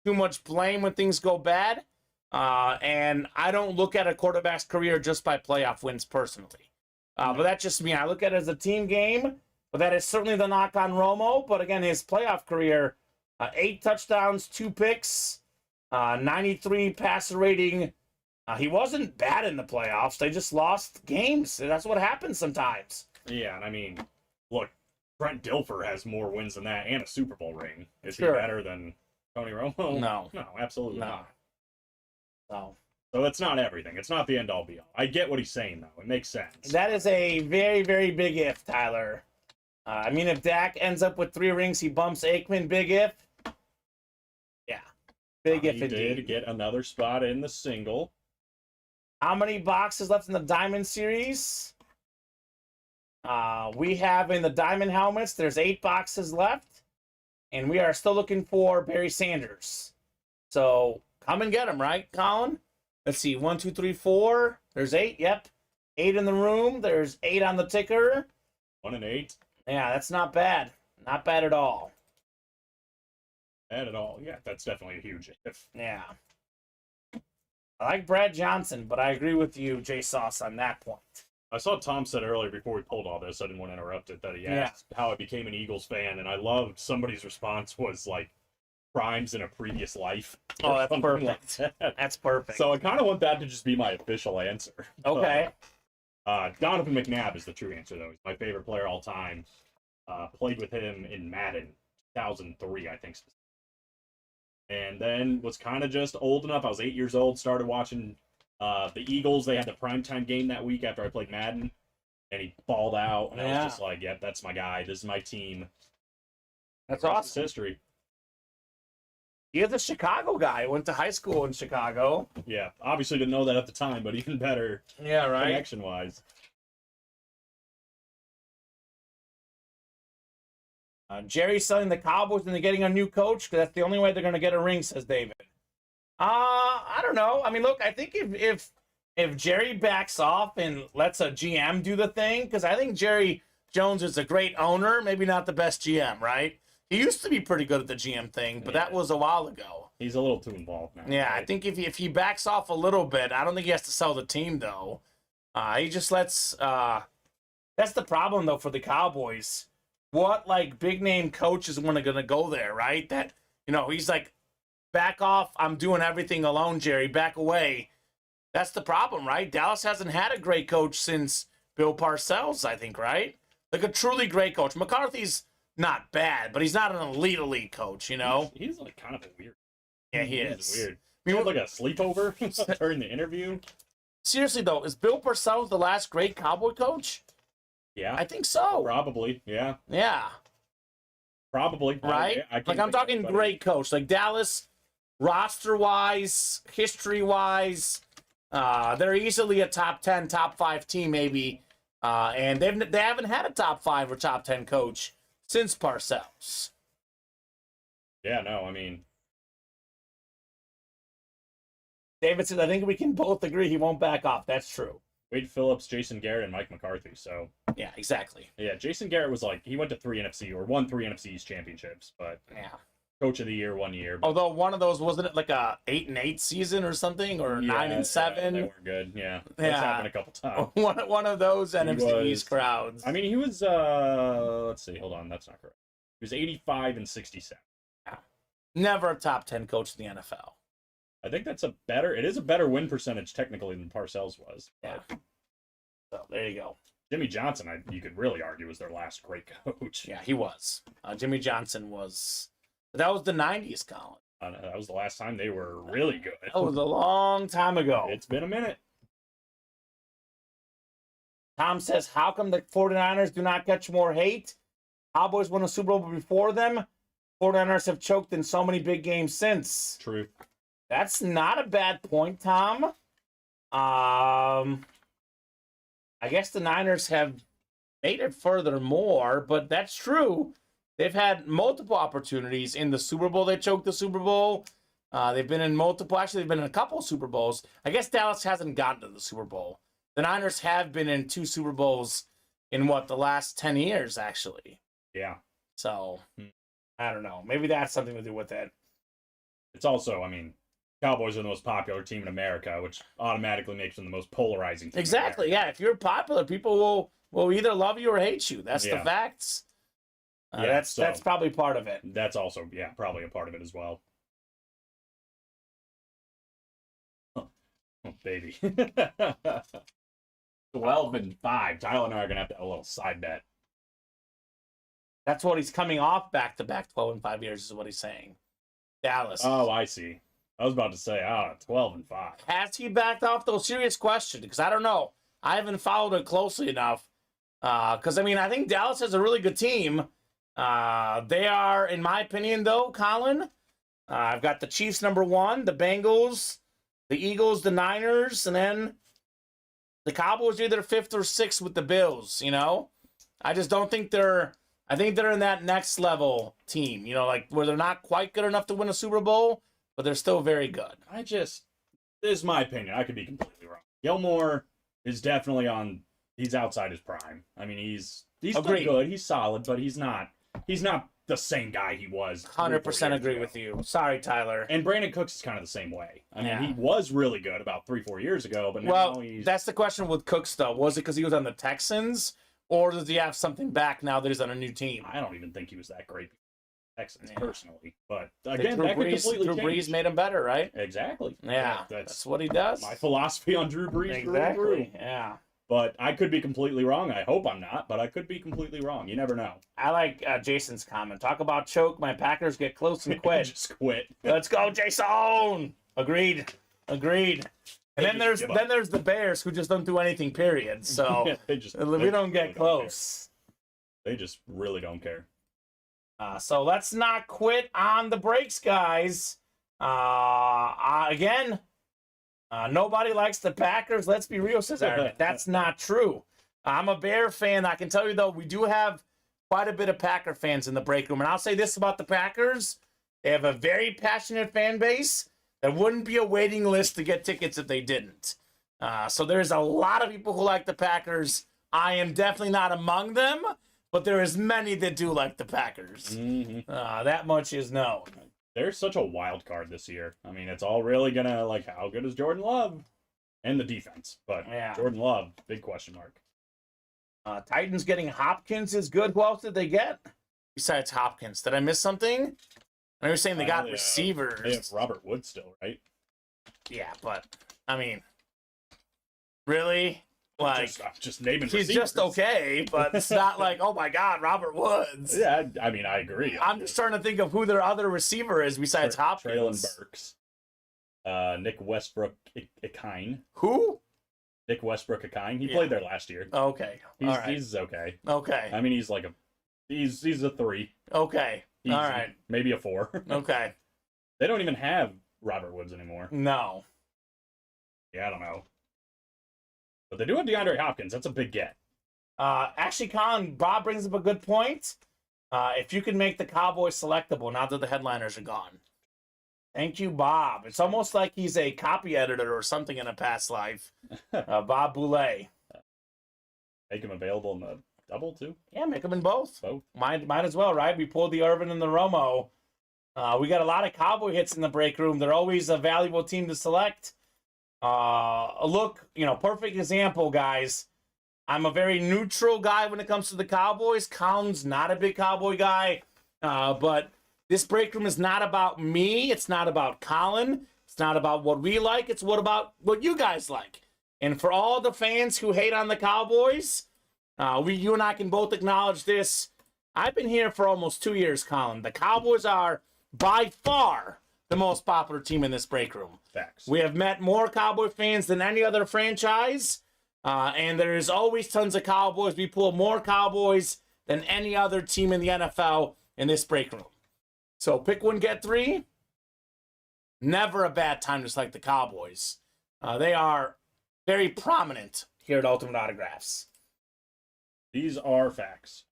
too much blame when things go bad. And I don't look at a quarterback's career just by playoff wins personally. But that's just me. I look at it as a team game, but that is certainly the knock on Romo. But again, his playoff career, 8 touchdowns, 2 picks, 93 passer rating. He wasn't bad in the playoffs. They just lost games. That's what happens sometimes. Yeah, and I mean, look, Brent Dilfer has more wins than that and a Super Bowl ring. Is Sure. he better than Tony Romo? No. No, absolutely No. not. So So it's not everything. It's not the end all be all. I get what he's saying though. It makes sense. that is a very, very big if, Tyler. I mean, if Dak ends up with 3 rings, he bumps Aikman. Big if. Yeah. Big if He indeed. did get another spot in the single. How many boxes left in the Diamond Series? We have in the Diamond helmets, there's 8 boxes left. And we are still looking for Barry Sanders. So come and get them, right, Colin? Let's see. 1, 2, 3, 4. There's 8. Yep. 8 in the room. There's 8 on the ticker. 1 and 8. Yeah, that's not bad. Not bad at all. Bad at all. Yeah, that's definitely a huge if. Yeah. I like Brad Johnson, but I agree with you, Jay Sauce, on that point. I saw Tom said earlier before we pulled all this, I didn't want to interrupt it, that he asked how I became an Eagles fan, and I loved somebody's response was like, crimes in a previous life. Oh, or that's something perfect. like that. That's perfect. So I kind of want that to just be my official answer. Okay. Donovan McNabb is the true answer, though. He's my favorite player all time. Played with him in Madden 2003, I think. And then was kind of just old enough. I was 8 years old, started watching the Eagles. They had the primetime game that week after I played Madden. And he balled out. And I was just like, yep, that's my guy. This is my team. That's The rest is awesome. history. He is a Chicago guy. Went to high school in Chicago. Yeah, obviously didn't know that at the time, but even better Yeah, right. connection-wise. Jerry's selling the Cowboys and they're getting a new coach because that's the only way they're going to get a ring, says David. I don't know. I mean, look, I think if Jerry backs off and lets a GM do the thing, because I think Jerry Jones is a great owner, maybe not the best GM, right? He used to be pretty good at the GM thing, but that was a while ago. He's a little too involved now. Yeah, right? I think if he backs off a little bit, I don't think he has to sell the team, though. He just lets... that's the problem, though, for the Cowboys. What, like, big-name coach is going to go there, right? That, you know, he's like, back off, I'm doing everything alone, Jerry, back away. That's the problem, right? Dallas hasn't had a great coach since Bill Parcells, I think, right? Like, a truly great coach. McCarthy's not bad, but he's not an elite coach, you know? He's like kind of a weird. Yeah, he He's is. weird. I He mean, had like a sleepover during the interview. seriously, though, is Bill Parcells the last great Cowboy coach? Yeah, I think so. probably. Yeah, Yeah, probably. right? I can't Like, I'm think of talking anybody. great coach. Like, Dallas, roster-wise, history-wise, they're easily a top 10, top 5 team, maybe. And they haven't had a top 5 or top 10 coach since Parcells. Yeah, no, I mean, David says, I think we can both agree he won't back off. That's true. Wade Phillips, Jason Garrett, and Mike McCarthy. So Yeah, exactly. yeah, Jason Garrett was like, he went to 3 NFC or won 3 NFC's championships, but Yeah. coach of the year 1 year. But Although one of those, wasn't it like a 8-8 season or something, or 9-7? they weren't good. Yeah, that's Yeah. happened a couple times. One of those NFC was- East crowds. I mean, he was. Let's see. Hold on, that's not correct. He was 85 and 67. Never a top 10 coach in the NFL. I think that's a better. It is a better win percentage technically than Parcells was. Yeah. So there you go. Jimmy Johnson, you could really argue, was their last great coach. Yeah, he was. Jimmy Johnson was. That was the 90s, Colin. That was the last time they were really good. That was a long time ago. It's been a minute. Tom says, how come the 49ers do not catch more hate? Cowboys won a Super Bowl before them. 49ers have choked in so many big games since. True. That's not a bad point, Tom. I guess the Niners have made it further more, but that's true. They've had multiple opportunities in the Super Bowl. They choked the Super Bowl. They've been in multiple. Actually, they've been in a couple Super Bowls. I guess Dallas hasn't gotten to the Super Bowl. The Niners have been in 2 Super Bowls in the last 10 years, actually. Yeah. So, I don't know. Maybe that's something to do with it. It's also, I mean, Cowboys are the most popular team in America, which automatically makes them the most polarizing team. Exactly. Yeah. If you're popular, people will either love you or hate you. That's the facts. That's probably part of it. That's also, probably a part of it as well. Oh, baby. 12-5. Tyler and I are going to have a little side bet. That's what he's coming off back-to-back 12-5 years is what he's saying. Dallas. Oh, I see. I was about to say, 12-5. Has he backed off, though? Serious question, because I don't know. I haven't followed it closely enough. Because, I mean, I think Dallas has a really good team. They are, in my opinion, though, Colin, I've got the Chiefs #1, the Bengals, the Eagles, the Niners, and then the Cowboys are either 5th or 6th with the Bills, you know? I just don't think I think they're in that next level team, you know, like where they're not quite good enough to win a Super Bowl, but they're still very good. This is my opinion. I could be completely wrong. Gilmore is definitely he's outside his prime. I mean, he's still good. He's solid, but he's not the same guy he was. 100% agree with you. Sorry, Tyler. And Brandon Cooks is kind of the same way. I mean, he was really good about 3-4 years ago, but now that's the question with Cooks, though. Was it because he was on the Texans? Or does he have something back now that he's on a new team? I don't even think he was that great Texans personally. But again, that could completely Drew change. Brees made him better, right? Exactly. Yeah, that's what he does. My philosophy on Drew Brees. Exactly, yeah. But I could be completely wrong. I hope I'm not, but I could be completely wrong. You never know. I like Jason's comment. Talk about choke. My Packers get close and quit. Just quit. Let's go, Jason! Agreed. And then there's the Bears who just don't do anything, period. So we don't get close. They just really don't care. So let's not quit on the brakes, guys. Again, nobody likes the Packers. Let's be real, says Aaron. That's not true. I'm a Bear fan. I can tell you, though, we do have quite a bit of Packer fans in the break room. And I'll say this about the Packers. They have a very passionate fan base. There wouldn't be a waiting list to get tickets if they didn't. So there's a lot of people who like the Packers. I am definitely not among them, but there is many that do like the Packers. Mm-hmm. That much is known. They're such a wild card this year. I mean, it's all really gonna, like, how good is Jordan Love? And the defense. But Jordan Love, big question mark. Titans getting Hopkins is good. Who else did they get besides Hopkins? Did I miss something? I was saying they got receivers. They have Robert Woods still, right? Yeah, but, I mean, really? Like, just naming he's receivers. just okay, but it's not like, oh my God, Robert Woods. Yeah, I mean, I agree. I'm just trying to think of who their other receiver is besides Hopkins. Traylon Burks. Nick Westbrook-Ikine. Who? Nick Westbrook-Ikine. He played there last year. Okay. He's okay. Okay. I mean, he's like he's a 3. Okay. All right. Maybe a 4. Okay. They don't even have Robert Woods anymore. No. Yeah, I don't know. But they do have DeAndre Hopkins. That's a big get. Actually, Colin, Bob brings up a good point. If you can make the Cowboys selectable now that the headliners are gone. Thank you, Bob. It's almost like he's a copy editor or something in a past life. Bob Boulay. Make him available in the double, too? Yeah, make them in both. Both. Might as well, right? We pulled the Irvin and the Romo. We got a lot of Cowboy hits in the break room. They're always a valuable team to select. Look, perfect example, guys. I'm a very neutral guy when it comes to the Cowboys. Colin's not a big Cowboy guy. But this break room is not about me. It's not about Colin. It's not about what we like. It's about what you guys like. And for all the fans who hate on the Cowboys, you and I can both acknowledge this. I've been here for almost 2 years, Colin. The Cowboys are by far the most popular team in this break room. Facts. We have met more Cowboy fans than any other franchise, and there is always tons of Cowboys. We pull more Cowboys than any other team in the NFL in this break room. So pick one, get 3. Never a bad time to select the Cowboys. They are very prominent here at Ultimate Autographs. These are facts.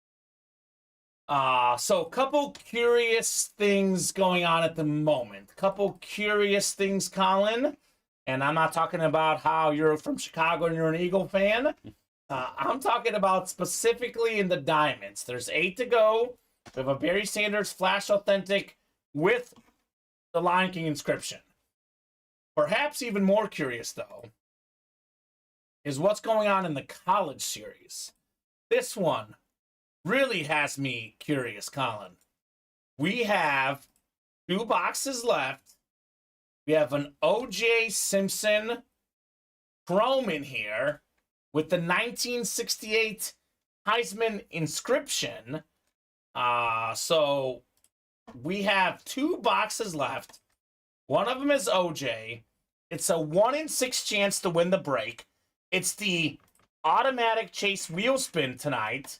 So a couple curious things going on at the moment. Couple curious things, Colin. And I'm not talking about how you're from Chicago and you're an Eagle fan. I'm talking about specifically in the Diamonds. There's 8 to go. We have a Barry Sanders Flash Authentic with the Lion King inscription. Perhaps even more curious, though, is what's going on in the college series. This one really has me curious, Colin. We have 2 boxes left. We have an O.J. Simpson Chrome in here with the 1968 Heisman inscription. So we have 2 boxes left. One of them is OJ. It's a 1 in 6 chance to win the break. It's the automatic chase wheel spin tonight.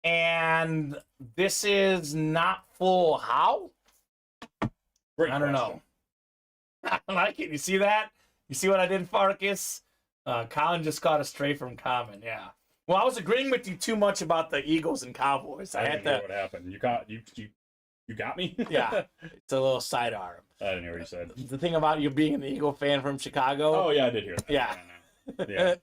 And this is not full how? Great I don't know. I like it. You see that? You see what I did, Farkas? Colin just got a stray from Kamen, yeah. Well, I was agreeing with you too much about the Eagles and Cowboys. I didn't hear what happened. You got me? Yeah, it's a little sidearm. I didn't hear what you said. The thing about you being an Eagle fan from Chicago. Oh, yeah, I did hear that. Yeah. Yeah.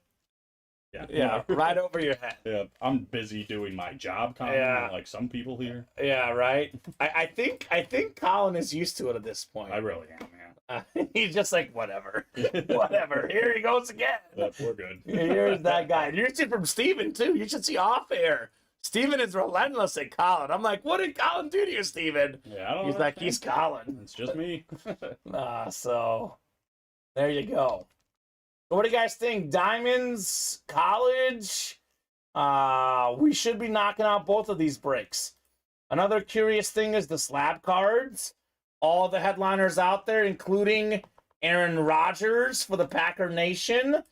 Yeah, right over your head. Yeah, I'm busy doing my job, Colin, Yeah. like some people here. Yeah, right. I think Colin is used to it at this point. I really am, man. He's just like, whatever. Whatever. Here he goes again. But we're good. Here's that guy. You're see from Steven, too. You should see off air. Steven is relentless at Colin. I'm like, what did Colin do to you, Steven? Yeah, I don't He's know. like, he's Colin. It's just me. So there you go. So what do you guys think? Diamonds, college? We should be knocking out both of these breaks. Another curious thing is the slab cards. All the headliners out there, including Aaron Rodgers for the Packer Nation.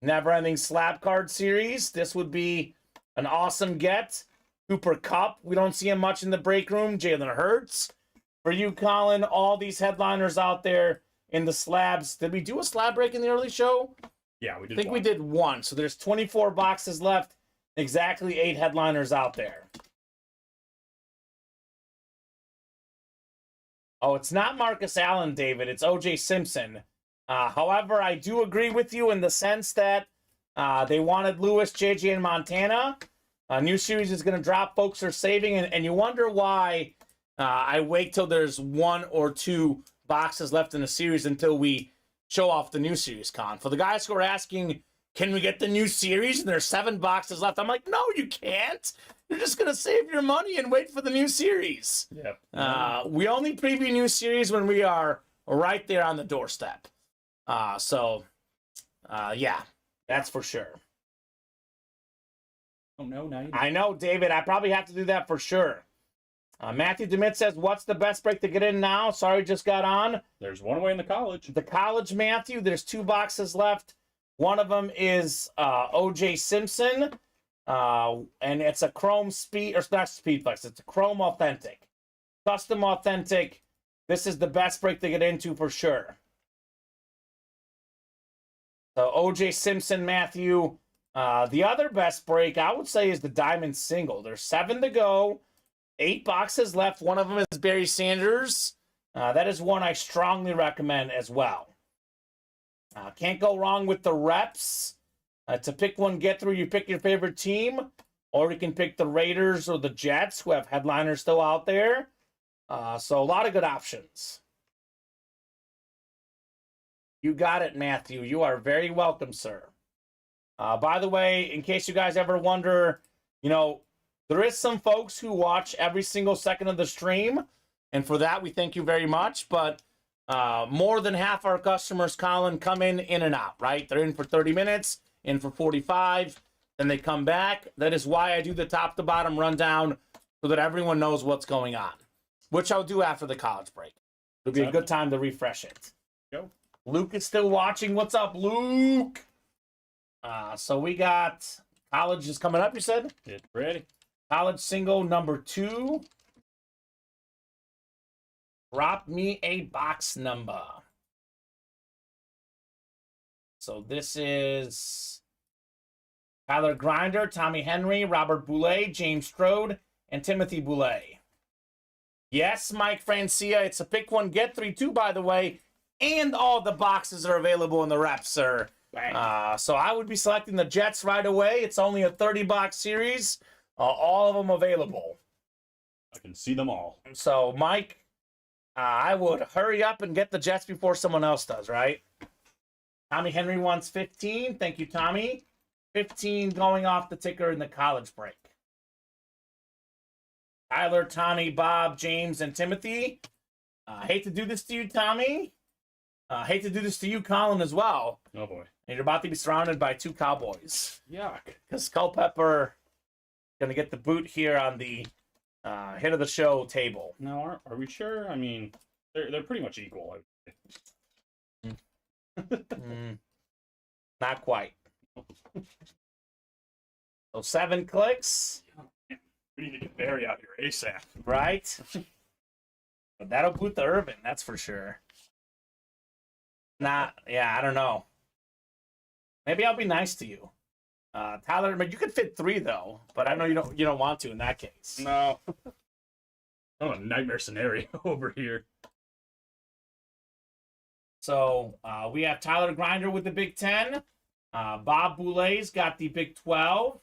Never-ending slab card series. This would be an awesome get. Cooper Kupp. We don't see him much in the break room. Jalen Hurts. For you, Colin, all these headliners out there in the slabs. Did we do a slab break in the early show? Yeah, we did. I think we did 1. So there's 24 boxes left. Exactly 8 headliners out there. Oh, it's not Marcus Allen, David. It's O.J. Simpson. However, I do agree with you in the sense that they wanted Lewis, J.J., and Montana. A new series is going to drop. Folks are saving, and you wonder why I wait till there's 1 or 2 boxes left in the series until we show off the new series, Con. For the guys who are asking, can we get the new series? And there's 7 boxes left. I'm like, no, you can't. You're just going to save your money and wait for the new series. Yep. We only preview new series when we are right there on the doorstep. Yeah, that's for sure. Oh, no, now you I know, David. I probably have to do that for sure. Matthew DeMitt says, what's the best break to get in now? Sorry, just got on. There's one away in the college. The college, Matthew, there's 2 boxes left. One of them is O.J. Simpson, and it's a Chrome Speed, or not Speedflex, it's a Chrome Authentic. Custom Authentic. This is the best break to get into for sure. So O.J. Simpson, Matthew. The other best break, I would say, is the Diamond Single. There's 7 to go. 8 boxes left. One of them is Barry Sanders. That is one I strongly recommend as well. Can't go wrong with the reps. To pick one, get through, you pick your favorite team. Or you can pick the Raiders or the Jets, who have headliners still out there. So a lot of good options. You got it, Matthew. You are very welcome, sir. By the way, in case you guys ever wonder, there is some folks who watch every single second of the stream, and for that, we thank you very much, but more than half our customers, Colin, come in and out, right? They're in for 30 minutes, in for 45, then they come back. That is why I do the top-to-bottom rundown so that everyone knows what's going on, which I'll do after the college break. It'll be a good time to refresh it. Go. Luke is still watching. What's up, Luke? So we got college is coming up, you said? Get ready. College single number 2. Drop me a box number. So this is Tyler Grinder, Tommy Henry, Robert Boulay, James Strode, and Timothy Boulay. Yes, Mike Francia, it's a pick one, get 3, 2, by the way, and all the boxes are available in the reps, sir. So I would be selecting the Jets right away. It's only a 30-box series. All of them available. I can see them all. So, Mike, I would hurry up and get the Jets before someone else does, right? Tommy Henry wants 15. Thank you, Tommy. 15 going off the ticker in the college break. Tyler, Tommy, Bob, James, and Timothy. Hate to do this to you, Tommy. Hate to do this to you, Colin, as well. Oh, boy. And you're about to be surrounded by 2 Cowboys. Yuck. Because Culpepper going to get the boot here on the hit of the show table. Now, are we sure? I mean, they're pretty much equal. Not quite. So 7 clicks. We need to get Barry out here ASAP. Right? But that'll boot the Irvin, that's for sure. I don't know. Maybe I'll be nice to you. Tyler, you could fit 3 though, but I know you don't want to in that case. No. Oh, a nightmare scenario over here. So we have Tyler Grinder with the Big 10. Bob Boulet's got the Big 12.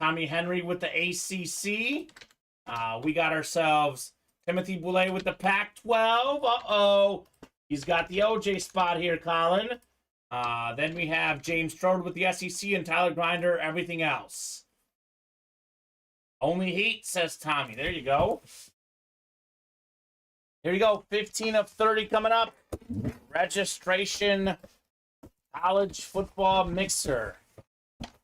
Tommy Henry with the ACC. We got ourselves Timothy Boulet with the Pac-12. Uh-oh. He's got the OJ spot here, Colin. Then we have James Strode with the SEC and Tyler Grinder, everything else. Only Heat, says Tommy. There you go. Here you go. 15 of 30 coming up. Registration college football mixer.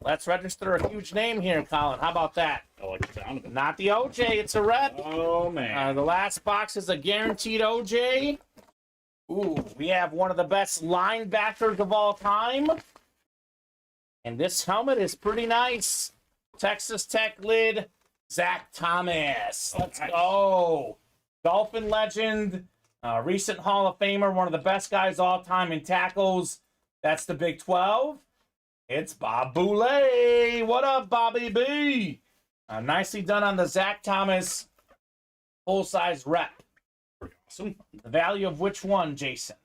Let's register a huge name here, Colin. How about that? I like the sound of it. Not the OJ, it's a rep. Oh, man. The last box is a guaranteed OJ. Ooh, we have one of the best linebackers of all time. And this helmet is pretty nice. Texas Tech lid, Zach Thomas. Let's go. Dolphin legend, recent Hall of Famer, one of the best guys all time in tackles. That's the Big 12. It's Bob Boulet. What up, Bobby B? Nicely done on the Zach Thomas full-size rep. Pretty awesome. The value of which one, Jason?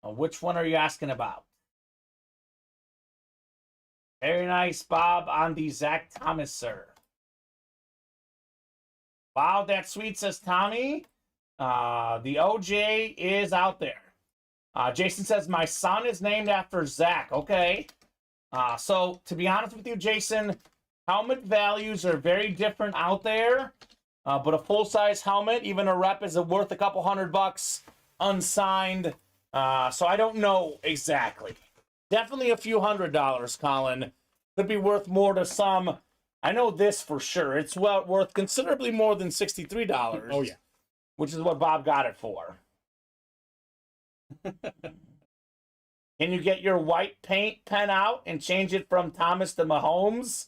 Which one are you asking about? Very nice, Bob, on the Zach Thomas, sir. Wow, that's sweet, says Tommy. The OJ is out there. Jason says, my son is named after Zach. Okay. So, to be honest with you, Jason, helmet values are very different out there. But a full-size helmet, even a rep, is worth a couple $100 unsigned. So I don't know exactly. Definitely a few $100, Colin. Could be worth more to some. I know this for sure. It's worth considerably more than $63. Oh, yeah. Which is what Bob got it for. Can you get your white paint pen out and change it from Thomas to Mahomes?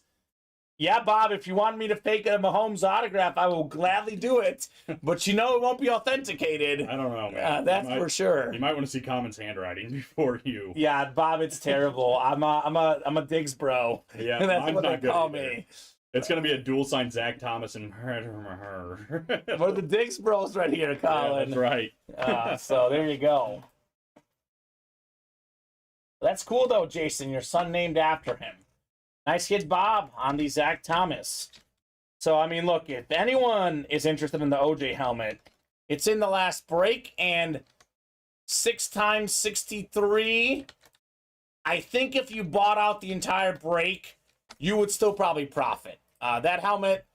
Yeah, Bob, if you want me to fake a Mahomes autograph, I will gladly do it. But you know it won't be authenticated. I don't know, man. That's for sure. You might want to see Kamen's handwriting before you. Yeah, Bob, it's terrible. I'm a Diggs bro. Yeah, that's mine's what not they good call either. me. It's going to be a dual sign Zach Thomas and We're the Diggs bros right here, Colin. Yeah, that's right. So there you go. That's cool, though, Jason. Your son named after him. Nice hit, Bob, on the Zach Thomas. So, I mean, look, if anyone is interested in the OJ helmet, it's in the last break, and 6 times 63. I think if you bought out the entire break, you would still probably profit. That helmet,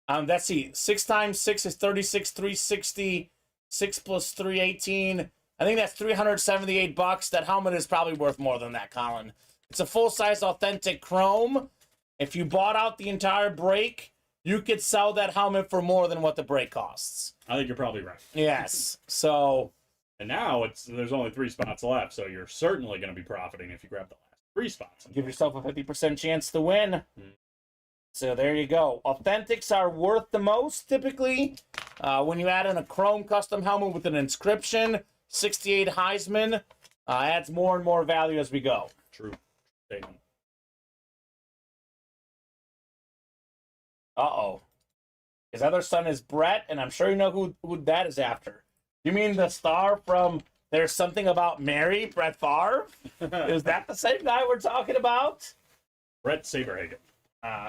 let's see, 6 times 6 is 36, 360, 6 plus 318. I think that's $378. That helmet is probably worth more than that, Colin. It's a full-size authentic chrome. If you bought out the entire break, you could sell that helmet for more than what the break costs. I think you're probably right. Yes. So. And now there's only 3 spots left, so you're certainly going to be profiting if you grab the last 3 spots. Give yourself a 50% chance to win. So there you go. Authentics are worth the most typically. When you add in a chrome custom helmet with an inscription, 68 Heisman adds more and more value as we go. True. Statement. Uh-oh. His other son is Brett, and I'm sure you know who that is after. You mean the star from There's Something About Mary, Brett Favre? Is that the same guy we're talking about? Brett Saberhagen.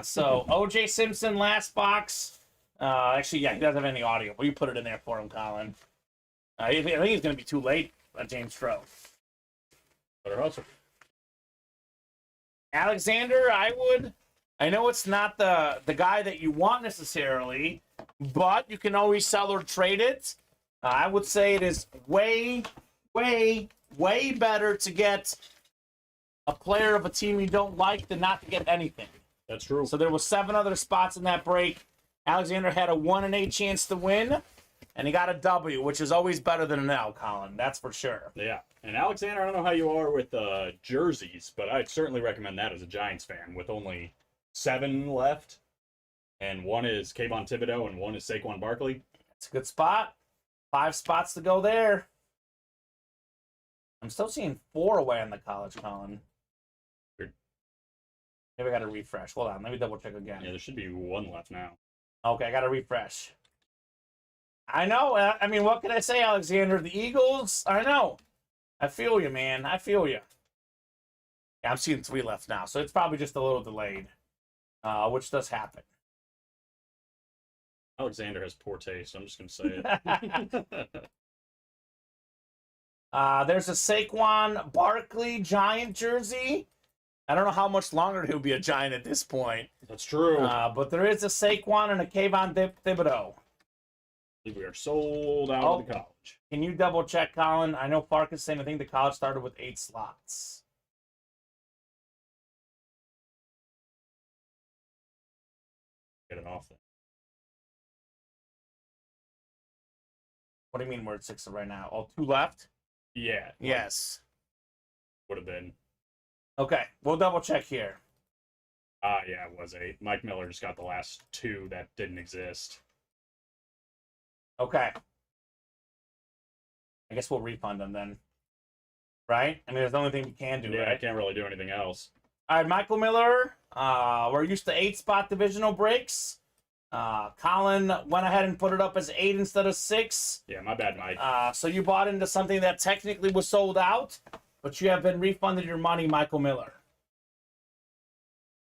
So O.J. Simpson, last box. Actually, yeah, he doesn't have any audio, but you put it in there for him, Colin. I think it's going to be too late, James Stroh. Better hustle. Alexander, I know it's not the guy that you want necessarily, but you can always sell or trade it. I would say it is way, way, way better to get a player of a team you don't like than not to get anything. That's true. So there was 7 other spots in that break. Alexander had a 1 in 8 chance to win, and he got a W, which is always better than an L, Colin. That's for sure. Yeah. And Alexander, I don't know how you are with jerseys, but I'd certainly recommend that as a Giants fan with only 7 left. And 1 is Kayvon Thibodeau and 1 is Saquon Barkley. It's a good spot. 5 spots to go there. I'm still seeing 4 away on the college, Colin. Weird. Maybe I got to refresh. Hold on. Let me double check again. Yeah, there should be 1 left now. Okay, I got to refresh. I know. I mean, what can I say, Alexander? The Eagles? I know. I feel you, man. I feel you. Yeah, I'm seeing 3 left now, so it's probably just a little delayed, which does happen. Alexander has poor taste. I'm just going to say it. There's a Saquon Barkley Giant jersey. I don't know how much longer he'll be a Giant at this point. That's true. But there is a Saquon and a Kayvon Thibodeau. I believe we are sold out of the college. Can you double check, Colin? I know Park is saying I think the college started with 8 slots. Get it off there. What do you mean we're at 6 right now? Oh, 2 left? Yeah. Yes. Would have been. Okay, we'll double check here. Yeah, it was 8. Mike Miller just got the last 2 that didn't exist. Okay. I guess we'll refund them then. Right? I mean, there's the only thing we can do, Yeah, I right? can't really do anything else. All right, Michael Miller. We're used to 8-spot divisional breaks. Colin went ahead and put it up as 8 instead of 6. Yeah, my bad, Mike. So you bought into something that technically was sold out, but you have been refunded your money, Michael Miller.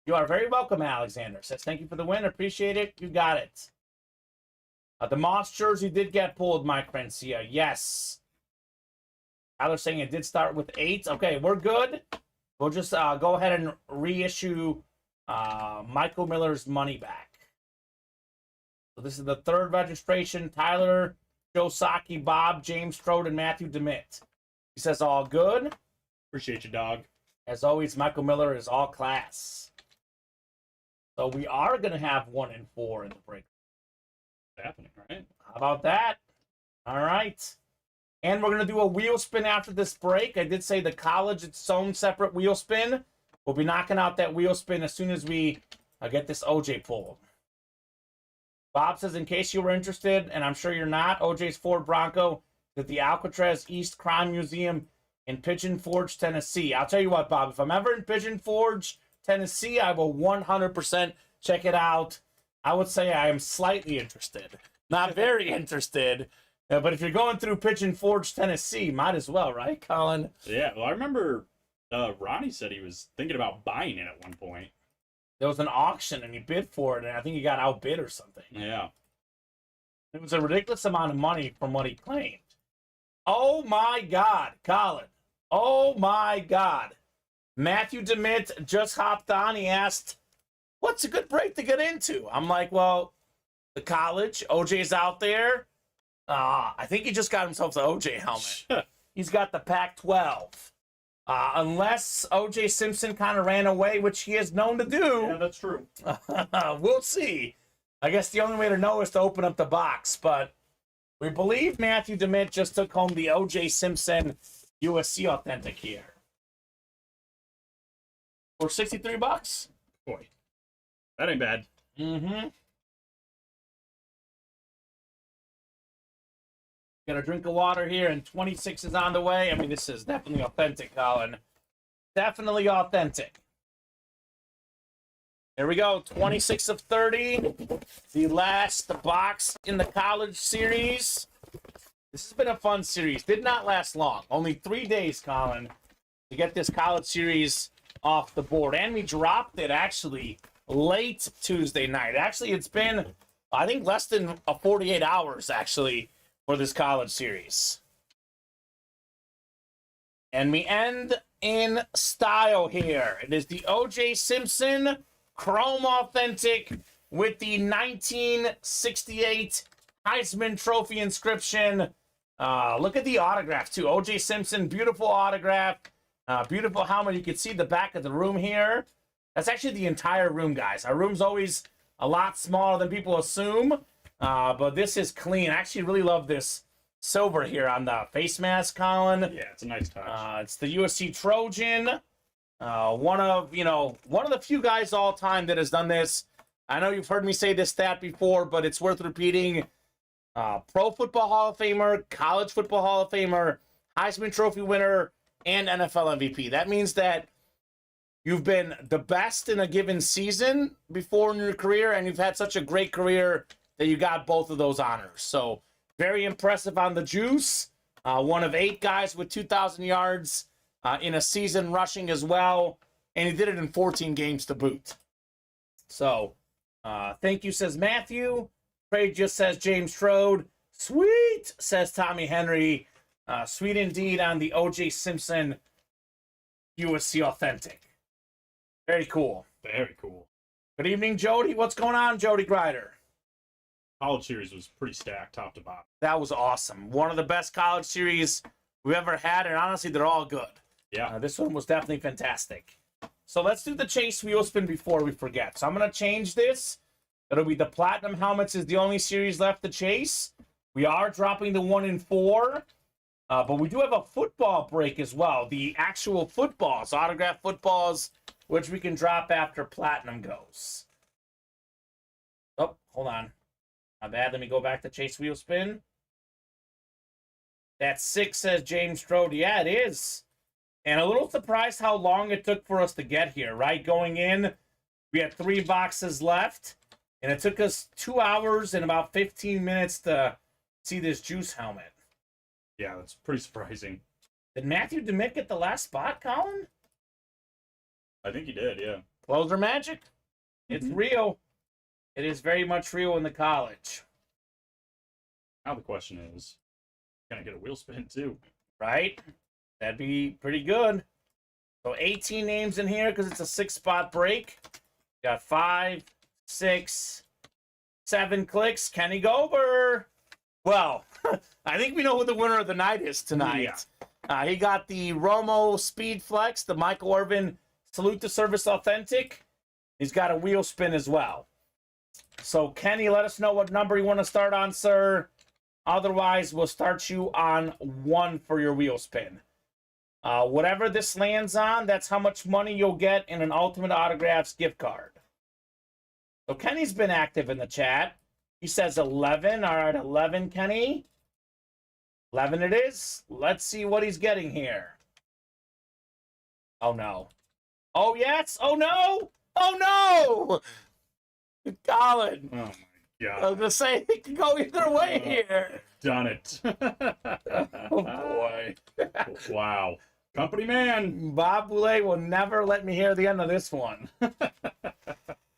You are very welcome, Alexander. Says thank you for the win. Appreciate it. You got it. The Moss jersey did get pulled, Mike Francia. Yes. Tyler saying it did start with 8. Okay, we're good. We'll just go ahead and reissue Michael Miller's money back. So this is the 3rd registration. Tyler, Joe Saki, Bob, James Strode, and Matthew DeMitt. He says all good. Appreciate you, dog. As always, Michael Miller is all class. So we are going to have 1 and 4 in the break. It's happening, right? How about that? All right. And we're going to do a wheel spin after this break. I did say the college, its own separate wheel spin. We'll be knocking out that wheel spin as soon as we get this OJ pulled. Bob says, in case you were interested, and I'm sure you're not, OJ's Ford Bronco is at the Alcatraz East Crime Museum in Pigeon Forge, Tennessee. I'll tell you what, Bob, if I'm ever in Pigeon Forge, Tennessee, I will 100% check it out. I would say I am slightly interested. Not very interested. But if you're going through Pigeon Forge, Tennessee, might as well, right, Colin? Yeah, well, I remember Ronnie said he was thinking about buying it at one point. There was an auction, and he bid for it, and I think he got outbid or something. Yeah. It was a ridiculous amount of money from what he claimed. Oh, my God, Colin. Oh, my God. Matthew DeMitt just hopped on. He asked, what's a good break to get into? I'm like, well, the college. OJ's out there. I think he just got himself the OJ helmet. He's got the Pac-12. Unless OJ Simpson kind of ran away, which he is known to do. Yeah, that's true. We'll see. I guess the only way to know is to open up the box. But we believe Matthew DeMitt just took home the OJ Simpson USC Authentic here. For $63. Boy, that ain't bad. Mm-hmm. Got a drink of water here, and 26 is on the way. I mean, this is definitely authentic, Colin. Definitely authentic. Here we go, 26 of 30. The last box in the college series. This has been a fun series. Did not last long. Only 3 days, Colin, to get this college series off the board. And we dropped it, actually, late Tuesday night. Actually, it's been I think less than 48 hours, actually, for this college series. And we end in style here. It is the O.J. Simpson Chrome Authentic with the 1968 Heisman Trophy inscription. Look at the autograph, too. O.J. Simpson, beautiful autograph. Beautiful helmet. You can see the back of the room here. That's actually the entire room, guys. Our room's always a lot smaller than people assume. But this is clean. I actually really love this silver here on the face mask, Colin. Yeah, it's a nice touch. It's the USC Trojan. One of the few guys all time that has done this. I know you've heard me say this stat before, but it's worth repeating. Pro Football Hall of Famer, College Football Hall of Famer, Heisman Trophy winner, and NFL MVP. That means that you've been the best in a given season before in your career, and you've had such a great career that you got both of those honors. So very impressive on the juice. One of 8 guys with 2,000 yards in a season rushing as well, and he did it in 14 games to boot. So thank you, says Matthew. Trade just says James Strode. Sweet, says Tommy Henry. Sweet indeed on the O.J. Simpson USC Authentic. Very cool. Very cool. Good evening, Jody. What's going on, Jody Grider? College series was pretty stacked top to bottom. That was awesome. One of the best college series we've ever had, and honestly, they're all good. Yeah. This one was definitely fantastic. So let's do the chase wheel spin before we forget. So I'm going to change this. It'll be the Platinum Helmets is the only series left to chase. We are dropping the 1 in 4. But we do have a football break as well. The actual footballs, autographed footballs, which we can drop after Platinum goes. Oh, hold on. My bad. Let me go back to chase wheel spin. That's 6, says James Strode. Yeah, it is. And a little surprised how long it took for us to get here, right? Going in, we had 3 boxes left. And it took us 2 hours and about 15 minutes to see this juice helmet. Yeah, that's pretty surprising. Did Matthew DeMitt get the last spot, Colin? I think he did, yeah. Closer magic. It's real. It is very much real in the college. Now the question is, can I get a wheel spin too? Right? That'd be pretty good. So 18 names in here because it's a 6-spot break. Got 5, 6, 7 clicks. Kenny Gober. Well, I think we know who the winner of the night is tonight. Yeah. He got the Romo Speed Flex, the Michael Irvin Salute to Service Authentic. He's got a wheel spin as well. So, Kenny, let us know what number you want to start on, sir. Otherwise, we'll start you on 1 for your wheel spin. Whatever this lands on, that's how much money you'll get in an Ultimate Autographs gift card. So, Kenny's been active in the chat. He says 11. All right, 11, Kenny. 11 it is. Let's see what he's getting here. Oh, no. Oh, yes. Oh, no. Oh, no. Colin. Oh, my God. I was going to say, it could go either way here. Done it. Oh, boy. Wow. Company man. Bob Boulay will never let me hear the end of this one.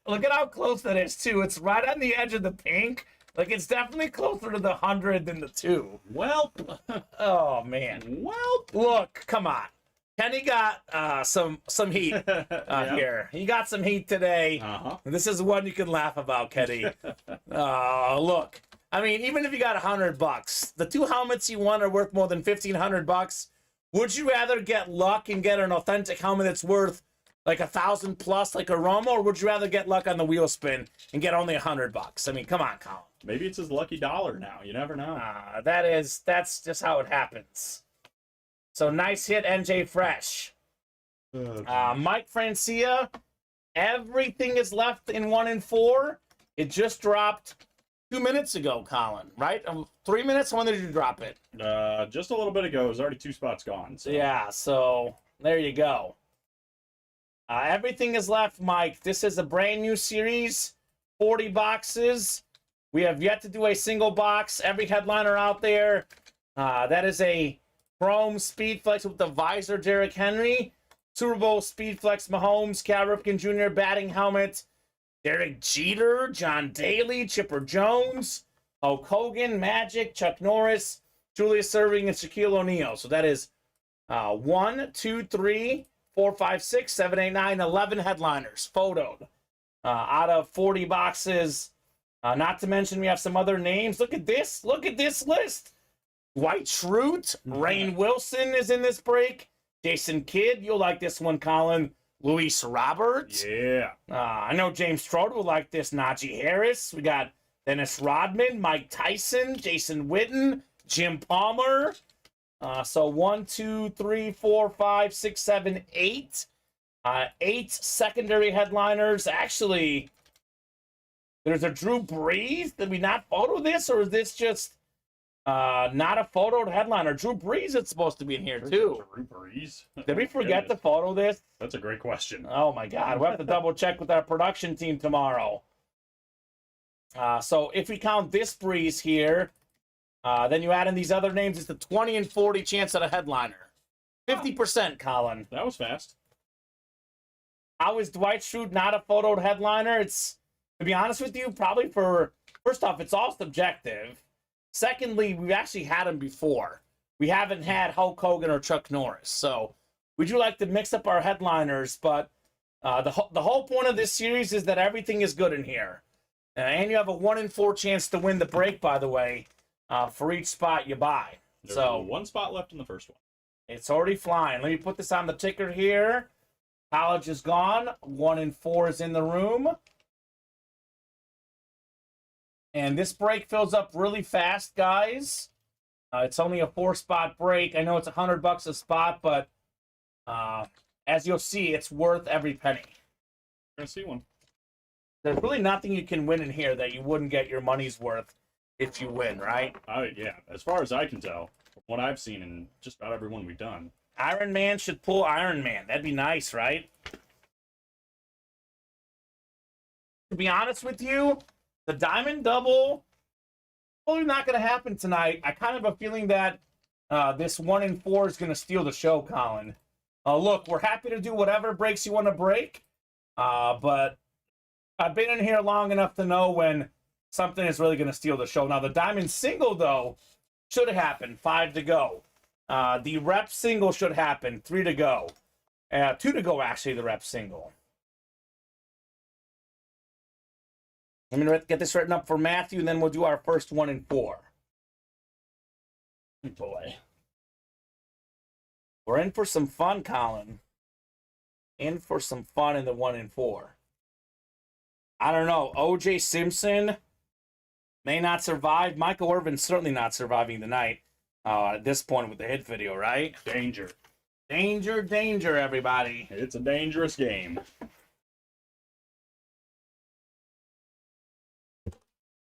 Look at how close that is, too. It's right on the edge of the pink. Like, it's definitely closer to the 100 than the 2. Well. Oh, man. Well. Look, come on. Kenny got some heat here. He got some heat today. This is one you can laugh about, Kenny. Look. I mean, even if you got $100, the 2 helmets you won are worth more than $1,500. Would you rather get luck and get an authentic helmet that's worth like $1,000 plus, like a Romo, or would you rather get luck on the wheel spin and get only $100? I mean, come on, Colin. Maybe it's his lucky dollar now. You never know. That's just how it happens. So nice hit, NJ Fresh. Mike Francia, everything is left in 1 in 4. It just dropped 2 minutes ago, Colin, right? 3 minutes? When did you drop it? Just a little bit ago. It was already 2 spots gone. So. Yeah, so there you go. Everything is left, Mike. This is a brand new series, 40 boxes. We have yet to do a single box. Every headliner out there, that is a Chrome Speed Flex with the visor, Derrick Henry. Super Bowl Speed Flex Mahomes, Cal Ripken Jr. batting helmet. Derek Jeter, John Daly, Chipper Jones, Hulk Hogan, Magic, Chuck Norris, Julius Erving, and Shaquille O'Neal. So that is 1, 2, 3, 4, 5, 6, 7, 8, 9, 11 headliners photoed out of 40 boxes. Not to mention we have some other names. Look at this. Look at this list. Dwight Schrute, Rainn Wilson is in this break. Jason Kidd, you'll like this one, Colin. Luis Roberts. Yeah. I know James Strode will like this. Najee Harris. We got Dennis Rodman, Mike Tyson, Jason Witten, Jim Palmer. So 1, 2, 3, 4, 5, 6, 7, 8. 8 secondary headliners. Actually, there's a Drew Brees. Did we not photo this, or is this just not a photoed headliner? Drew Brees is supposed to be in here too. Drew Brees. Did we forget to photo this? That's a great question. Oh my God, we'll have to double check with our production team tomorrow. So if we count this Brees here, then you add in these other names, it's the 20 and 40 chance at a headliner. 50%, Colin. That was fast. How is Dwight Schrute not a photoed headliner? It's, to be honest with you, probably for, first off, it's all subjective. Secondly, we've actually had him before. We haven't had Hulk Hogan or Chuck Norris. So we do like to mix up our headliners, but the whole point of this series is that everything is good in here. And you have a 1 in 4 chance to win the break, by the way, for each spot you buy. There's so one spot left in the first one. It's already flying. Let me put this on the ticker here. College is gone. 1 in 4 is in the room. And this break fills up really fast, guys. It's only a 4-spot break. I know it's $100 a spot, but as you'll see, it's worth every penny. We're going to see one. There's really nothing you can win in here that you wouldn't get your money's worth if you win, right? Yeah, as far as I can tell, from what I've seen in just about every one we've done. Iron Man should pull Iron Man. That'd be nice, right? To be honest with you, the Diamond Double probably not going to happen tonight. I kind of have a feeling that this 1 in 4 is going to steal the show, Colin. Look, we're happy to do whatever breaks you want to break, but I've been in here long enough to know when something is really going to steal the show. Now, the Diamond Single, though, should happen. 5 to go. The Rep Single should happen. 3 to go. 2 to go, actually, the Rep Single. I'm going to get this written up for Matthew, and then we'll do our first 1 in 4. Boy. We're in for some fun, Colin. In for some fun in the 1 in 4. I don't know. O.J. Simpson may not survive. Michael Irvin's certainly not surviving the night at this point with the hit video, right? Danger. Danger, danger, everybody. It's a dangerous game.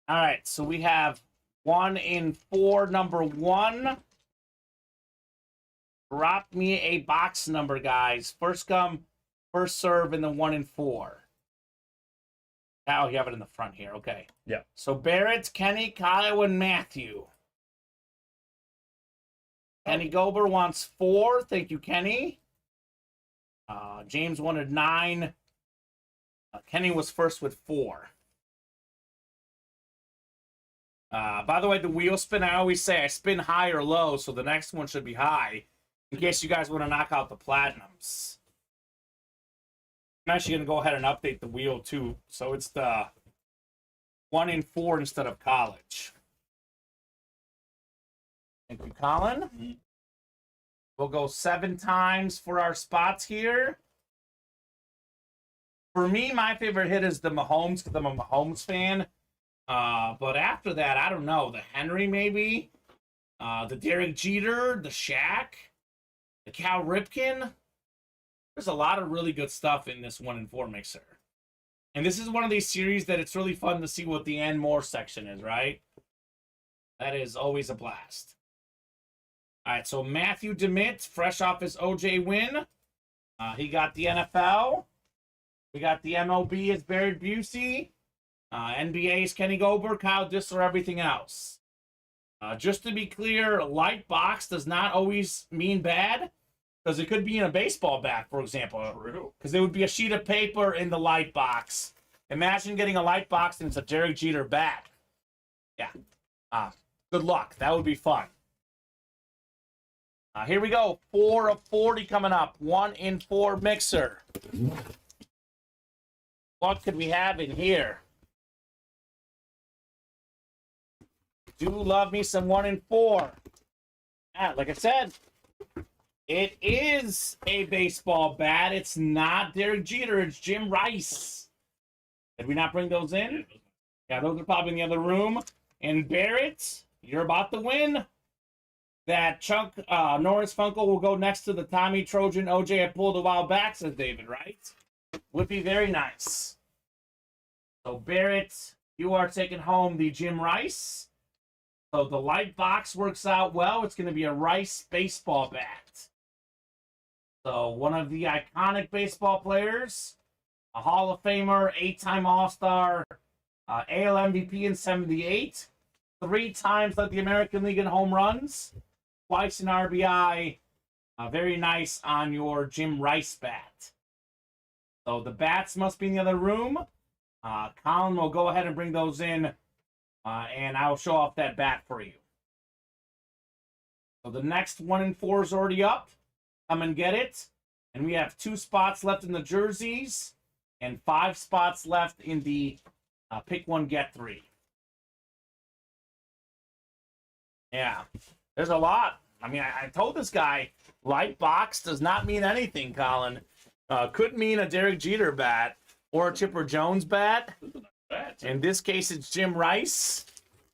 All right, so we have 1 in 4, number 1. Drop me a box number, guys. First come, first serve in the 1 in 4. Oh, you have it in the front here. Okay. Yeah. So Barrett, Kenny, Kyle, and Matthew. Kenny Gober wants 4. Thank you, Kenny. James wanted 9. Kenny was first with 4. By the way, the wheel spin, I always say I spin high or low, so the next one should be high, in case you guys want to knock out the platinums. I'm actually going to go ahead and update the wheel, too, so it's the 1 in 4 instead of college. Thank you, Colin. We'll go 7 times for our spots here. For me, my favorite hit is the Mahomes, because I'm a Mahomes fan. But after that, I don't know. The Henry, maybe. The Derek Jeter, the Shaq, the Cal Ripken. There's a lot of really good stuff in this 1 in 4 mixer. And this is one of these series that it's really fun to see what the and more section is, right? That is always a blast. All right, so Matthew DeMitt, fresh off his OJ win. He got the NFL. We got the MLB as Barrett Busey. NBA's Kenny Gober, Kyle Dissler, everything else. Just to be clear, light box does not always mean bad, because it could be in a baseball bat, for example. True. Because there would be a sheet of paper in the light box, Imagine getting a light box and it's a Derek Jeter bat. Yeah. Good luck. That would be fun. Here we go. 4 of 40 coming up. 1 in 4 mixer. What could we have in here? Do love me some 1 in 4. Yeah, like I said, it is a baseball bat. It's not Derek Jeter. It's Jim Rice. Did we not bring those in? Yeah, those are probably in the other room. And Barrett, you're about to win. That Chuck Norris Funko will go next to the Tommy Trojan OJ I pulled a while back, says David, right? Would be very nice. So Barrett, you are taking home the Jim Rice. So the light box works out well. It's going to be a Rice baseball bat. So one of the iconic baseball players, a Hall of Famer, 8-time All-Star, AL MVP in 78, 3 times led the American League in home runs, twice in RBI. Very nice on your Jim Rice bat. So the bats must be in the other room. Colin will go ahead and bring those in, and I'll show off that bat for you. So the next 1 in 4 is already up. Come and get it. And we have 2 spots left in the jerseys and 5 spots left in the pick 1, get 3. Yeah, there's a lot. I mean, I told this guy, light box does not mean anything, Colin. Could mean a Derek Jeter bat or a Chipper Jones bat. In this case, it's Jim Rice,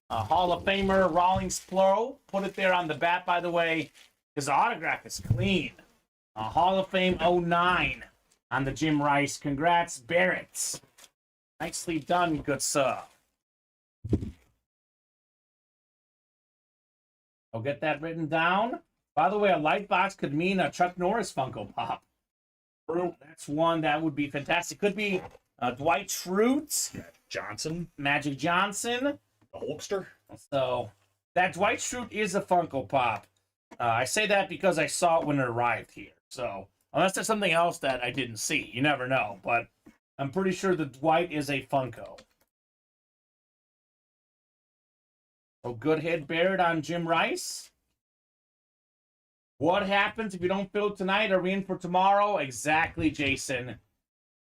a Hall of Famer, Rawlings Pro. Put it there on the bat, by the way. His autograph is clean. Hall of Fame 09 on the Jim Rice. Congrats, Barrett. Nicely done, good sir. I'll get that written down. By the way, a light box could mean a Chuck Norris Funko Pop. That's one that would be fantastic. Could be Dwight Schrute. Johnson. Magic Johnson. The Hulkster. So, that Dwight Schrute is a Funko Pop. I say that because I saw it when it arrived here. So, unless there's something else that I didn't see. You never know. But I'm pretty sure the Dwight is a Funko. Oh, good hit, Barrett, on Jim Rice. What happens if you don't fill tonight? Are we in for tomorrow? Exactly, Jason.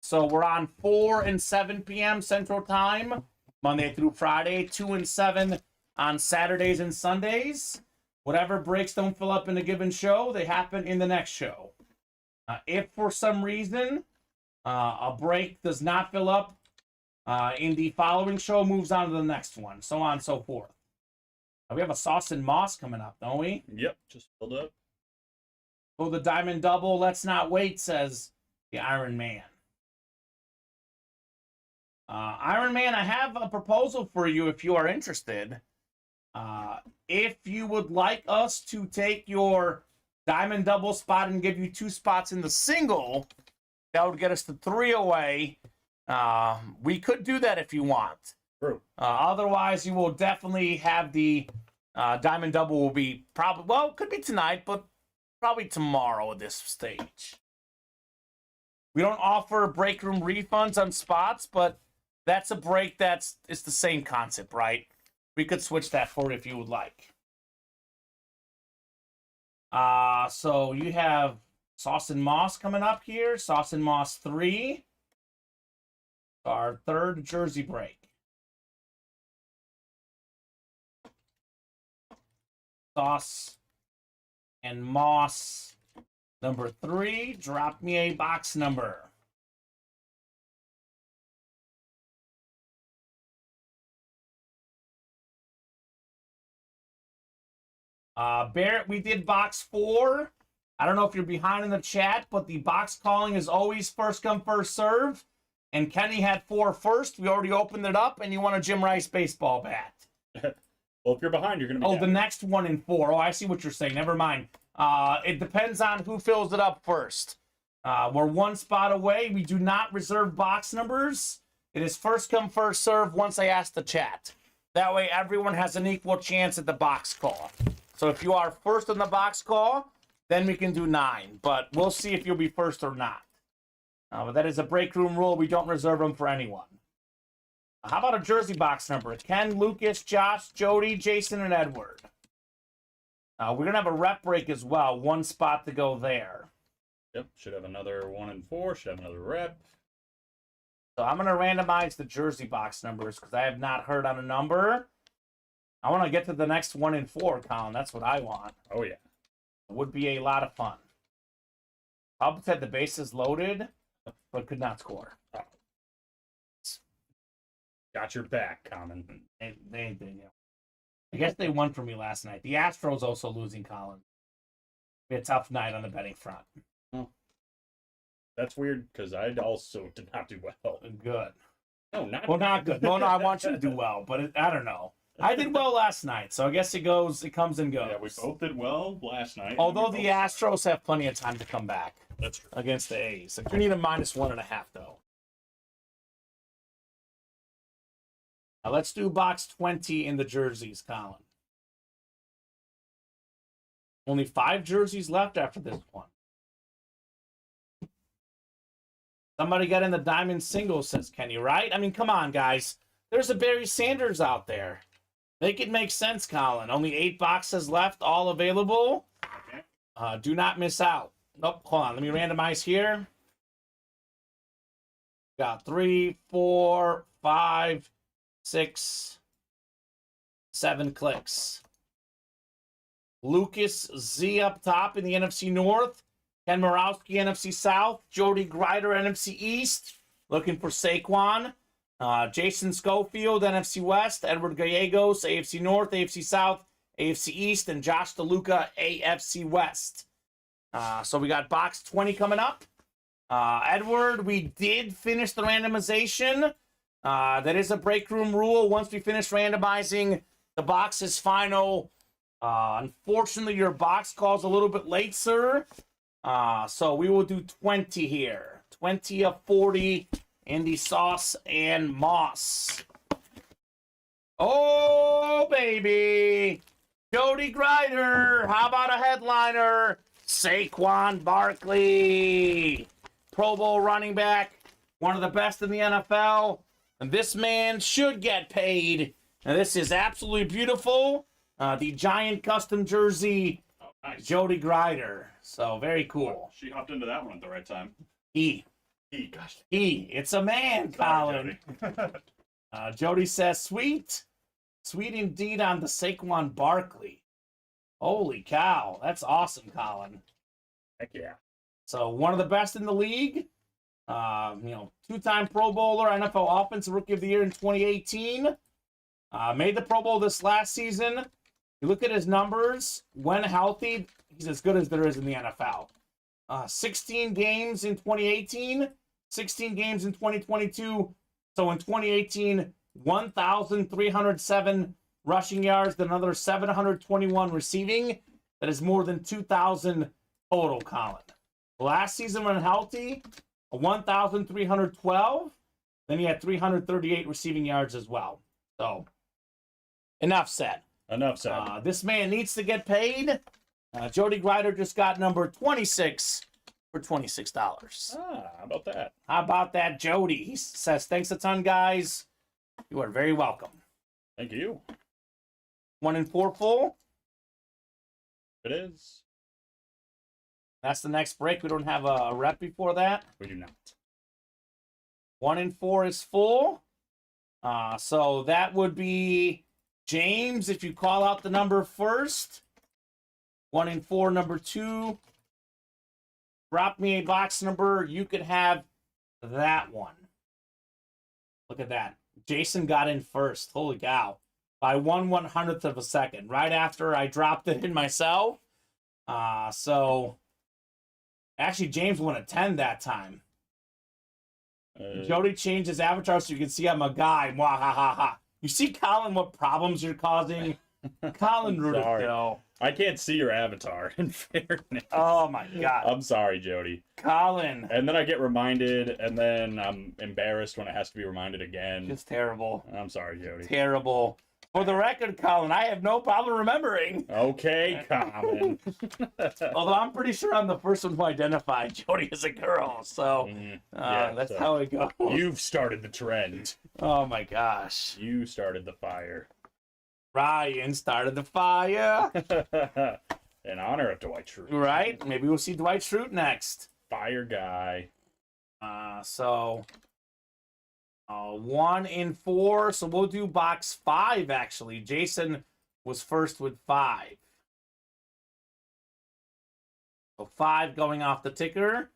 So we're on 4 and 7 p.m. Central Time, Monday through Friday, 2 and 7 on Saturdays and Sundays. Whatever breaks don't fill up in a given show, they happen in the next show. If for some reason a break does not fill up in the following show, moves on to the next one, so on and so forth. We have a Sauce and Moss coming up, don't we? Yep, just filled up. Oh, the Diamond Double, let's not wait, says the Iron Man. Iron Man, I have a proposal for you if you are interested. If you would like us to take your Diamond Double spot and give you 2 spots in the single, that would get us to 3 away. We could do that if you want. True. Otherwise, you will definitely have the Diamond Double will be probably, well, it could be tonight, but probably tomorrow at this stage. We don't offer break room refunds on spots, but that's a break it's the same concept, right? We could switch that for you if you would like. So you have Sauce and Moss coming up here. Sauce and Moss 3. Our 3rd jersey break. Sauce and Moss number 3. Drop me a box number. Barrett, we did box 4. I don't know if you're behind in the chat, but the box calling is always first come, first serve. And Kenny had 4 first. We already opened it up, and you won a Jim Rice baseball bat. Well, if you're behind, you're going to be down. The next 1 in 4. Oh, I see what you're saying. Never mind. It depends on who fills it up first. We're 1 spot away. We do not reserve box numbers. It is first come, first serve once I ask the chat. That way, everyone has an equal chance at the box call. So if you are first on the box call, then we can do 9. But we'll see if you'll be first or not. But that is a break room rule. We don't reserve them for anyone. How about a jersey box number? Ken, Lucas, Josh, Jody, Jason, and Edward. We're going to have a rep break as well. One spot to go there. Yep, should have another 1 and 4. Should have another rep. So I'm going to randomize the jersey box numbers because I have not heard on a number. I want to get to the next 1 and 4, Colin. That's what I want. Oh, yeah. It would be a lot of fun. Cubs had the bases loaded, but could not score. Got your back, Kamen. They I guess they won for me last night. The Astros also losing, Colin. A tough night on the betting front. Oh. That's weird because I also did not do well. Good. No, not well, not good. No, I want you to do well, but I don't know. I did well last night, so I guess it comes and goes. Yeah, we both did well last night. Although the Astros have plenty of time to come back. That's true. Against the A's. You need a -1.5, though. Now let's do box 20 in the jerseys, Colin. Only 5 jerseys left after this one. Somebody got in the diamond singles, says Kenny, right? I mean, come on, guys. There's a Barry Sanders out there. Make it make sense, Colin. Only 8 boxes left, all available. Okay. Do not miss out. Nope, hold on. Let me randomize here. Got 3, 4, 5, 6, 7 clicks. Lucas Z up top in the NFC North. Ken Morawski, NFC South. Jody Grider, NFC East. Looking for Saquon. Jason Schofield, NFC West. Edward Gallegos, AFC North, AFC South, AFC East. And Josh DeLuca, AFC West. So we got box 20 coming up. Edward, we did finish the randomization. That is a break room rule. Once we finish randomizing, the box is final. Unfortunately, your box call's a little bit late, sir. So we will do 20 here. 20 of 40, Andy Sauce and Moss. Oh, baby. Jody Grider. How about a headliner? Saquon Barkley. Pro Bowl running back. One of the best in the NFL. And this man should get paid. Now, this is absolutely beautiful. The Giant custom jersey, nice. Jody Grider. So, very cool. She hopped into that one at the right time. Gosh. It's a man, Colin. Jody says, sweet. Sweet indeed on the Saquon Barkley. Holy cow. That's awesome, Colin. Heck yeah. So, one of the best in the league. 2-time Pro Bowler, NFL Offensive Rookie of the Year in 2018. Made the Pro Bowl this last season. You look at his numbers. When healthy, he's as good as there is in the NFL. 16 games in 2018, 16 games in 2022. So in 2018, 1,307 rushing yards, then another 721 receiving. That is more than 2,000 total, Colin. Last season, when healthy, 1,312. Then he had 338 receiving yards as well. So, enough said. Enough said. This man needs to get paid. Jody Grider just got number 26 for $26. How about that? How about that, Jody? He says, thanks a ton, guys. You are very welcome. Thank you. 1 and 4 full. It is. That's the next break. We don't have a rep before that. We do not. 1 and 4 is full. So that would be James, if you call out the number first. 1 and 4, number 2. Drop me a box number. You could have that one. Look at that. Jason got in first. Holy cow. By 1/100th of a second. Right after I dropped it in myself. So actually, James won a 10 that time. Jody changed his avatar so you can see I'm a guy. Mwahaha. You see, Colin, what problems you're causing? Colin Rudolph. I can't see your avatar, in fairness. Oh, my God. I'm sorry, Jody. Colin. And then I get reminded, and then I'm embarrassed when it has to be reminded again. Just terrible. I'm sorry, Jody. Terrible. For the record, Colin, I have no problem remembering. Okay, Kamen. Although I'm pretty sure I'm the first one who identified Jody as a girl, so that's so how it goes. You've started the trend. Oh my gosh. You started the fire. Ryan started the fire. In honor of Dwight Schrute. Right? Maybe we'll see Dwight Schrute next. Fire guy. 1 in 4. So we'll do box 5, actually. Jason was first with 5. So 5 going off the ticker.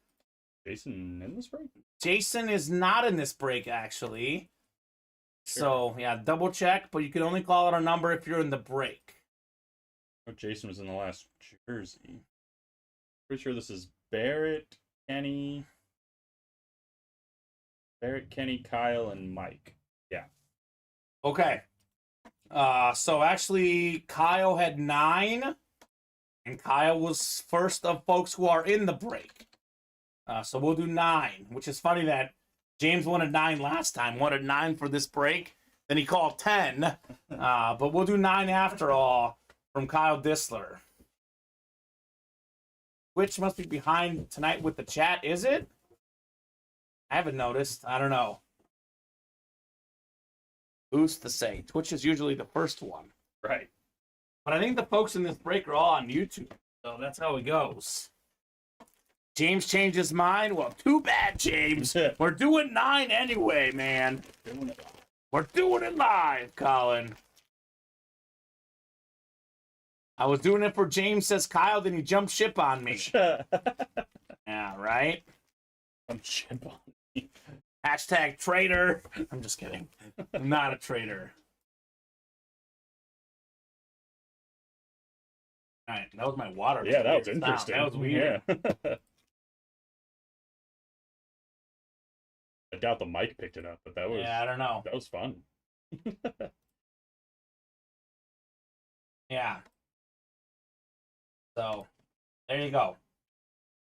Jason in this break? Jason is not in this break, actually. Sure. So, yeah, double check, but you can only call out a number if you're in the break. Oh, Jason was in the last jersey. Pretty sure this is Barrett, Kenny, Kyle, and Mike. Yeah. Okay. So actually, Kyle had 9, and Kyle was first of folks who are in the break. So we'll do 9, which is funny that James wanted 9 last time, wanted 9 for this break. Then he called 10, but we'll do 9 after all from Kyle Disler. Twitch must be behind tonight with the chat, is it? I haven't noticed. I don't know. Who's to say? Twitch is usually the first one. Right. But I think the folks in this break are all on YouTube. So that's how it goes. James changed his mind. Well, too bad, James. We're doing 9 anyway, man. We're doing it live, Colin. I was doing it for James, says Kyle, then he jumped ship on me. Yeah, right? Jump ship on me. Hashtag traitor. I'm just kidding. I'm not a traitor. All right, that was my water. Yeah, that was interesting. That was weird. Yeah. I doubt the mic picked it up, but that was Yeah, I don't know. That was fun. Yeah. So, there you go.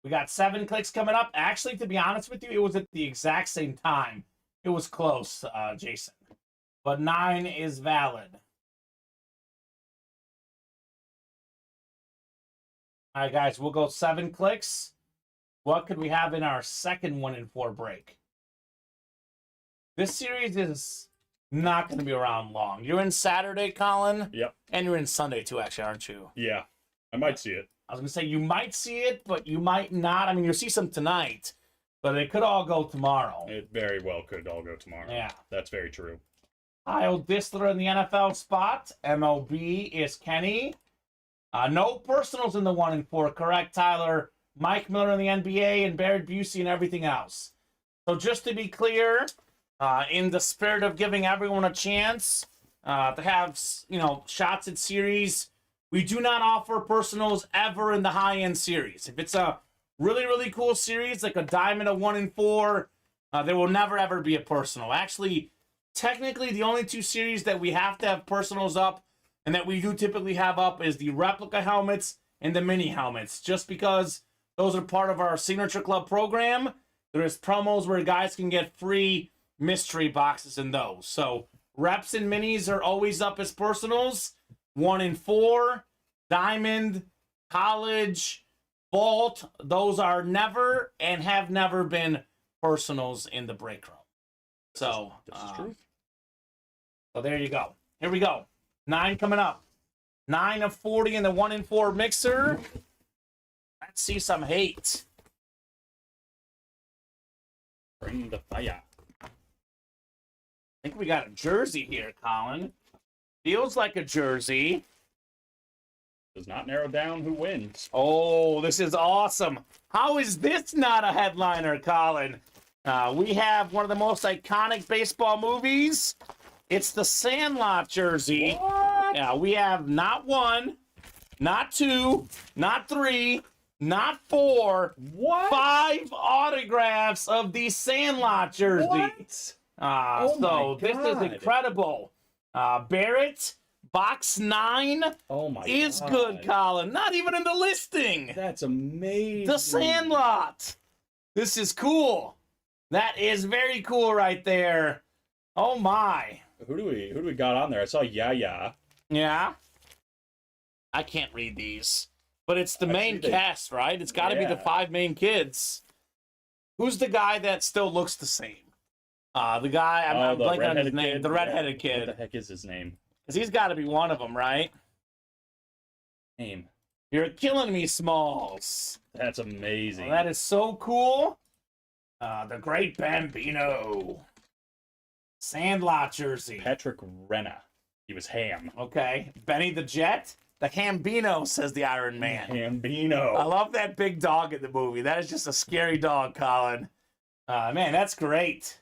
We got 7 clicks coming up. Actually, to be honest with you, it was at the exact same time. It was close, Jason. But 9 is valid. All right, guys, we'll go 7 clicks. What could we have in our second 1 in 4 break? This series is not going to be around long. You're in Saturday, Colin? Yep. And you're in Sunday, too, actually, aren't you? Yeah. I might see it. I was going to say, you might see it, but you might not. I mean, you'll see some tonight, but it could all go tomorrow. It very well could all go tomorrow. Yeah. That's very true. Kyle Disler in the NFL spot. MLB is Kenny. No personals in the 1 in 4, correct, Tyler? Mike Miller in the NBA and Barrett Busey and everything else. So just to be clear, in the spirit of giving everyone a chance to have, shots at series, we do not offer personals ever in the high-end series. If it's a really, really cool series, like a diamond, a 1 in 4, there will never, ever be a personal. Actually, technically, the only 2 series that we have to have personals up and that we do typically have up is the replica helmets and the mini helmets, just because those are part of our Signature Club program. There's promos where guys can get free mystery boxes in those. So reps and minis are always up as personals. 1 in 4, diamond, college, vault, those are never and have never been personals in the break room. So This is true. So there you go. Here we go. 9 coming up. 9 of 40 in the 1 in 4 mixer. Let's see some hate. Bring the fire. I think we got a jersey here, Colin. Feels like a jersey. Does not narrow down who wins. Oh, this is awesome. How is this not a headliner, Colin? We have one of the most iconic baseball movies. It's the Sandlot jersey. What? Yeah, we have not 1, not 2, not 3, not 4, What? 5 autographs of the Sandlot jersey. What? So my this is God. incredible. Barrett, box 9 Oh my is God. good, Colin. Not even in the listing. That's amazing. The Sandlot. This is cool. That is very cool right there. Oh my. Who do we got on there? I saw Yaya. Yeah. I can't read these. But it's the main see cast, right? It's got to be the Yeah. 5 main kids. Who's the guy that still looks the same? The guy, I'm the blanking on his redheaded name. kid? The redheaded What kid. the heck is his name? Because he's got to be one of them, right? Name. You're killing me, Smalls. That's amazing. That is so cool. The Great Bambino. Sandlot jersey. Patrick Renna. He was Ham. Okay. Benny the Jet. The Hambino, says the Iron Man. Hambino. I love that big dog in the movie. That is just a scary dog, Colin. Man, that's great.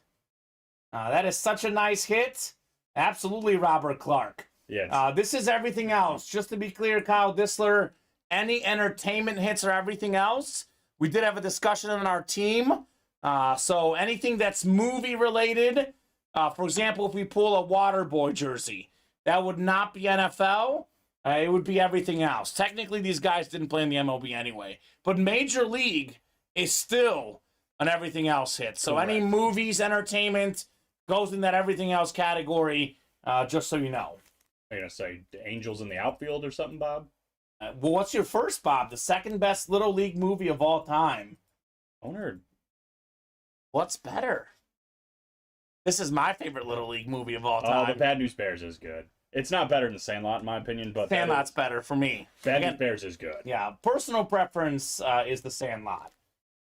That is such a nice hit. Absolutely, Robert Clark. Yes. This is everything else. Just to be clear, Kyle Dissler, any entertainment hits or everything else, we did have a discussion on our team. So anything that's movie related, for example, if we pull a Waterboy jersey, that would not be NFL. It would be everything else. Technically, these guys didn't play in the MLB anyway. But Major League is still an everything else hit. So Correct. any movies, entertainment goes in that everything else category, just so you know. I'm going to say Angels in the Outfield or something, Bob? Well, what's your first, Bob? The second best Little League movie of all time. Owner. What's better? This is my favorite Little League movie of all time. Oh, the Bad News Bears is good. It's not better than Sandlot, in my opinion, but Sandlot's better for me. Bad Again, News Bears is good. yeah, personal preference is the Sandlot.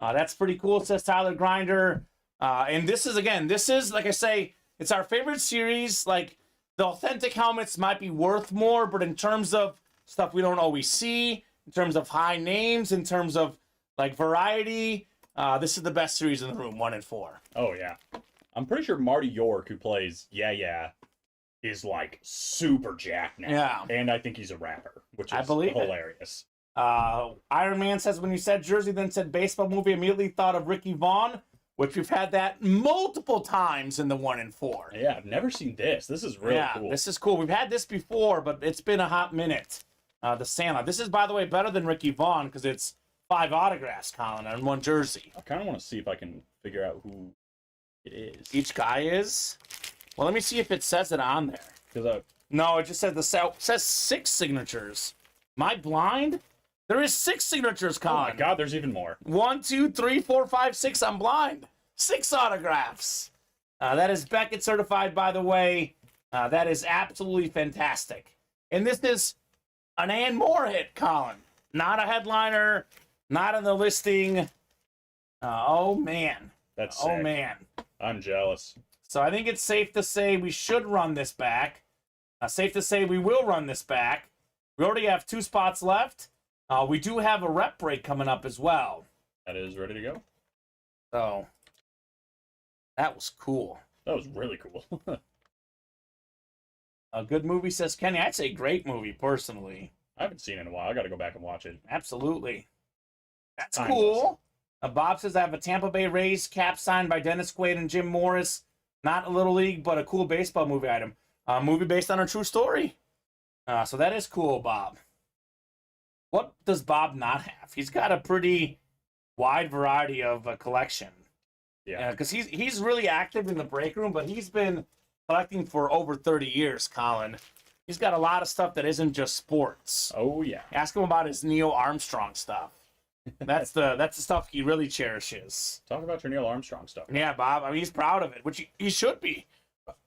That's pretty cool, says Tyler Grinder. And this is, like I say, it's our favorite series. Like, the authentic helmets might be worth more, but in terms of stuff we don't always see, in terms of high names, in terms of, like, variety, this is the best series in the room, 1 and 4. Oh, yeah. I'm pretty sure Marty York, who plays Yeah, is, like, super jacked now. Yeah. And I think he's a rapper, which I is believe it. hilarious. Iron Man says, when you said Jersey, then said baseball movie, immediately thought of Ricky Vaughn, which we've had that multiple times in the 1 and 4. Yeah, I've never seen this. This is really cool. This is cool. We've had this before, but it's been a hot minute. The Sandlot. This is, by the way, better than Ricky Vaughn because it's 5 autographs, Colin, on 1 jersey. I kind of want to see if I can figure out who it is. Each guy is? Well, let me see if it says it on there. Because No, it just said says 6 signatures. Am I blind? There is 6 signatures, oh Colin. my God, there's even more. 1, 2, 3, 4, 5, 6. I'm blind. 6 autographs. That is Beckett certified, by the way. That is absolutely fantastic. And this is an and more hit, Colin. Not a headliner. Not in the listing. Oh, man. That's Oh, sick. man. I'm jealous. So I think it's safe to say we should run this back. Safe to say we will run this back. We already have 2 spots left. We do have a rep break coming up as well. That is ready to go. So that was cool. That was really cool. A good movie, says Kenny. I'd say great movie, personally. I haven't seen it in a while. I got to go back and watch it. Absolutely. That's Timeless. cool. Bob says, I have a Tampa Bay Rays cap signed by Dennis Quaid and Jim Morris. Not a Little League, but a cool baseball movie item. Movie based on a true story. So that is cool, Bob. What does Bob not have? He's got a pretty wide variety of a collection. Yeah. Because he's really active in the break room, but he's been collecting for over 30 years, Colin. He's got a lot of stuff that isn't just sports. Oh, yeah. Ask him about his Neil Armstrong stuff. That's the stuff he really cherishes. Talk about your Neil Armstrong stuff. Yeah, Bob. I mean, he's proud of it, which he should be.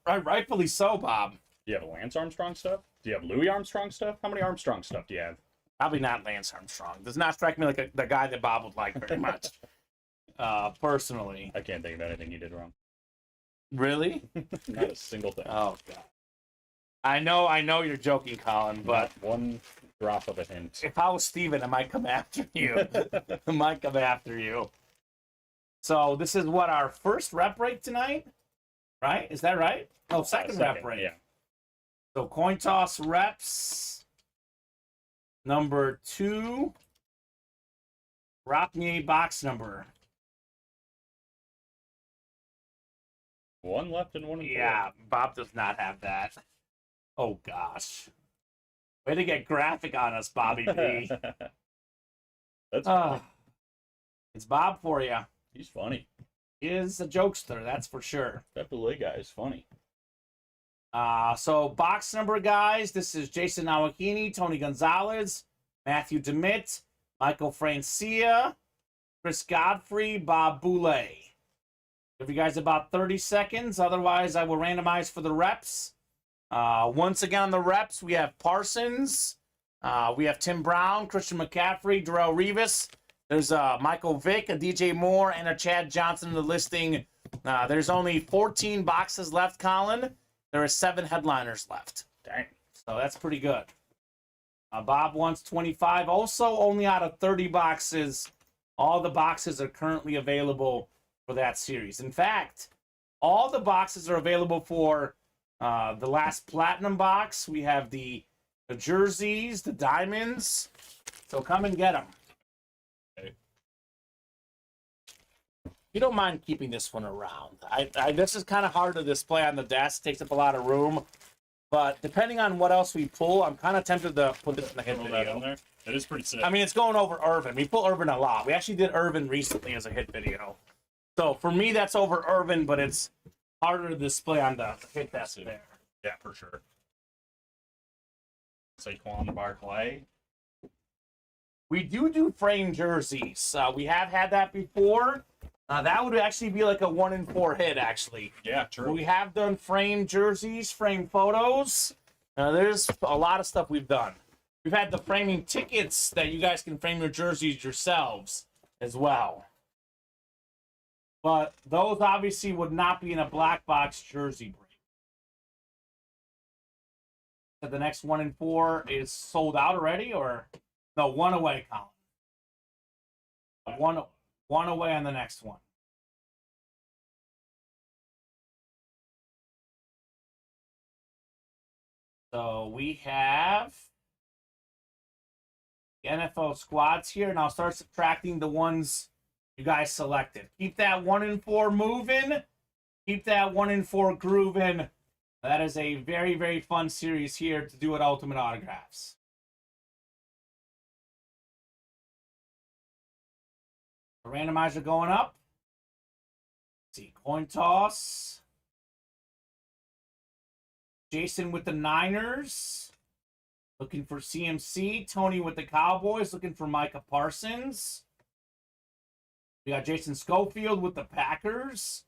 Rightfully so, Bob. Do you have Lance Armstrong stuff? Do you have Louis Armstrong stuff? How many Armstrong stuff do you have? Probably not Lance Armstrong. Does not strike me like the guy that Bob would like very much. Personally. I can't think of anything he did wrong. Really? Not a single thing. Oh, God. I know you're joking, Colin, but Not one drop of a hint. if I was Steven, I might come after you. I might come after you. So this is what, our first rep break tonight? Right? Is that right? Oh, second rep break. Yeah. So coin toss reps. Number 2. Rock me a box number. One left and 1 and 4. Yeah, Bob does not have that. Oh, gosh. Way to get graphic on us, Bobby B. That's Ah, it's Bob for you. he's funny. He is a jokester, that's for sure. That Belay guy is funny. So box number, guys. This is Jason Awakini, Tony Gonzalez, Matthew DeMitt, Michael Francia, Chris Godfrey, Bob Boulay. Give you guys about 30 seconds. Otherwise, I will randomize for the reps. Once again on the reps, we have Parsons. We have Tim Brown, Christian McCaffrey, Darrell Revis. There's Michael Vick, a DJ Moore, and a Chad Johnson in the listing. There's only 14 boxes left, Colin. There are 7 headliners left. Dang. So that's pretty good. Bob wants 25. Also, only out of 30 boxes, all the boxes are currently available for that series. In fact, all the boxes are available for the last Platinum box. We have the jerseys, the diamonds. So come and get them. Okay. You don't mind keeping this one around. This is kind of hard to display on the desk. Takes up a lot of room. But depending on what else we pull, I'm kind of tempted to put this in the hit Throw video. that in there. That is pretty sick. I mean, it's going over Irvin. We pull Irvin a lot. We actually did Irvin recently as a hit video. So for me, that's over Irvin, but it's harder to display on the hit desk there. Yeah, for sure. Saquon Barkley. We do frame jerseys. We have had that before. That would actually be like a 1 in 4 hit, actually. Yeah, true. We have done frame jerseys, frame photos. There's a lot of stuff we've done. We've had the framing tickets that you guys can frame your jerseys yourselves as well. But those obviously would not be in a black box jersey break. So the next 1 in 4 is sold out already, or no? 1 away, Colin. One away on the next one. So we have the NFL squads here, and I'll start subtracting the ones you guys selected. Keep that 1 in 4 moving. Keep that 1 in 4 grooving. That is a very, very fun series here to do at Ultimate Autographs. The randomizer going up. Let's see, coin toss. Jason with the Niners. Looking for CMC. Tony with the Cowboys. Looking for Micah Parsons. We got Jason Schofield with the Packers.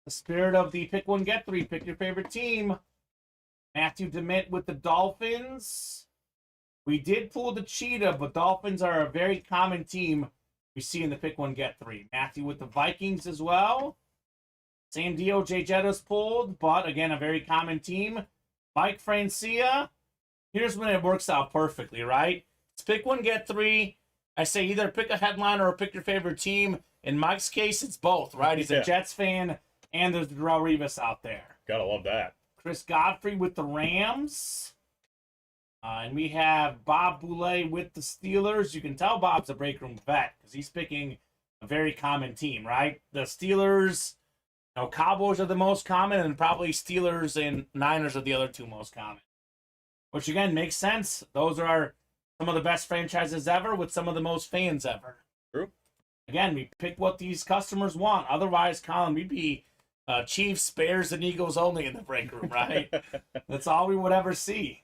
The spirit of the pick 1, get 3. Pick your favorite team. Matthew DeMitt with the Dolphins. We did pull the Cheetah, but Dolphins are a very common team we see in the pick 1, get 3. Matthew with the Vikings as well. Same deal, Jay Jettas pulled, but again, a very common team. Mike Francia. Here's when it works out perfectly, right? It's pick 1, get 3. I say either pick a headliner or pick your favorite team. In Mike's case, it's both, right? He's a Jets fan, and there's Darrell Revis out there. Gotta love that. Chris Godfrey with the Rams. And we have Bob Boulay with the Steelers. You can tell Bob's a break room vet because he's picking a very common team, right? The Steelers, Cowboys are the most common, and probably Steelers and Niners are the other 2 most common. Which, again, makes sense. Those are some of the best franchises ever with some of the most fans ever. True. Again, we pick what these customers want. Otherwise, Colin, we'd be Chiefs, Bears, and Eagles only in the break room, right? That's all we would ever see.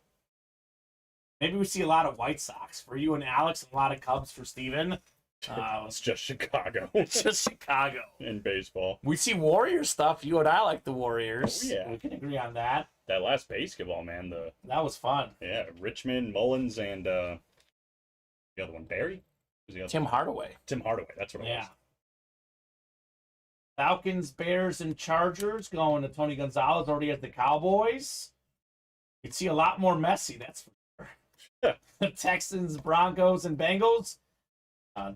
Maybe we see a lot of White Sox for you and Alex, and a lot of Cubs for Steven. It's just Chicago. It's just Chicago. In baseball. We see Warriors stuff. You and I like the Warriors. Oh, yeah. We can agree on that. That last basketball, man. That was fun. Yeah, Richmond, Mullins, and the other one, Barry? Who's the other Tim one? Hardaway. Tim Hardaway, that's what it Yeah. was. Falcons, Bears, and Chargers going to Tony Gonzalez. Already has the Cowboys. You'd see a lot more Messi, that's for sure. Texans, Broncos, and Bengals.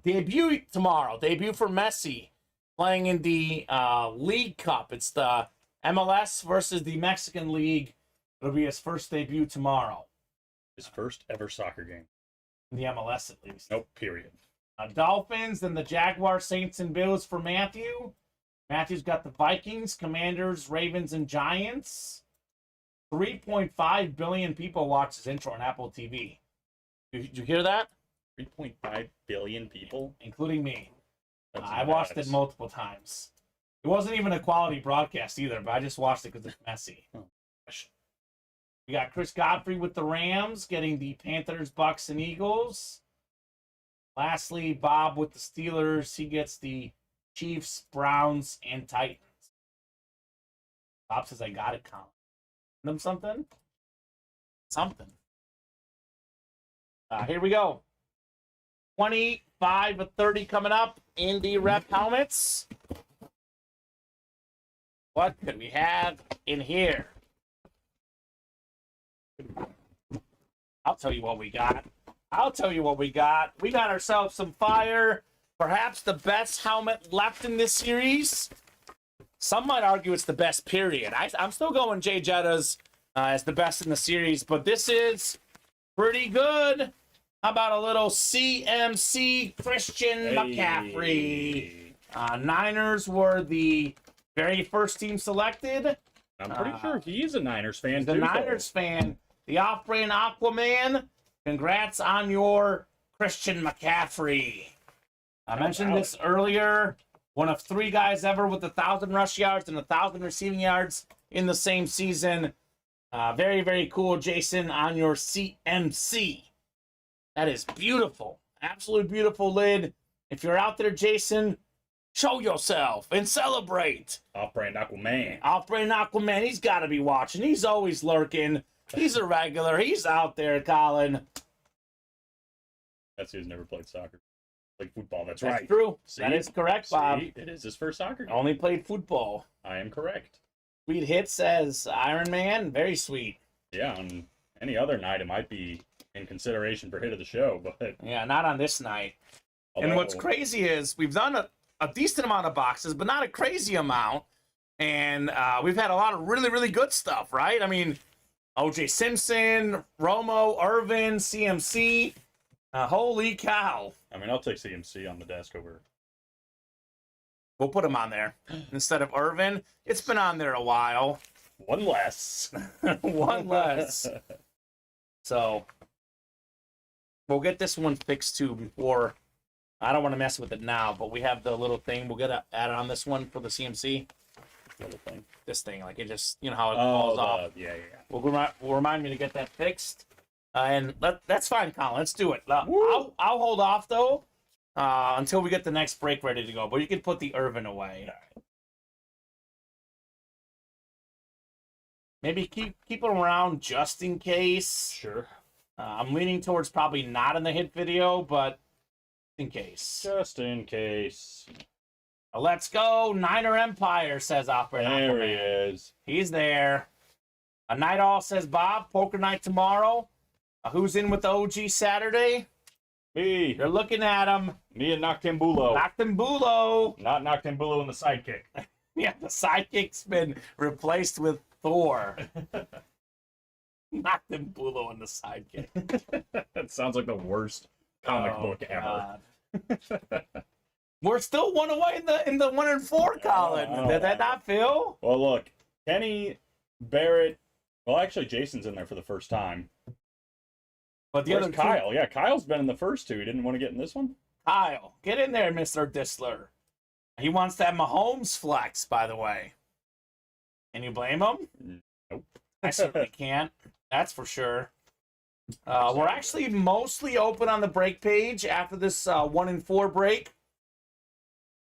Debut tomorrow. Debut for Messi. Playing in the League Cup. It's the MLS versus the Mexican League. It'll be his first debut tomorrow. His first ever soccer game. In the MLS, at least. Nope, period. Dolphins, then the Jaguars, Saints, and Bills for Matthew. Matthew's got the Vikings, Commanders, Ravens, and Giants. 3.5 billion people watch this intro on Apple TV. Did you hear that? 3.5 billion people? Including me. That's I watched it nuts. multiple times. It wasn't even a quality broadcast either, but I just watched it because it's messy. Oh. We got Chris Godfrey with the Rams getting the Panthers, Bucks, and Eagles. Lastly, Bob with the Steelers. He gets the Chiefs, Browns, and Titans. Bob says, I got it, Colin. Them something? Something. Here we go. 25 of 30 coming up in the rep helmets. What could we have in here? I'll tell you what we got. We got ourselves some fire. Perhaps the best helmet left in this series. Some might argue it's the best, period. I'm still going Jay Jetta's as the best in the series, but this is pretty good. How about a little CMC Christian McCaffrey? Niners were the very first team selected. I'm pretty sure he's a Niners fan, too. The Niners fan. The Osprey and Aquaman. Congrats on your Christian McCaffrey. I mentioned this earlier. One of 3 guys ever with 1,000 rush yards and 1,000 receiving yards in the same season. Very, very cool, Jason, on your CMC. That is beautiful. Absolutely beautiful lid. If you're out there, Jason, show yourself and celebrate. Off-brand Aquaman. Off-brand Aquaman. He's got to be watching. He's always lurking. He's a regular. He's out there, Colin. That's who's never played soccer. Played football. That's right. That's true. See? That is correct, Bob. See? It is his first soccer game. Only played football. I am correct. Sweet hit says Iron Man. Very sweet. Yeah, on any other night it might be in consideration for hit of the show, but yeah, not on this night. And what's crazy is we've done a decent amount of boxes, but not a crazy amount. And we've had a lot of really, really good stuff, right? I mean, O.J. Simpson, Romo, Irvin, CMC. Holy cow. I mean, I'll take CMC on the desk over. We'll put him on there instead of Irvin. It's been on there a while. One less. One less. So we'll get this one fixed too before. I don't want to mess with it now, but we have the little thing. We'll get added on this one for the CMC. Little thing. This thing, like it just, you know how it falls off. Yeah. Will remind me to get that fixed. And that's fine, Colin. Let's do it. I'll hold off though until we get the next break ready to go. But you can put the Irvin away. Right. Maybe keep it around just in case. Sure. I'm leaning towards probably not in the hit video, but in case. Just in case. Let's go, Niner Empire, says Opera. There he is. He's there. A Night All says Bob. Poker night tomorrow. Who's in with the OG Saturday? Me. You're looking at him. Me and Noctambulo. Noctambulo. Not Noctambulo in the sidekick. Yeah, the sidekick's been replaced with Thor. Noctambulo in the sidekick. That sounds like the worst comic book ever. We're still one away in the 1 and 4, Colin. Did that not feel? Well, look, Kenny, Barrett. Well, actually, Jason's in there for the first time. But the Where's other Kyle? Yeah, Kyle's been in the first 2. He didn't want to get in this one. Kyle, get in there, Mr. Disler. He wants that Mahomes flex, by the way. Can you blame him? Nope. I certainly can't. That's for sure. We're actually mostly open on the break page after this 1 and 4 break.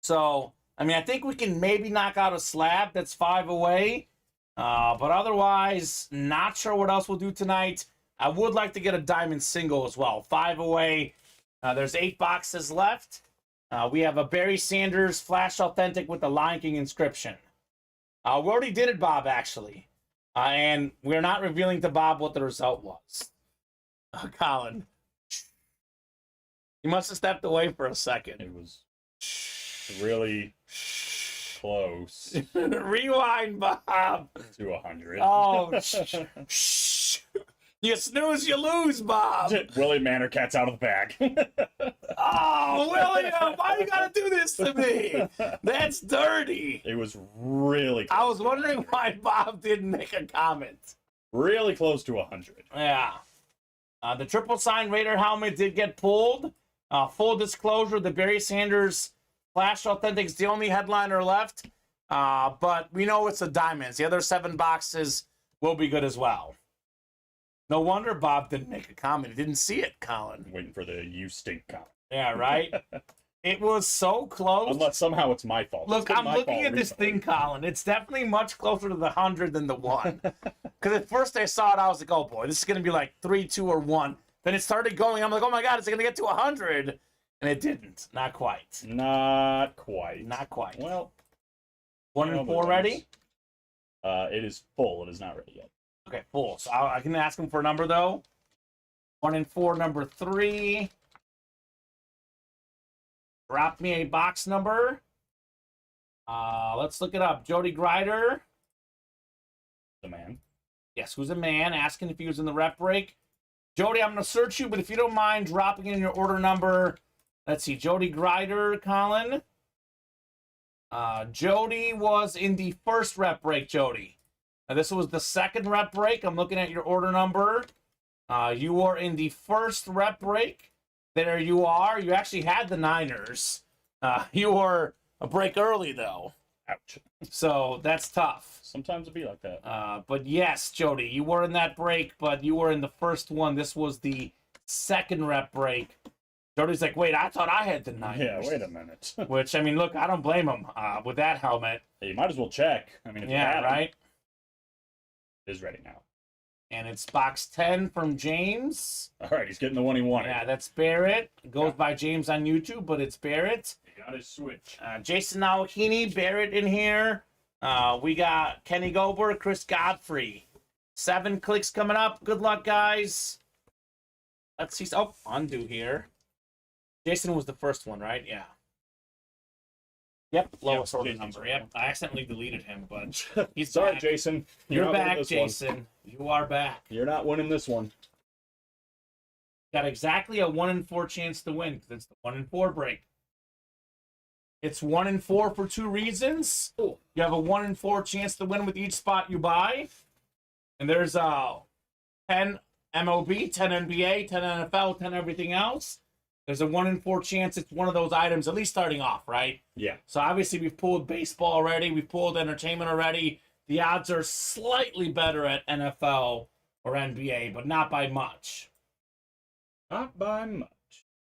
So, I mean, I think we can maybe knock out a slab that's 5 away. But otherwise, not sure what else we'll do tonight. I would like to get a diamond single as well. 5 away. There's 8 boxes left. We have a Barry Sanders Flash Authentic with the Lion King inscription. We already did it, Bob, actually. And we're not revealing to Bob what the result was. Colin. You must have stepped away for a second. It was really close Rewind, Bob. to 100. Oh, shh. You snooze, you lose, Bob. Willie Manorcat's out of the bag. Oh, William, why you gotta do this to me? That's dirty. It was really close. I was wondering why Bob didn't make a comment. Really close to 100. Yeah. The triple sign Raider helmet did get pulled. Full disclosure, the Barry Sanders Flash Authentic's the only headliner left. But we know it's the diamonds. The other 7 boxes will be good as well. No wonder Bob didn't make a comment. He didn't see it, Colin. I'm waiting for the "you stink" comment. Yeah, right? It was so close. Unless somehow it's my fault. Look, I'm looking at this thing, Colin. It's definitely much closer to the 100 than the 1. Because at first I saw it, I was like, oh boy, this is going to be like 3, 2, or 1. Then it started going. I'm like, oh my God, is it going to get to 100? And it didn't. Not quite. Not quite. Not quite. Well, 1 and 4 ready? It is full. It is not ready yet. Okay, full. So I can ask him for a number, though. 1 and 4, number 3. Drop me a box number. Let's look it up. Jody Grider. The man. Yes, who's a man? Asking if he was in the rep break. Jody, I'm going to search you, but if you don't mind dropping in your order number. Let's see. Jody Grider, Colin. Jody was in the first rep break, Jody. Now, this was the second rep break. I'm looking at your order number. You were in the first rep break. There you are. You actually had the Niners. You were a break early, though. Ouch. So that's tough. Sometimes it'll be like that. But yes, Jody, you were in that break, but you were in the first one. This was the second rep break. Jody's like, wait, I thought I had the Niners. Yeah, wait a minute. Which, I mean, look, I don't blame him with that helmet. Hey, you might as well check. I mean, if you Yeah, had right? it is ready now. And it's box 10 from James. All right, he's getting the one he wanted. Yeah, that's Barrett. It goes by James on YouTube, but it's Barrett. He got his switch. Jason Nawakini, Barrett in here. We got Kenny Gober, Chris Godfrey. 7 clicks coming up. Good luck, guys. Let's see. Oh, undo here. Jason was the first one, right? Yeah. Yep, lowest order Jason's number. Yep, I accidentally deleted him, but he's Sorry, back. Jason. You're not winning back, this Jason. one. You are back. You're not winning this one. Got exactly a 1 in 4 chance to win because it's the 1 in 4 break. It's 1 in 4 for 2 reasons. You have a 1 in 4 chance to win with each spot you buy. And there's 10 MLB, 10 NBA, 10 NFL, 10 everything else. There's a 1 in 4 chance it's one of those items, at least starting off, right? Yeah. So obviously we've pulled baseball already. We've pulled entertainment already. The odds are slightly better at NFL or NBA, but not by much. Not by much.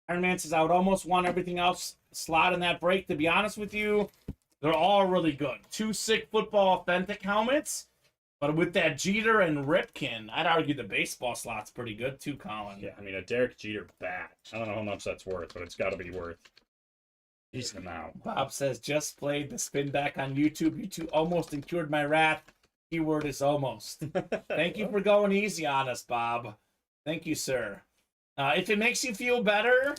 Iron Man says, I would almost want everything else slot in that break. To be honest with you, they're all really good. 2 sick football authentic helmets. But with that Jeter and Ripken, I'd argue the baseball slot's pretty good too, Colin. Yeah, I mean, a Derek Jeter bat. I don't know how much that's worth, but it's got to be worth a decent amount. Bob says, just played the spin back on YouTube. You two almost incurred my wrath. Keyword is almost. Thank you for going easy on us, Bob. Thank you, sir. If it makes you feel better,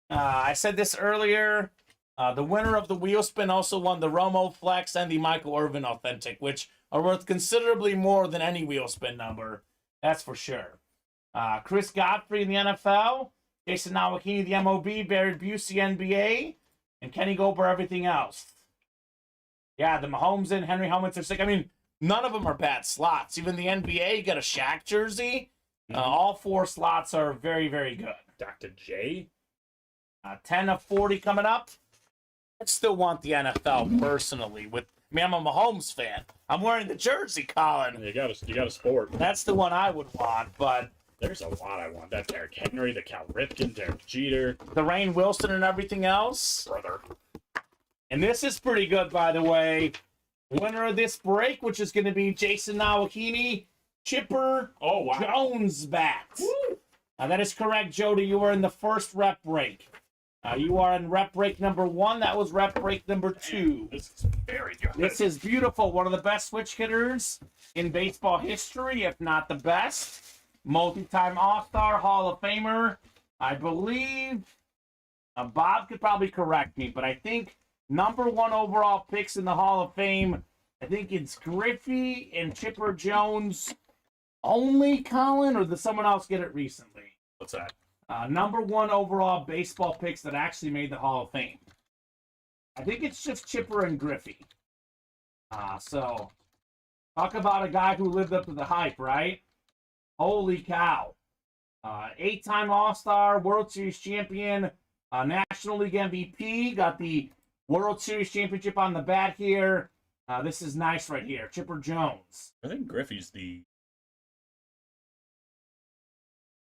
I said this earlier, the winner of the wheel spin also won the Romo Flex and the Michael Irvin Authentic, which are worth considerably more than any wheel spin number. That's for sure. Chris Godfrey in the NFL, Jason Nawakini, the MOB, Barrett Busey, NBA, and Kenny Gober, everything else. Yeah, the Mahomes and Henry helmets are sick. I mean, none of them are bad slots. Even the NBA, you got a Shaq jersey. All 4 slots are very, very good. Dr. J? 10 of 40 coming up. I still want the NFL personally. I'm a Mahomes fan. I'm wearing the jersey, Colin. You got a sport. That's the one I would want, but There's a lot I want. That Derrick Henry, the Cal Ripken, Derek Jeter, the Rainn Wilson and everything else. brother. And this is pretty good, by the way. Winner of this break, which is going to be Jason Nawakini, Chipper Jones bat. That is correct, Jody. You were in the first rep break. You are in rep break number 1. That was rep break number 2. This is very good. This is beautiful. One of the best switch hitters in baseball history, if not the best. Multi-time All-Star, Hall of Famer. I believe Bob could probably correct me, but I think number 1 overall picks in the Hall of Fame, I think it's Griffey and Chipper Jones only, Colin, or did someone else get it recently? What's that? Number 1 overall baseball picks that actually made the Hall of Fame. I think it's just Chipper and Griffey. So, talk about a guy who lived up to the hype, right? Holy cow. 8-time All-Star, World Series champion, National League MVP, got the World Series championship on the bat here. This is nice right here. Chipper Jones. I think Griffey's the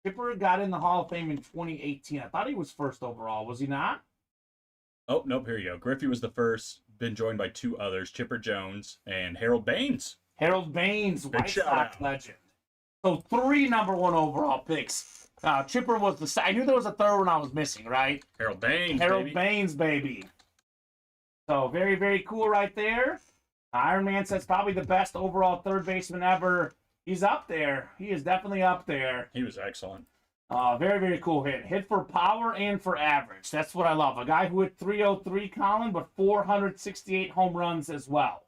Chipper got in the Hall of Fame in 2018. I thought he was first overall. Was he not? Oh, nope, here you go. Griffey was the first, been joined by 2 others, Chipper Jones and Harold Baines. Harold Baines, Big White shout Sox out. legend. So 3 number 1 overall picks. Chipper was the. I knew there was a third one I was missing, right? Harold Baines, Harold baby. Baines, baby. So very, very cool right there. Iron Man says probably the best overall third baseman ever. He's up there. He is definitely up there. He was excellent. Very, very cool hit. Hit for power and for average. That's what I love. A guy who hit 303, Colin, but 468 home runs as well.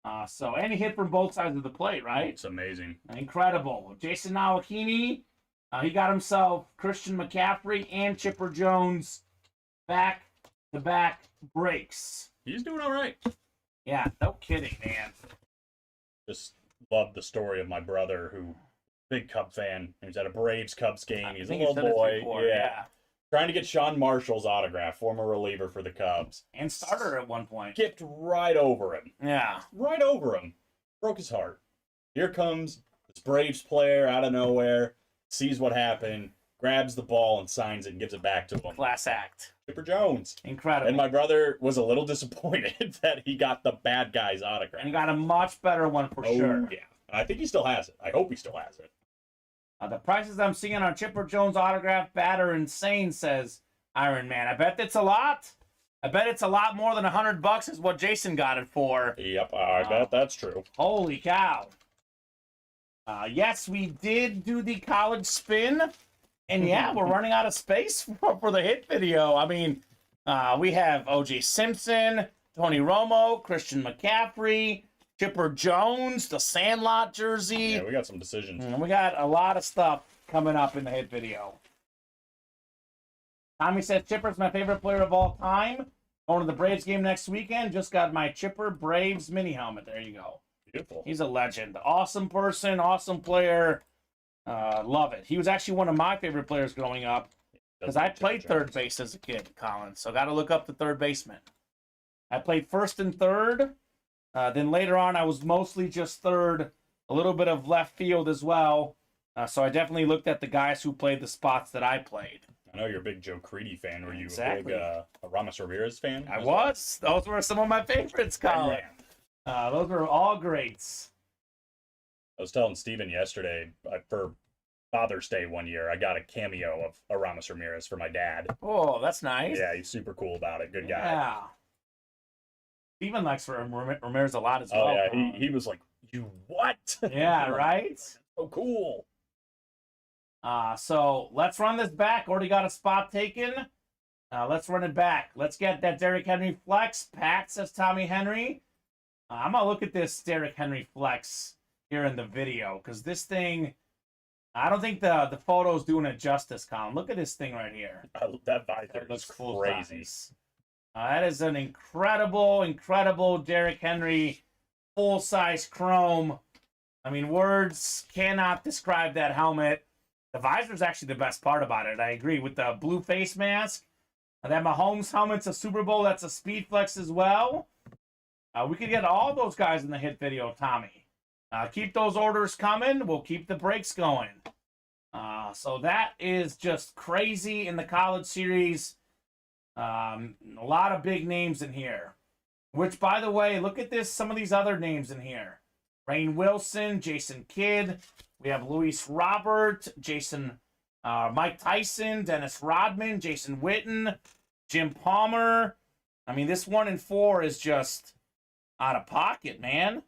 And he hit from both sides of the plate, right? It's amazing. Incredible. Jason Nawakini, he got himself Christian McCaffrey and Chipper Jones back-to-back breaks. He's doing all right. Yeah, no kidding, man. Just love the story of my brother, who big Cub fan. He was at a Braves Cubs game. He's a little boy. Yeah. Trying to get Sean Marshall's autograph, former reliever for the Cubs. And starter at one point. Skipped right over him. Yeah. Right over him. Broke his heart. Here comes this Braves player out of nowhere, sees what happened, grabs the ball and signs it and gives it back to him. Class act. Chipper Jones. Incredible. And my brother was a little disappointed that he got the bad guy's autograph. And he got a much better one for sure. Yeah. I think he still has it. I hope he still has it. The prices I'm seeing on Chipper Jones autograph batter insane, says Iron Man. I bet it's a lot. I bet it's a lot more than $100 is what Jason got it for. Yep, I bet that's true. Holy cow. Yes, we did do the college spin. And yeah, we're running out of space for the hit video. I mean, we have O.J. Simpson, Tony Romo, Christian McCaffrey, Chipper Jones, the Sandlot jersey. Yeah, we got some decisions. And we got a lot of stuff coming up in the hit video. Tommy says, Chipper's my favorite player of all time. Going to the Braves game next weekend. Just got my Chipper Braves mini helmet. There you go. Beautiful. He's a legend. Awesome person, awesome player. Love it. He was actually one of my favorite players growing up because I played third base as a kid, Colin. So got to look up the third baseman. I played first and third. Then later on, I was mostly just third, a little bit of left field as well. So I definitely looked at the guys who played the spots that I played. I know you're a big Joe Creedy fan. Were you Exactly. a big Ramos Ramirez fan? I was. Those were some of my favorites, Colin. Those were all greats. I was telling Steven yesterday, for Father's Day one year, I got a cameo of Ramos Ramirez for my dad. Oh, that's nice. Yeah, he's super cool about it. Good guy. Yeah. Steven likes Ramirez a lot as well. Oh, yeah. He was like, you what? Yeah, right? So cool. So let's run this back. Already got a spot taken. Let's run it back. Let's get that Derrick Henry flex. Pat, says Tommy Henry. I'm going to look at this Derrick Henry flex here in the video because this thing, I don't think the photo's doing it justice, Colin. Look at this thing right here. That visor Looks is cool crazy. size. That is an incredible Derrick Henry full-size chrome. I mean, words cannot describe that helmet. The visor is actually the best part about it. I agree with the blue face mask. And that Mahomes helmet's a Super Bowl. That's a speed flex as well. We could get all those guys in the hit video, Tommy. Keep those orders coming. We'll keep the breaks going. So that is just crazy in the college series. A lot of big names in here. Which, by the way, look at this. Some of these other names in here. Rainn Wilson, Jason Kidd. We have Luis Robert, Mike Tyson, Dennis Rodman, Jason Witten, Jim Palmer. I mean, this 1 and 4 is just out of pocket, man.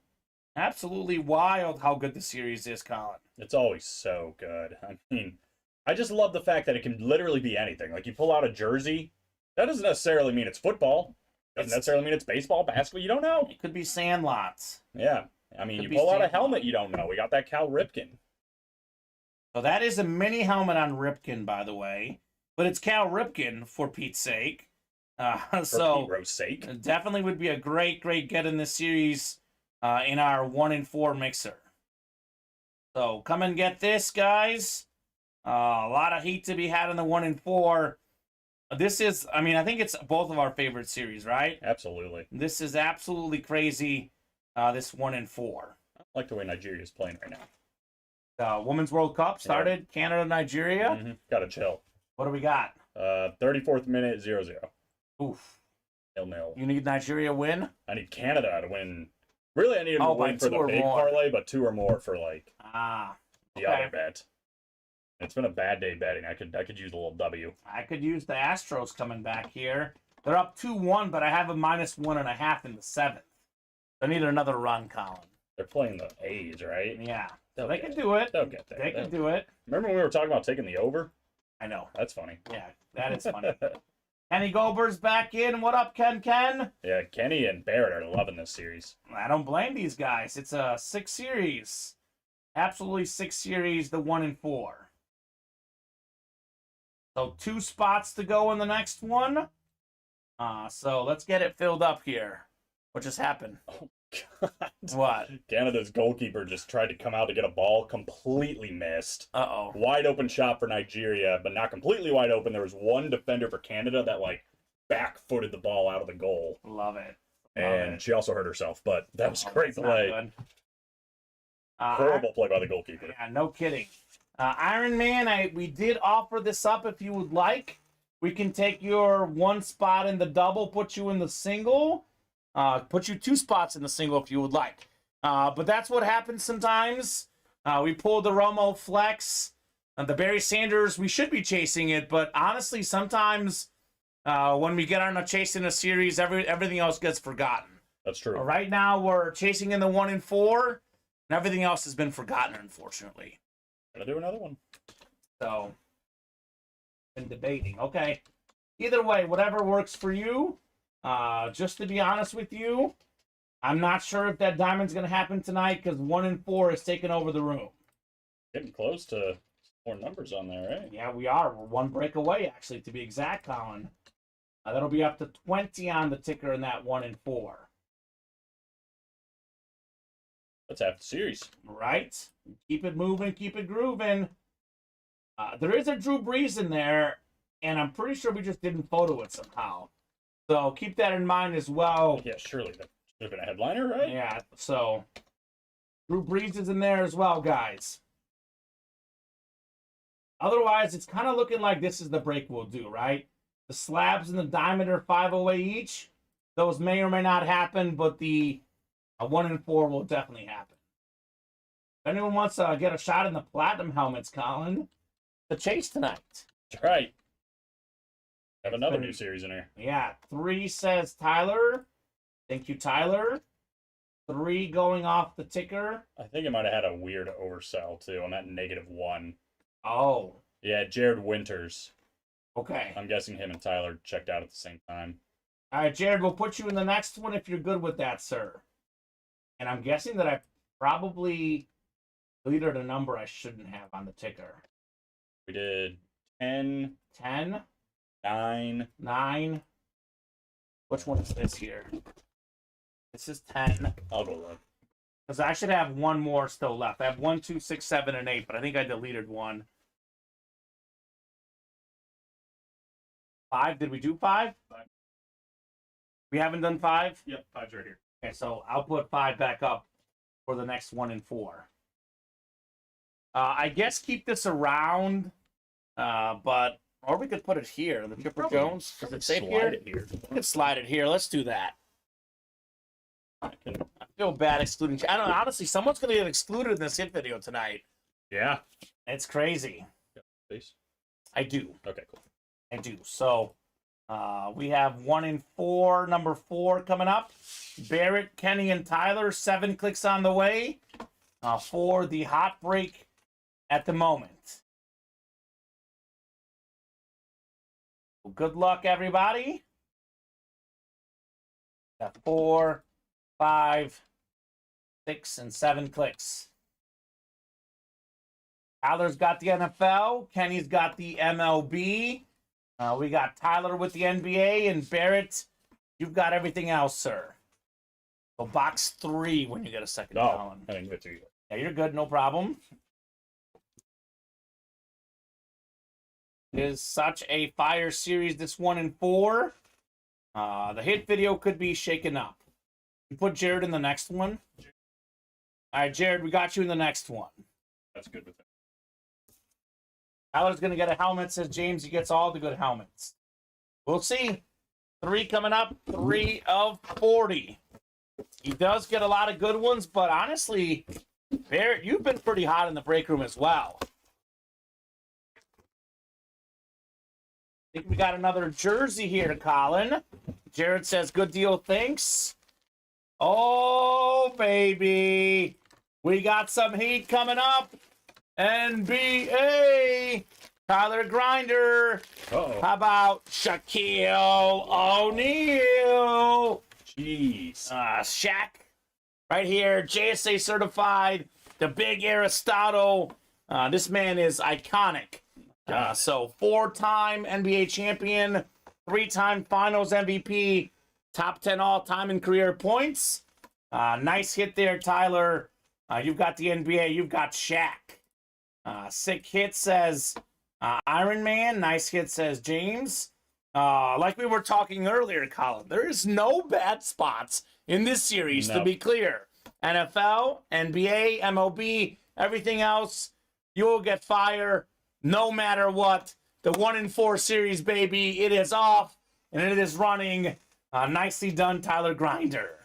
Absolutely wild how good the series is, Colin. It's always so good. I mean, I just love the fact that it can literally be anything. Like, you pull out a jersey, that doesn't necessarily mean it's football. Doesn't necessarily mean it's baseball, basketball. You don't know. It could be Sandlots. Yeah. I mean, Could you be pull out a Sandlot. helmet, you don't know. We got that Cal Ripken. So that is a mini helmet on Ripken, by the way. But it's Cal Ripken, for Pete's sake. For So Pete Rose's sake. it definitely would be a great get in this series in our 1 and 4 mixer. So come and get this, guys. A lot of heat to be had in the 1 and 4. This is, I mean, I think it's both of our favorite series, right? Absolutely. This is absolutely crazy, this 1 and 4. I like the way Nigeria's playing right now. The Women's World Cup started. Yeah. Canada, Nigeria. Mm-hmm. Gotta chill. What do we got? 34th minute, 0-0. Oof. 0-0. You need Nigeria win? I need Canada to win. Really, I need them to win for the big parlay, but 2 or more for like the other bet. It's been a bad day betting. I could use a little W. I could use the Astros coming back here. They're up 2-1, but I have a -1.5 in the 7th. I need another run, Colin. They're playing the A's, right? Yeah. So they can do it. They'll get there. They can do it. Remember when we were talking about taking the over? I know. That's funny. Yeah, that is funny. Kenny Goldberg's back in. What up, Ken? Yeah, Kenny and Barrett are loving this series. I don't blame these guys. It's a 6 series. Absolutely 6 series, the 1 and 4. So 2 spots to go in the next one. So let's get it filled up here. What just happened? Oh, God. What? Canada's goalkeeper just tried to come out to get a ball, completely missed. Uh-oh. Wide open shot for Nigeria, but not completely wide open. There was one defender for Canada that, like, back-footed the ball out of the goal. Love it. And she also hurt herself, but that was great play. Horrible play by the goalkeeper. Yeah, no kidding. Iron Man, we did offer this up if you would like. We can take your 1 spot in the double, put you in the single. Put you 2 spots in the single if you would like. But that's what happens sometimes. We pulled the Romo flex. The Barry Sanders, we should be chasing it, but honestly, sometimes when we get on a chasing a series, everything else gets forgotten. That's true. Right now, we're chasing in the 1 and 4, and everything else has been forgotten, unfortunately. Gonna do another one. So, been debating. Okay. Either way, whatever works for you. Just to be honest with you, I'm not sure if that diamond's going to happen tonight because 1 and 4 is taking over the room. Getting close to more numbers on there, right? Yeah, we are. We're 1 break away, actually, to be exact, Colin. That'll be up to 20 on the ticker in that 1 and 4. That's half the series. Right? Keep it moving, keep it grooving. There is a Drew Brees in there, and I'm pretty sure we just didn't photo it somehow. So keep that in mind as well. Yeah, surely that should have been a headliner, right? Yeah, so Drew Brees is in there as well, guys. Otherwise, it's kind of looking like this is the break we'll do, right? The slabs and the diamond are 5 away each. Those may or may not happen, but the 1 and 4 will definitely happen. If anyone wants to get a shot in the platinum helmets, Colin, the chase tonight. That's right. Have another new series in here. Yeah, 3 says Tyler. Thank you, Tyler. 3 going off the ticker. I think it might have had a weird oversell, too. I'm at -1. Oh. Yeah, Jared Winters. Okay. I'm guessing him and Tyler checked out at the same time. All right, Jared, we'll put you in the next one if you're good with that, sir. And I'm guessing that I probably deleted a number I shouldn't have on the ticker. We did 10. 10. 9. 9. Which one is this here? This is 10. I'll go look. Because I should have 1 more still left. I have 1, 2, 6, 7, and 8, but I think I deleted 1. 5. Did we do 5? 5. We haven't done 5? Yep, 5's right here. Okay, so I'll put 5 back up for the next 1 and 4. I guess keep this around, but or we could put it here. The Chipper Jones. Is it safe here? We could slide it here. Let's do that. I feel bad excluding. I don't know. Honestly, someone's going to get excluded in this hit video tonight. Yeah. It's crazy. Please. I do. Okay, cool. I do. So we have 1 and 4, number 4 coming up. Barrett, Kenny, and Tyler. 7 clicks on the way for the hot break at the moment. Well, good luck, everybody. Got 4, 5, 6, and 7 clicks. Tyler's got the NFL. Kenny's got the MLB. We got Tyler with the NBA, and Barrett, you've got everything else, sir. So box 3 when you get a second. No, I didn't get to you. Yeah, you're good. No problem. It is such a fire series, this 1 and 4. The hit video could be shaken up. You put Jared in the next one. All right, Jared, we got you in the next one. That's good with him. Tyler's going to get a helmet, says James. He gets all the good helmets. We'll see. 3 coming up, 3 of 40. He does get a lot of good ones, but honestly, Barrett, you've been pretty hot in the break room as well. I think we got another jersey here, Colin. Jared says, good deal, thanks. Oh, baby. We got some heat coming up. NBA. Tyler Grinder. Uh-oh. How about Shaquille O'Neal? Jeez. Shaq. Right here. JSA certified. The big Aristotle. This man is iconic. So 4-time NBA champion. 3-time finals MVP. Top 10 all-time in career points. Nice hit there, Tyler. You've got the NBA. You've got Shaq. Sick hit, says Iron Man. Nice hit, says James. Like we were talking earlier, Colin, there is no bad spots in this series, to be clear. NFL, NBA, MLB, everything else, you will get fire no matter what. The 1-4 series, baby, it is off, and it is running. Nicely done, Tyler Grinder.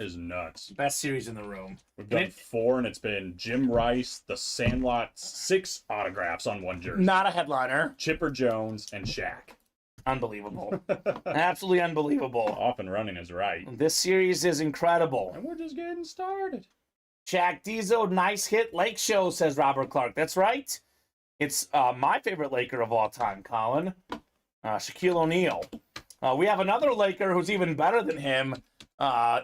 Is nuts. Best series in the room. We've done 4, and it's been Jim Rice, the Sandlot, 6 autographs on one jersey. Not a headliner. Chipper Jones and Shaq. Unbelievable. Absolutely unbelievable. Off and running is right. This series is incredible. And we're just getting started. Shaq Diesel, nice hit. Lake Show, says Robert Clark. That's right. It's my favorite Laker of all time, Colin. Shaquille O'Neal. We have another Laker who's even better than him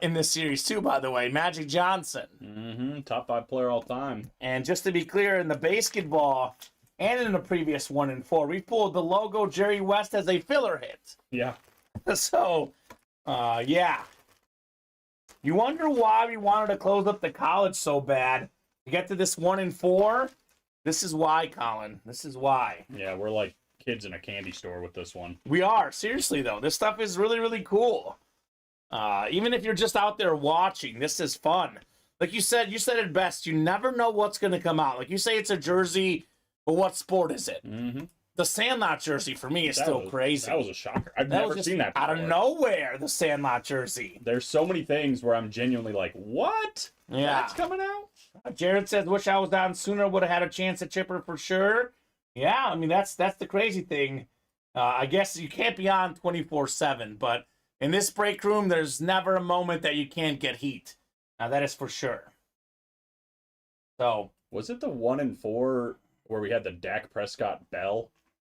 in this series, too, by the way. Magic Johnson. Mm-hmm. Top 5 player all time. And just to be clear, in the basketball and in the previous 1-4, we pulled the logo Jerry West as a filler hit. Yeah. So, yeah. You wonder why we wanted to close up the college so bad. To get to this 1-4, this is why, Colin. This is why. Yeah, we're like kids in a candy store with this one. We are. Seriously, though. This stuff is really, really cool. Even if you're just out there watching, this is fun. Like you said it best. You never know what's going to come out. Like you say it's a jersey, but what sport is it? Mm-hmm. The Sandlot jersey for me is still crazy. That was a shocker. I've never seen that before. Out of nowhere, the Sandlot jersey. There's so many things where I'm genuinely like, what? Yeah. That's coming out? Jared says, wish I was down sooner, would have had a chance at Chipper for sure. Yeah, I mean, that's the crazy thing. I guess you can't be on 24/7, but in this break room, there's never a moment that you can't get heat. Now, that is for sure. So. Was it the 1-4 where we had the Dak Prescott bell?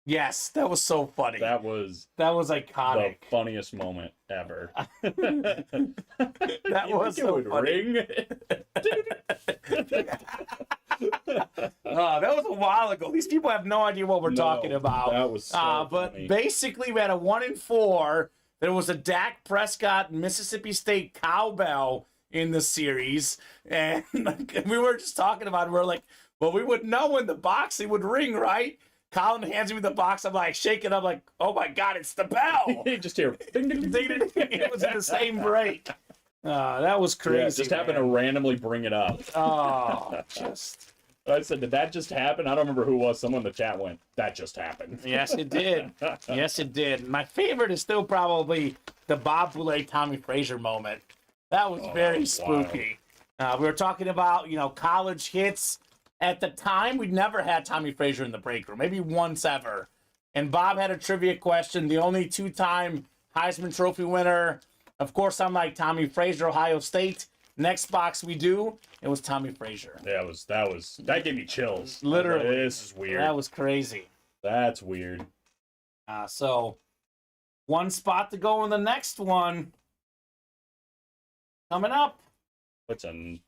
Yes, that was so funny. That was iconic. The funniest moment ever. That was so funny. Ring? That was a while ago. These people have no idea what we're talking about. That was so but funny. basically, we had a 1-4. There was a Dak Prescott Mississippi State cowbell in the series, and we were just talking about it. We're like, well, we would know when the box it would ring, right? Colin hands me the box. I'm like, shaking. I'm like, oh my God, it's the bell. Just hear ding, ding, ding, ding, ding. It was in the same break. That was crazy. Yeah, just happened to randomly bring it up. Oh, just. I said, did that just happen? I don't remember who it was. Someone in the chat went, that just happened. Yes, it did. Yes, it did. My favorite is still probably the Bob Boulay, Tommy Frazier moment. That was very spooky. We were talking about, college hits. At the time, we'd never had Tommy Frazier in the break room, maybe once ever. And Bob had a trivia question. The only 2-time Heisman Trophy winner. Of course, I'm like Tommy Frazier, Ohio State. Next box we do, it was Tommy Frazier. Yeah, that gave me chills. Literally. This is weird. That was crazy. That's weird. So, one spot to go in the next one. Coming up. It's 3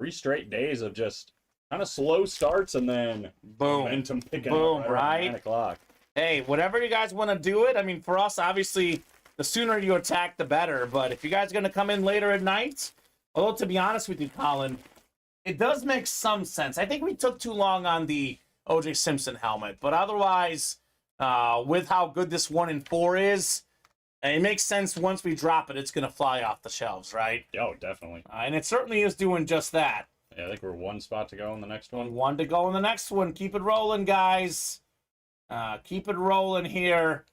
straight days of just kind of slow starts and then boom, momentum picking boom, up right? 9 o'clock. Hey, whatever you guys want to do it. I mean, for us, obviously, the sooner you attack, the better. But if you guys are going to come in later at night, although to be honest with you, Colin, it does make some sense. I think we took too long on the O.J. Simpson helmet, but otherwise, with how good this 1-4 is, it makes sense once we drop it, it's going to fly off the shelves, right? Oh, definitely. And it certainly is doing just that. Yeah, I think we're one spot to go in the next one. One to go in the next one. Keep it rolling, guys. Keep it rolling here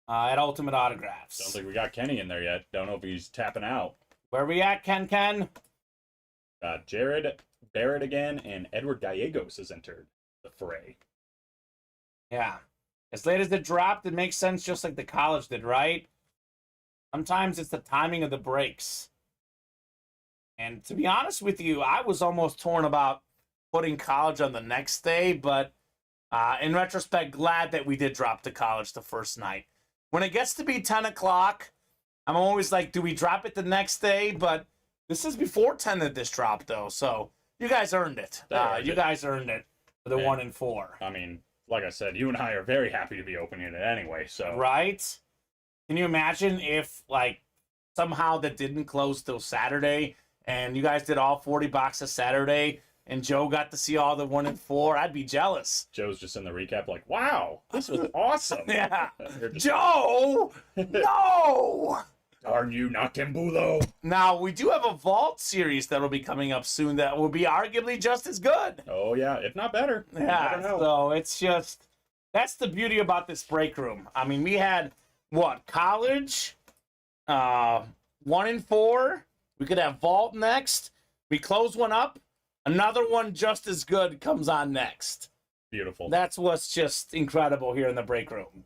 at Ultimate Autographs. Don't think we got Kenny in there yet. Don't know if he's tapping out. Where we at, Ken? Jared Barrett again, and Edward Gallegos has entered the fray. Yeah. As late as it dropped, it makes sense just like the college did, right? Sometimes it's the timing of the breaks. And to be honest with you, I was almost torn about putting college on the next day, but in retrospect, glad that we did drop to college the first night. When it gets to be 10 o'clock, I'm always like, do we drop it the next day? But this is before 10 that this dropped, though, so you guys earned it. You guys earned it for the 1 and 4. I mean, like I said, you and I are very happy to be opening it anyway, so. Right? Can you imagine if, like, somehow that didn't close till Saturday, and you guys did all 40 boxes Saturday, and Joe got to see all the 1 and 4? I'd be jealous. Joe's just in the recap like, wow, this was awesome. Yeah. Joe! No! Darn you, Nakembulo. Now, we do have a Vault series that will be coming up soon that will be arguably just as good. Oh, yeah, if not better. Yeah, so it's just, that's the beauty about this break room. I mean, we had, what, college, 1 and 4. We could have Vault next. We close one up. Another one just as good comes on next. Beautiful. That's what's just incredible here in the break room.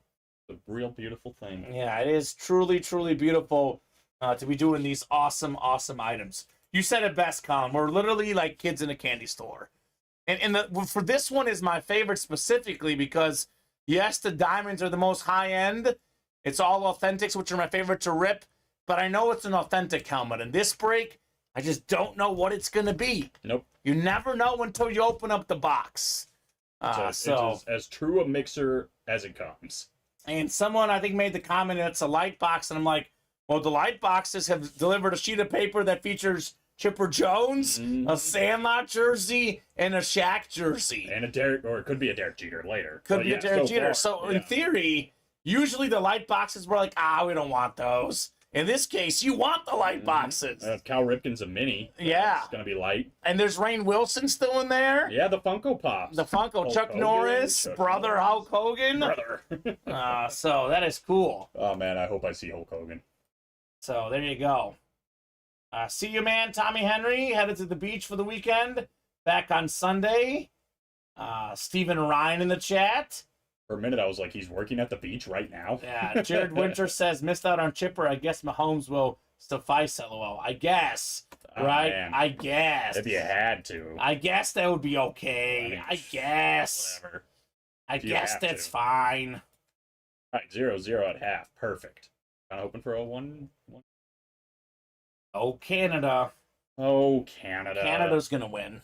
A real beautiful thing. Yeah, it is truly, truly beautiful to be doing these awesome, awesome items. You said it best, Colin. We're literally like kids in a candy store. And for this one is my favorite specifically because, yes, the diamonds are the most high-end. It's all authentics, which are my favorite to rip. But I know it's an authentic helmet. And this break, I just don't know what it's going to be. Nope. You never know until you open up the box. So it's as true a mixer as it comes. And someone, I think, made the comment that it's a light box. And I'm like, well, the light boxes have delivered a sheet of paper that features Chipper Jones, a Sandlot jersey, and a Shaq jersey. And a Derek, or it could be a Derek Jeter later. Could be a Derek Jeter. So in theory, usually the light boxes were like, we don't want those. In this case, you want the light boxes. Cal Ripken's a mini. Yeah. It's going to be light. And there's Rainn Wilson still in there. Yeah, the Funko Pops. The Funko. Chuck Norris, brother Hulk Hogan. Brother. So that is cool. Oh, man, I hope I see Hulk Hogan. So there you go. See you, man. Tommy Henry headed to the beach for the weekend. Back on Sunday. Stephen Ryan in the chat. For a minute, I was like, he's working at the beach right now. Yeah, Jared Winter says, missed out on Chipper. I guess Mahomes will suffice, LOL. I guess, right? Man. I guess. If you had to. I guess that would be okay. I guess. Whatever. I guess that's fine. All right, 0-0 at half. Perfect. Kind of hoping for a 1-1. Oh, Canada. Oh, Canada. Canada's going to win.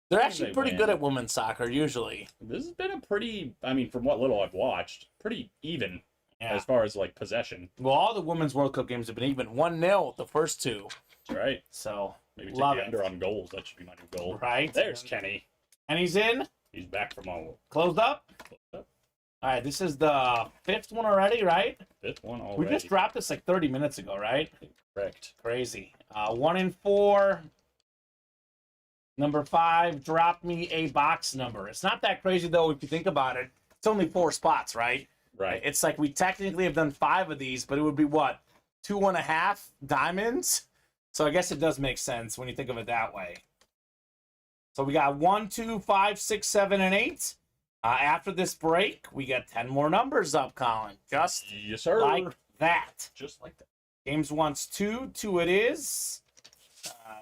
They're actually pretty good at women's soccer, usually. This has been a pretty, I mean, from what little I've watched, pretty even as far as, like, possession. Well, all the Women's World Cup games have been even. 1-0 the first two. That's right. So, maybe take the under on goals. That should be my new goal. Right. There's Kenny. And he's in. He's back from all. Closed up? Closed up. All right, this is the 5th one already, right? 5th one already. We just dropped this like 30 minutes ago, right? Correct. Crazy. 1 and 4. Number 5, drop me a box number. It's not that crazy, though, if you think about it. It's only 4 spots, right? Right. It's like we technically have done 5 of these, but it would be, what, 2.5 diamonds? So I guess it does make sense when you think of it that way. So we got 1, 2, 5, 6, 7, and 8. After this break, we got 10 more numbers up, Colin. Just yes, sir. like that. Just like that. James wants 2. 2 it is.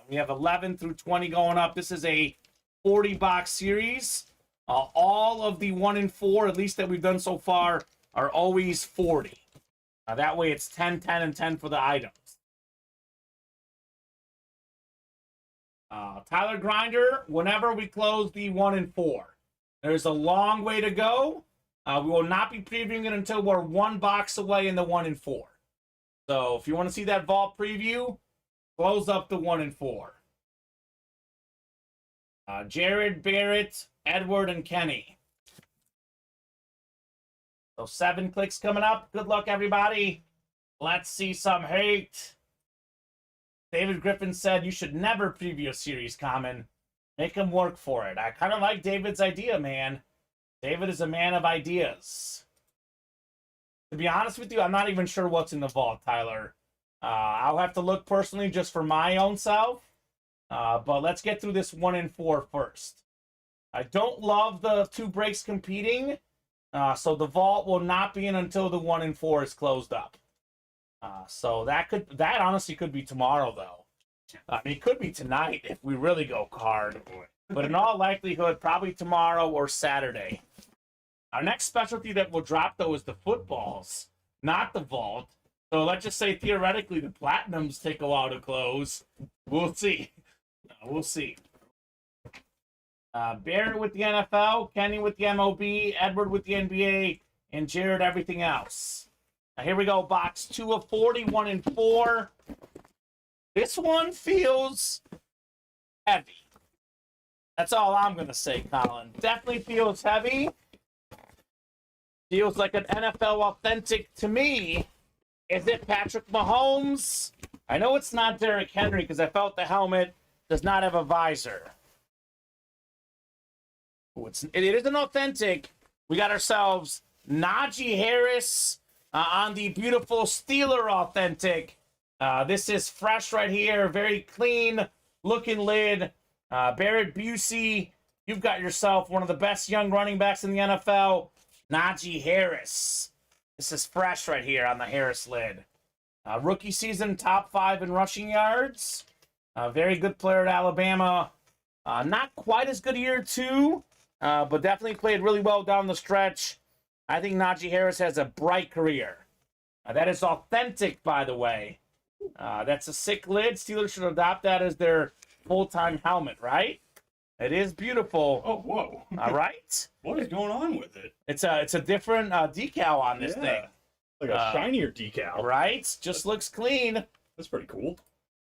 We have 11 through 20 going up. This is a 40-box series. All of the 1 and 4, at least that we've done so far, are always 40. That way it's 10, 10, and 10 for the items. Tyler Grinder, whenever we close the 1 and 4. There's a long way to go. We will not be previewing it until we're 1 box away in the 1 and 4. So if you want to see that vault preview, close up the 1 and 4. Jared, Barrett, Edward, and Kenny. So 7 clicks coming up. Good luck, everybody. Let's see some hate. David Griffin said, you should never preview a series, Kamen. Make him work for it. I kind of like David's idea, man. David is a man of ideas. To be honest with you, I'm not even sure what's in the vault, Tyler. I'll have to look personally just for my own self. But let's get through this 1 and 4 first. I don't love the 2 breaks competing. So the vault will not be in until the 1 and 4 is closed up. So that honestly could be tomorrow, though. I mean, it could be tonight if we really go hard. But in all likelihood, probably tomorrow or Saturday. Our next specialty that will drop, though, is the footballs, not the vault. So let's just say, theoretically, the platinums take a while to close. We'll see. We'll see. Barrett with the NFL, Kenny with the MLB, Edward with the NBA, and Jared everything else. Now, here we go, box 2 of 40, 1 and 4. This one feels heavy. That's all I'm going to say, Colin. Definitely feels heavy. Feels like an NFL authentic to me. Is it Patrick Mahomes? I know it's not Derrick Henry because I felt the helmet does not have a visor. It is an authentic. We got ourselves Najee Harris on the beautiful Steeler authentic. This is fresh right here. Very clean looking lid. Barrett Busey, you've got yourself one of the best young running backs in the NFL. Najee Harris. This is fresh right here on the Harris lid. Rookie season, top 5 in rushing yards. Very good player at Alabama. Not quite as good a year, too. But definitely played really well down the stretch. I think Najee Harris has a bright career. That is authentic, by the way. That's a sick lid. Steelers should adopt that as their full-time helmet, right? It is beautiful. Oh, whoa. All right. What is going on with it? It's a different decal on this thing. Like a shinier decal. Right? Just looks clean. That's pretty cool.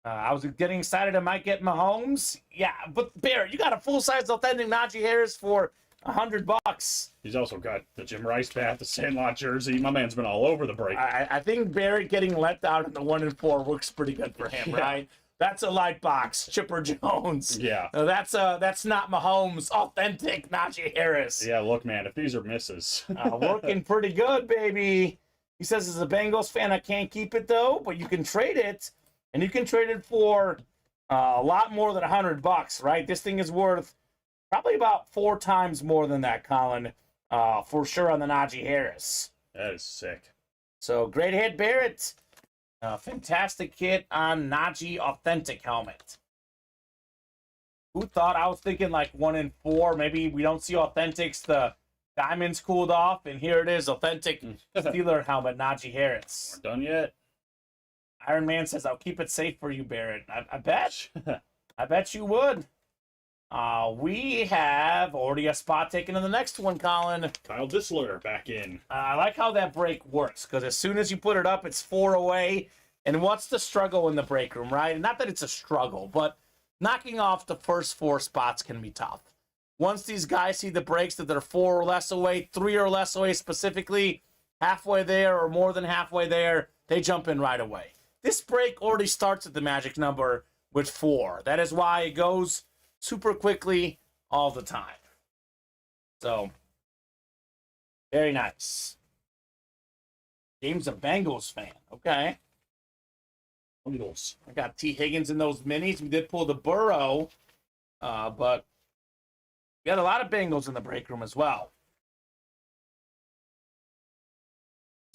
I was getting excited I might get Mahomes. Yeah, but Barrett, you got a full-size authentic Najee Harris for $100. He's also got the Jim Rice bat, the Sandlot jersey. My man's been all over the break. I think Barrett getting let down in the 1 and 4 works pretty good for him, right? That's a light box, Chipper Jones. Yeah. That's not Mahomes. Authentic Najee Harris. Yeah, look, man, if these are misses. Working pretty good, baby. He says, as a Bengals fan, I can't keep it, though, but you can trade it. And you can trade it for a lot more than $100, right? This thing is worth probably about 4 times more than that, Colin, for sure on the Najee Harris. That is sick. So great hit, Barrett. Fantastic hit on Najee authentic helmet. Who thought? I was thinking like 1 and 4. Maybe we don't see authentics. The diamonds cooled off, and here it is, authentic Steeler helmet, Najee Harris. We're done yet? Iron Man says, I'll keep it safe for you, Barrett. I bet. I bet you would. We have already a spot taken in the next one, Colin. Kyle Disler back in. I like how that break works, because as soon as you put it up, it's 4 away. And what's the struggle in the break room, right? And not that it's a struggle, but knocking off the first 4 spots can be tough. Once these guys see the breaks that they're 4 or less away, 3 or less away specifically, halfway there or more than halfway there, they jump in right away. This break already starts at the magic number with 4. That is why it goes super quickly all the time. So, very nice. James a Bengals fan. Okay. Bengals. I got T. Higgins in those minis. We did pull the Burrow, but we got a lot of Bengals in the break room as well.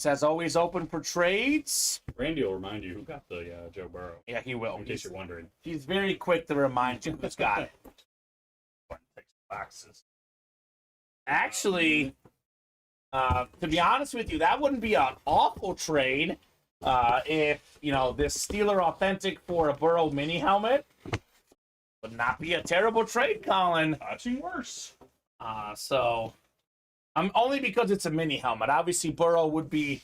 As always, open for trades. Randy will remind you who got the Joe Burrow. Yeah, he will. In case you're wondering. He's very quick to remind you who's got it. Boxes. Actually, to be honest with you, that wouldn't be an awful trade if, this Steeler authentic for a Burrow mini helmet would not be a terrible trade, Colin. Watching worse. So... only because it's a mini helmet. Obviously, Burrow would be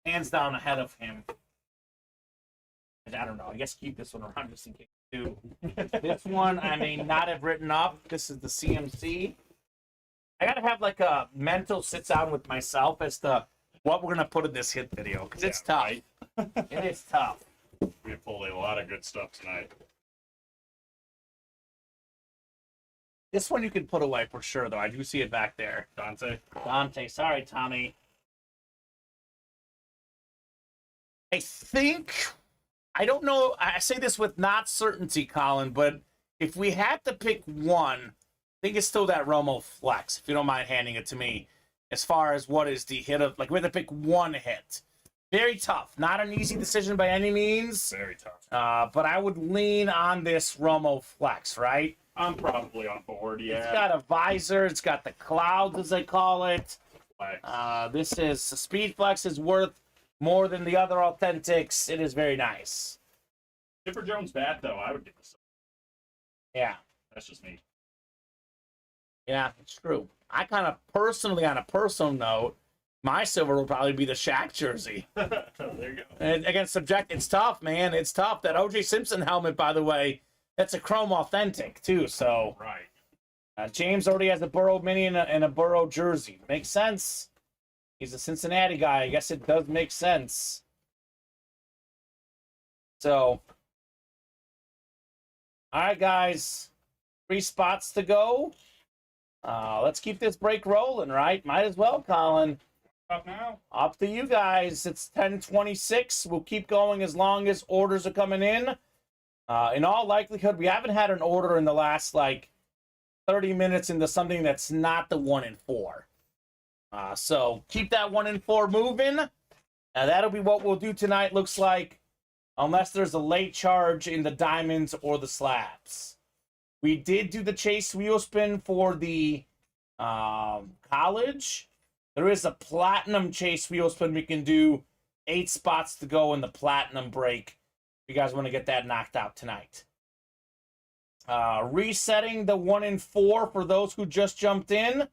hands down ahead of him. I don't know. I guess keep this one around just in case, too. This one I may not have written up. This is the CMC. I got to have like a mental sit down with myself as to what we're going to put in this hit video. Because it's tough. Right? It is tough. We pulled a lot of good stuff tonight. This one you can put away for sure, though. I do see it back there. Dante, sorry, Tommy. I think, I don't know, I say this with not certainty, Colin, but if we had to pick one, I think it's still that Romo flex, if you don't mind handing it to me, as far as what is the hit of, like, we have to pick one hit. Very tough. Not an easy decision by any means. Very tough. But I would lean on this Romo flex, right? I'm probably on board, yeah. It's got a visor. It's got the clouds, as they call it. Flex. This is, Speed Flex is worth more than the other Authentics. It is very nice. Chipper Jones bat, though, I would give this. Yeah. That's just me. Yeah, it's true. I kind of personally, on a personal note, my silver will probably be the Shaq jersey. There you go. And against Subject, it's tough, man. It's tough. That O.J. Simpson helmet, by the way, that's a Chrome Authentic, too. So Right. James already has a Burrow mini and a Burrow jersey. Makes sense. He's a Cincinnati guy. I guess it does make sense. So, all right, guys. 3 spots to go. Let's keep this break rolling, right? Might as well, Colin. Up now. Up to you guys. It's 10:26. We'll keep going as long as orders are coming in. In all likelihood, we haven't had an order in the last, 30 minutes into something that's not the 1 in 4. So keep that 1 in 4 moving. That'll be what we'll do tonight, looks like, unless there's a late charge in the diamonds or the slabs. We did do the chase wheel spin for the college. There is a platinum chase wheel spin we can do. 8 spots to go in the platinum break. If you guys want to get that knocked out tonight. Resetting the 1 in 4 for those who just jumped in.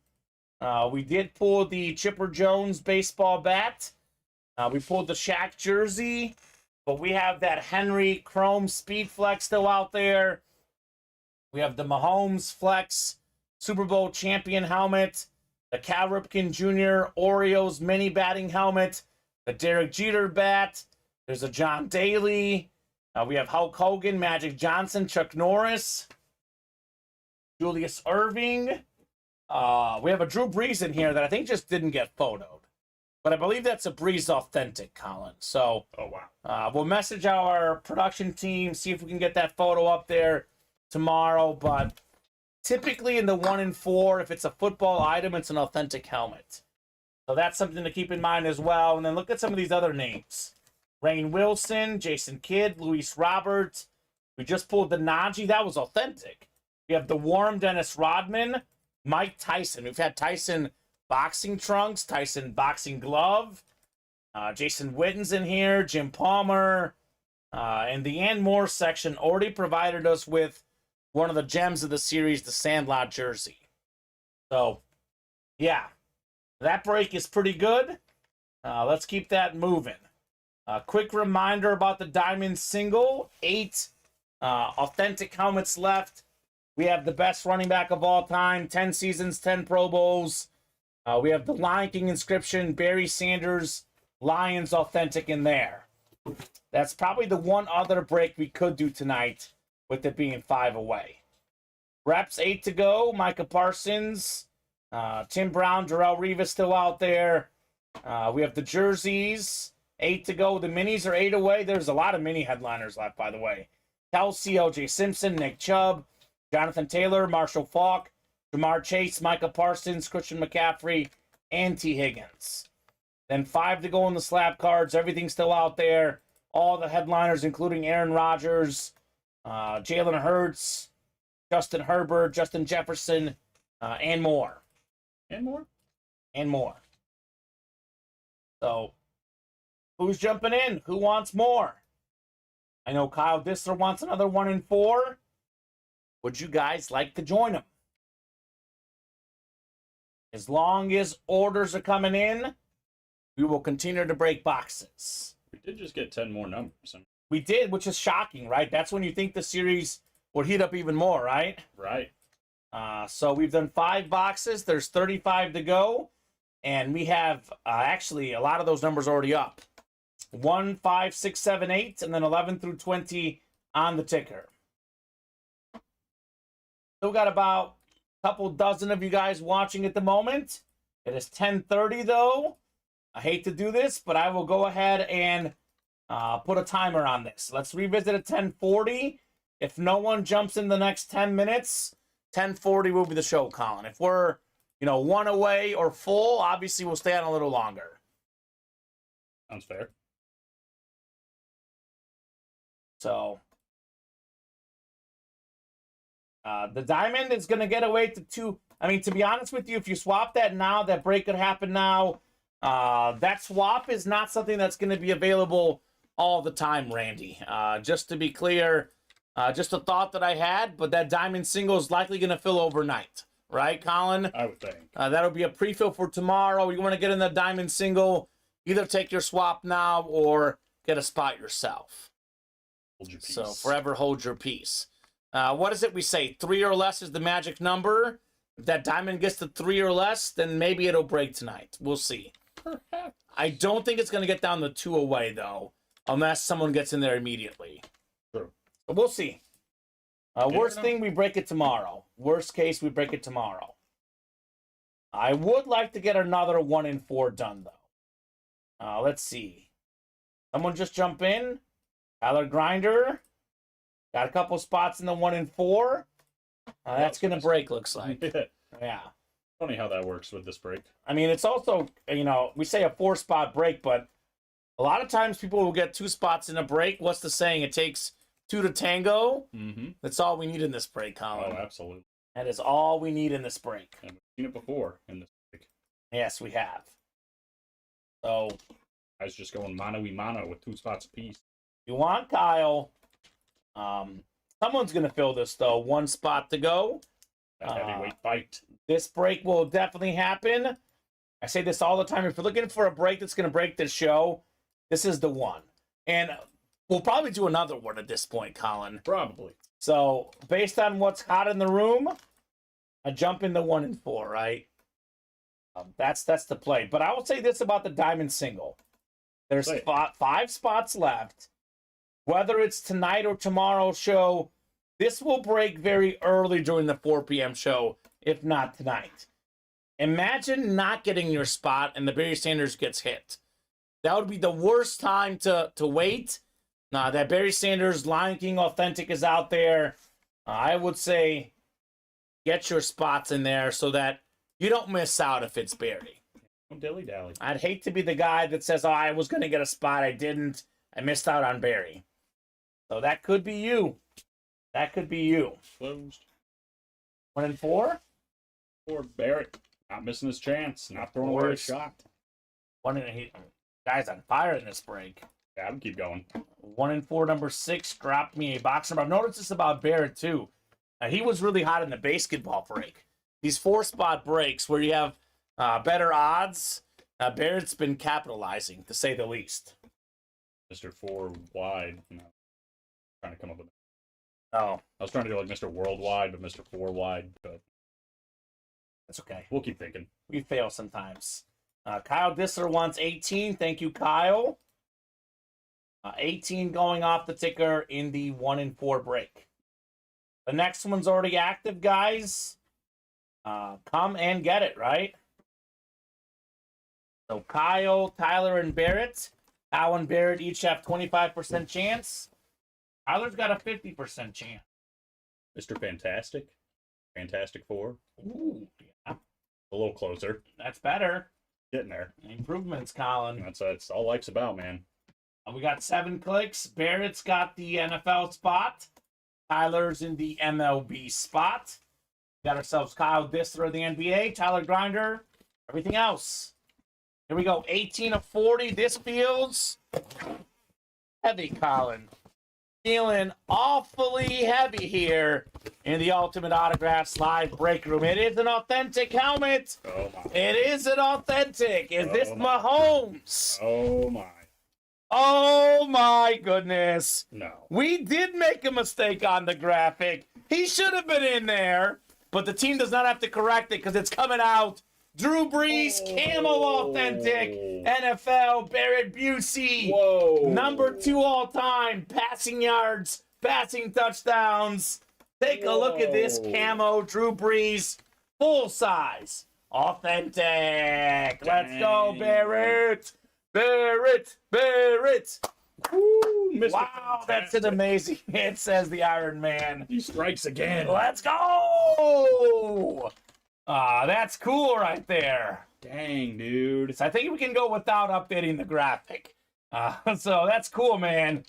We did pull the Chipper Jones baseball bat. We pulled the Shaq jersey. But we have that Henry Chrome Speed Flex still out there. We have the Mahomes Flex Super Bowl champion helmet. The Cal Ripken Jr. Orioles mini batting helmet. The Derek Jeter bat. There's a John Daly. We have Hulk Hogan, Magic Johnson, Chuck Norris. Julius Erving. We have a Drew Brees in here that I think just didn't get photoed. But I believe that's a Brees Authentic, Colin. So Oh, wow. we'll message our production team, see if we can get that photo up there tomorrow. But typically in the 1 in 4, if it's a football item, it's an authentic helmet. So that's something to keep in mind as well. And then look at some of these other names. Rainn Wilson, Jason Kidd, Luis Roberts. We just pulled the Najee. That was authentic. We have the Warm Dennis Rodman, Mike Tyson. We've had Tyson boxing trunks, Tyson boxing glove. Jason Witten's in here, Jim Palmer. And the and more section already provided us with one of the gems of the series, the Sandlot jersey. So, yeah, that break is pretty good. Let's keep that moving. A quick reminder about the Diamond Single. 8 authentic helmets left. We have the best running back of all time. 10 seasons, 10 Pro Bowls. We have the Lion King inscription, Barry Sanders, Lions authentic in there. That's probably the one other break we could do tonight, with it being 5 away. Reps 8 to go. Micah Parsons, Tim Brown, Darrelle Revis still out there. We have the jerseys. 8 to go. The minis are 8 away. There's a lot of mini headliners left, by the way. Kelsey, O.J. Simpson, Nick Chubb, Jonathan Taylor, Marshall Faulk, Jamar Chase, Micah Parsons, Christian McCaffrey, and T. Higgins. Then 5 to go on the slab cards. Everything's still out there. All the headliners, including Aaron Rodgers, Jalen Hurts, Justin Herbert, Justin Jefferson, and more. And more? And more. So, who's jumping in? Who wants more? I know Kyle Dissler wants another 1 in 4. Would you guys like to join him? As long as orders are coming in, we will continue to break boxes. We did just get 10 more numbers. We did, which is shocking, right? That's when you think the series would heat up even more, right? Right. So we've done 5 boxes. There's 35 to go. And we have actually a lot of those numbers already up. 1, 5, 6, 7, 8, and then 11 through 20 on the ticker. Still got about couple dozen of you guys watching at the moment. It is 10:30 though. I hate to do this, but I will go ahead and put a timer on this. Let's revisit at 10:40. If no one jumps in the next 10 minutes, 10:40 will be the show, Colin. If we're, one away or full, obviously we'll stay on a little longer. Sounds fair. So, the diamond is going to get away to 2. I mean, to be honest with you, if you swap that now, that break could happen now. That swap is not something that's going to be available all the time, Randy. Just to be clear, just a thought that I had, but that diamond single is likely going to fill overnight. Right, Colin? I would think. That'll be a pre-fill for tomorrow. You want to get in the diamond single, either take your swap now or get a spot yourself. Hold your peace. So forever hold your peace. What is it we say? 3 or less is the magic number. If that diamond gets to 3 or less, then maybe it'll break tonight. We'll see. Perhaps. I don't think it's going to get down to 2 away, though, unless someone gets in there immediately. True. But we'll see. Worst thing, we break it tomorrow. Worst case, we break it tomorrow. I would like to get another 1 in 4 done, though. Let's see. Someone just jump in. Tyler Grinder. Got a couple spots in the 1 in 4. That's going to break, looks like. Yeah. Funny how that works with this break. I mean, it's also, we say a 4-spot break, but a lot of times people will get 2 spots in a break. What's the saying? It takes 2 to tango. Mm-hmm. That's all we need in this break, Colin. Oh, absolutely. That is all we need in this break. And we've seen it before in this break. Yes, we have. So, Guys just going mano-y-mano with 2 spots apiece. you want Kyle. Someone's going to fill this, though. 1 spot to go. That heavyweight fight. This break will definitely happen. I say this all the time. If you're looking for a break that's going to break this show, this is the one. And we'll probably do another one at this point, Colin. Probably. So, based on what's hot in the room, I jump into 1 in 4, right? That's the play. But I will say this about the diamond single. There's 5 spots left. Whether it's tonight or tomorrow's show, this will break very early during the 4 p.m. show, if not tonight. Imagine not getting your spot and the Barry Sanders gets hit. That would be the worst time to wait. That Barry Sanders Lion King Authentic is out there. I would say get your spots in there so that you don't miss out if it's Barry. Don't dilly-dally. I'd hate to be the guy that says, oh, I was going to get a spot, I didn't. I missed out on Barry. So that could be you. That could be you. Closed. 1 in 4? Poor Barrett. Not missing his chance. Not throwing away a shot. 1 in Guy's on fire in this break. Yeah, we'll keep going. 1 in 4, number 6, dropped me a box number. I've noticed this about Barrett, too. He was really hot in the basketball break. These 4-spot breaks where you have better odds, Barrett's been capitalizing, to say the least. Mr. 4 wide. Trying to come up with. Oh. I was trying to do like Mr. Worldwide, but Mr. 4 wide. But that's okay. We'll keep thinking. We fail sometimes. Kyle Dissler wants 18. Thank you, Kyle. 18 going off the ticker in the 1 in 4 break. The next one's already active, guys. Come and get it, right? So Kyle, Tyler, and Barrett. Kyle and Barrett each have 25% chance. Tyler's got a 50% chance. Mr. Fantastic. Fantastic 4. Ooh, yeah. A little closer. That's better. Getting there. Improvements, Colin. That's all life's about, man. We got 7 clicks. Barrett's got the NFL spot. Tyler's in the MLB spot. Got ourselves Kyle Dissler of the NBA, Tyler Grinder, everything else. Here we go. 18 of 40. This feels heavy, Colin. Feeling awfully heavy here in the Ultimate Autographs live break room. It is an authentic helmet. Oh my. It is an authentic. Is this Mahomes? Oh my. Oh my goodness. No. We did make a mistake on the graphic. He should have been in there, but the team does not have to correct it because it's coming out. Drew Brees, Camo Authentic, NFL, Barrett Busey. Whoa. Number 2 all time, passing yards, passing touchdowns. Take a look at this camo, Drew Brees. full size, authentic. Let's go, Dang. Barrett. Barrett. Woo, Mr. Wow, that's an Fantastic. amazing hit, says the Iron Man. He strikes again. Let's go. That's cool right there. Dang, dude. So I think we can go without updating the graphic. So that's cool, man.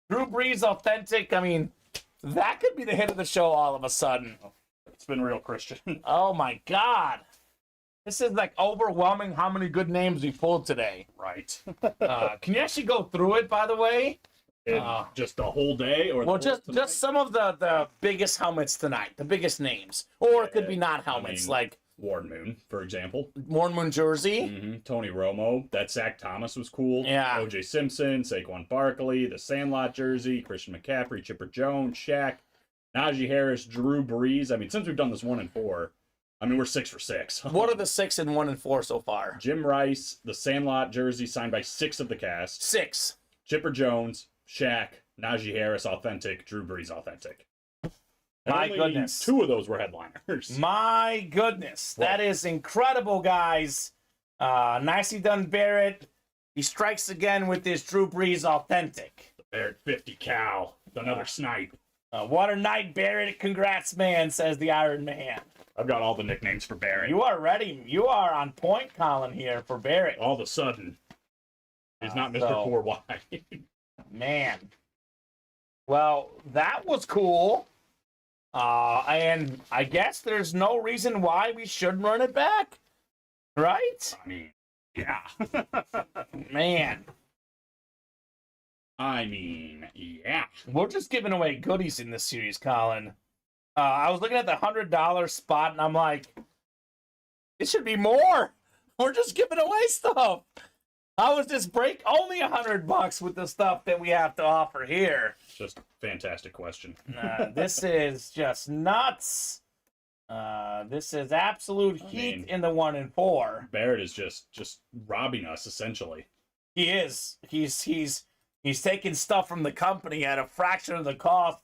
Drew Brees authentic. I mean, that could be the hit of the show all of a sudden. It's been real, Christian. Oh my God. This is like overwhelming how many good names we pulled today. Right. Can you actually go through it, by the way? In just the whole day, or Well, the whole just some of the biggest helmets tonight, the biggest names. Or it could be not helmets, like Warren Moon, for example. Warren Moon jersey. Mm-hmm. Tony Romo. That Zach Thomas was cool. Yeah. O.J. Simpson, Saquon Barkley, the Sandlot jersey, Christian McCaffrey, Chipper Jones, Shaq, Najee Harris, Drew Brees. I mean, since we've done this 1 and 4, I mean, we're 6 for 6. What are the 6 and 1 and 4 so far? Jim Rice, the Sandlot jersey signed by 6 of the cast. 6. Chipper Jones, Shaq, Najee Harris, authentic, Drew Brees, authentic. And My only goodness. 2 of those were headliners. My goodness. That is incredible, guys. Nicely done, Barrett. He strikes again with this Drew Brees authentic. Barrett 50 Cal, another snipe. What a night, Barrett. Congrats, man, says the Iron Man. I've got all the nicknames for Barrett. You are ready. You are on point, Colin, here for Barrett. All of a sudden, he's not Mr. so- 4Y. Man. Well, that was cool. And I guess there's no reason why we shouldn't run it back. Right? I mean, yeah. Man. I mean, yeah. We're just giving away goodies in this series, Colin. I was looking at the $100 spot, and I'm like, it should be more. We're just giving away stuff. How is this break only $100 with the stuff that we have to offer here? Just fantastic question. This is just nuts. This is absolute heat in the 1 and 4. Barrett is just robbing us, essentially. He is. He's taking stuff from the company at a fraction of the cost,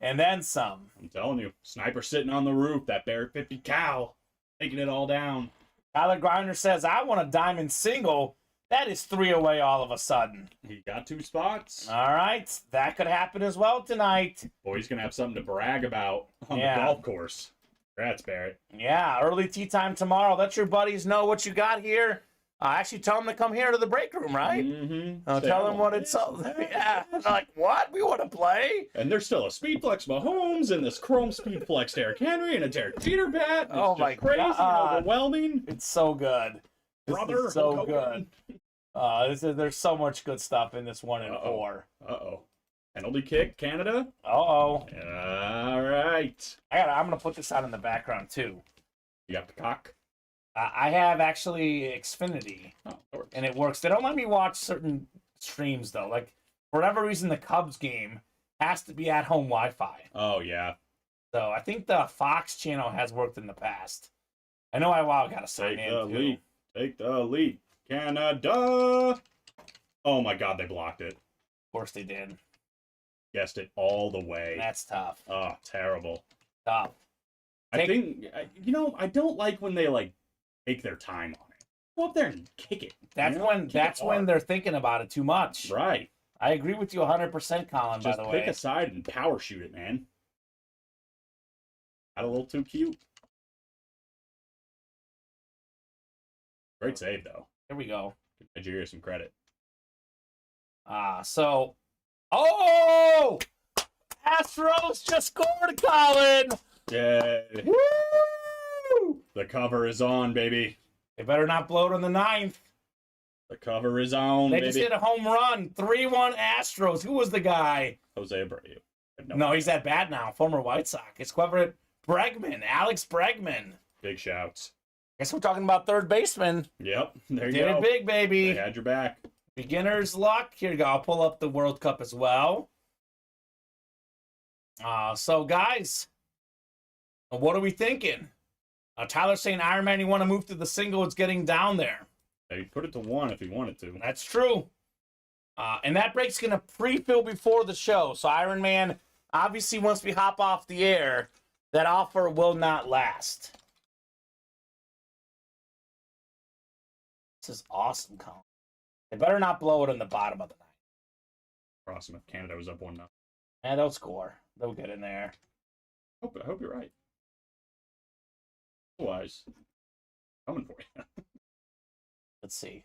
and then some. I'm telling you, sniper sitting on the roof, that Barrett 50 Cal, taking it all down. Tyler Grinder says, I want a diamond single. That is 3 away all of a sudden. He got 2 spots. All right. That could happen as well tonight. Boy, he's going to have something to brag about on Yeah. the golf course. Congrats, Barrett. Yeah, early tea time tomorrow. Let your buddies know what you got here. Actually, tell them to come here to the break room, right? Mm-hmm. Tell them what it's all. Yeah. They're like, what? We want to play? And there's still a Speedflex Mahomes and this Chrome Speedflex Derrick Henry and a Derek Jeter bat. It's Oh just my crazy and God. overwhelming. It's so good. This Brother, is so Hulk good. Hogan. There's so much good stuff in this 1 and Uh-oh. 4. Uh-oh. Penalty kick, Canada. Uh-oh. All right. I'm going to put this out in the background, too. You got the cock. I have actually Xfinity, Oh, that works. and it works. They don't let me watch certain streams, though. Like, for whatever reason, the Cubs game has to be at-home Wi-Fi. Oh, yeah. So I think the Fox channel has worked in the past. I know I got to sign Take in, the too. lead. Take the lead. Canada. Oh, my God, they blocked it. Of course they did. Guessed it all the way. That's tough. Oh, terrible. Tough. I think, I don't like when they, take their time on it. Go up there and kick it. That's you know? when Kick it that's when hard. they're thinking about it too much. Right. I agree with you 100%, Colin, Just by the pick way. a side and power shoot it, man. Got a little too cute. Great save, though. Here we go. Give Nigeria some credit. So, oh! Astros just scored, Colin! Yay. Woo! The cover is on, baby. They better not blow it on the 9th. The cover is on, They baby. just hit a home run. 3-1 Astros. Who was the guy? Jose Abreu. No, he's at bat now. Former White Sox. It's clever. Bregman. Alex Bregman. Big shouts. Guess we're talking about third baseman. Yep, there you Did go. it big, baby. They had your back. Beginner's luck. Here you go. I'll pull up the World Cup as well. So, guys, what are we thinking? Tyler's saying, Iron Man, you want to move to the single. It's getting down there. They put it to 1 if he wanted to. That's true. And that break's going to pre-fill before the show. So, Iron Man, obviously, once we hop off the air, that offer will not last. This is awesome, Colin. They better not blow it in the bottom of the night. Awesome if Canada was up 1-0. And they'll score. They'll get in there. I hope you're right. Otherwise, coming for you. Let's see.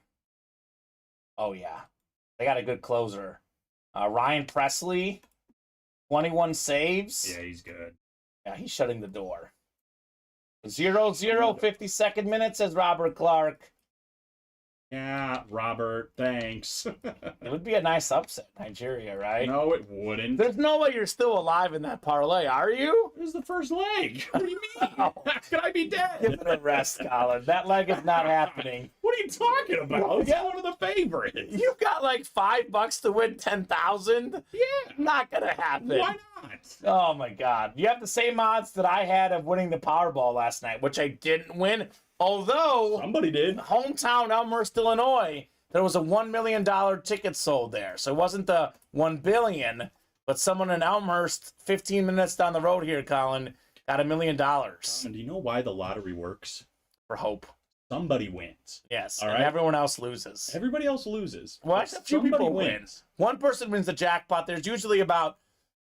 Oh, yeah. They got a good closer. Ryan Presley, 21 saves. Yeah, he's good. Yeah, he's shutting the door. 0-0, 52nd minute, says Robert Clark. Yeah, Robert, thanks. It would be a nice upset, Nigeria, right? No, it wouldn't. There's no way you're still alive in that parlay, are you? It was the first leg. What do you mean? How could I be Give dead? it a rest, Colin. That leg is not happening. What are you talking about? It's one of the favorites. You got like $5 to win 10,000? Yeah. Not gonna happen. Why not? Oh my God! You have the same odds that I had of winning the Powerball last night, which I didn't win. Although Somebody did. hometown Elmhurst, Illinois, there was a $1 million ticket sold there, so it wasn't the $1 billion, but someone in Elmhurst, 15 minutes down the road here, Colin, got $1 million And do you know why the lottery works? for hope. Somebody wins. Yes, All and right. everyone else loses. Everybody else loses. Well, but a few people win. One person wins the jackpot. There's usually about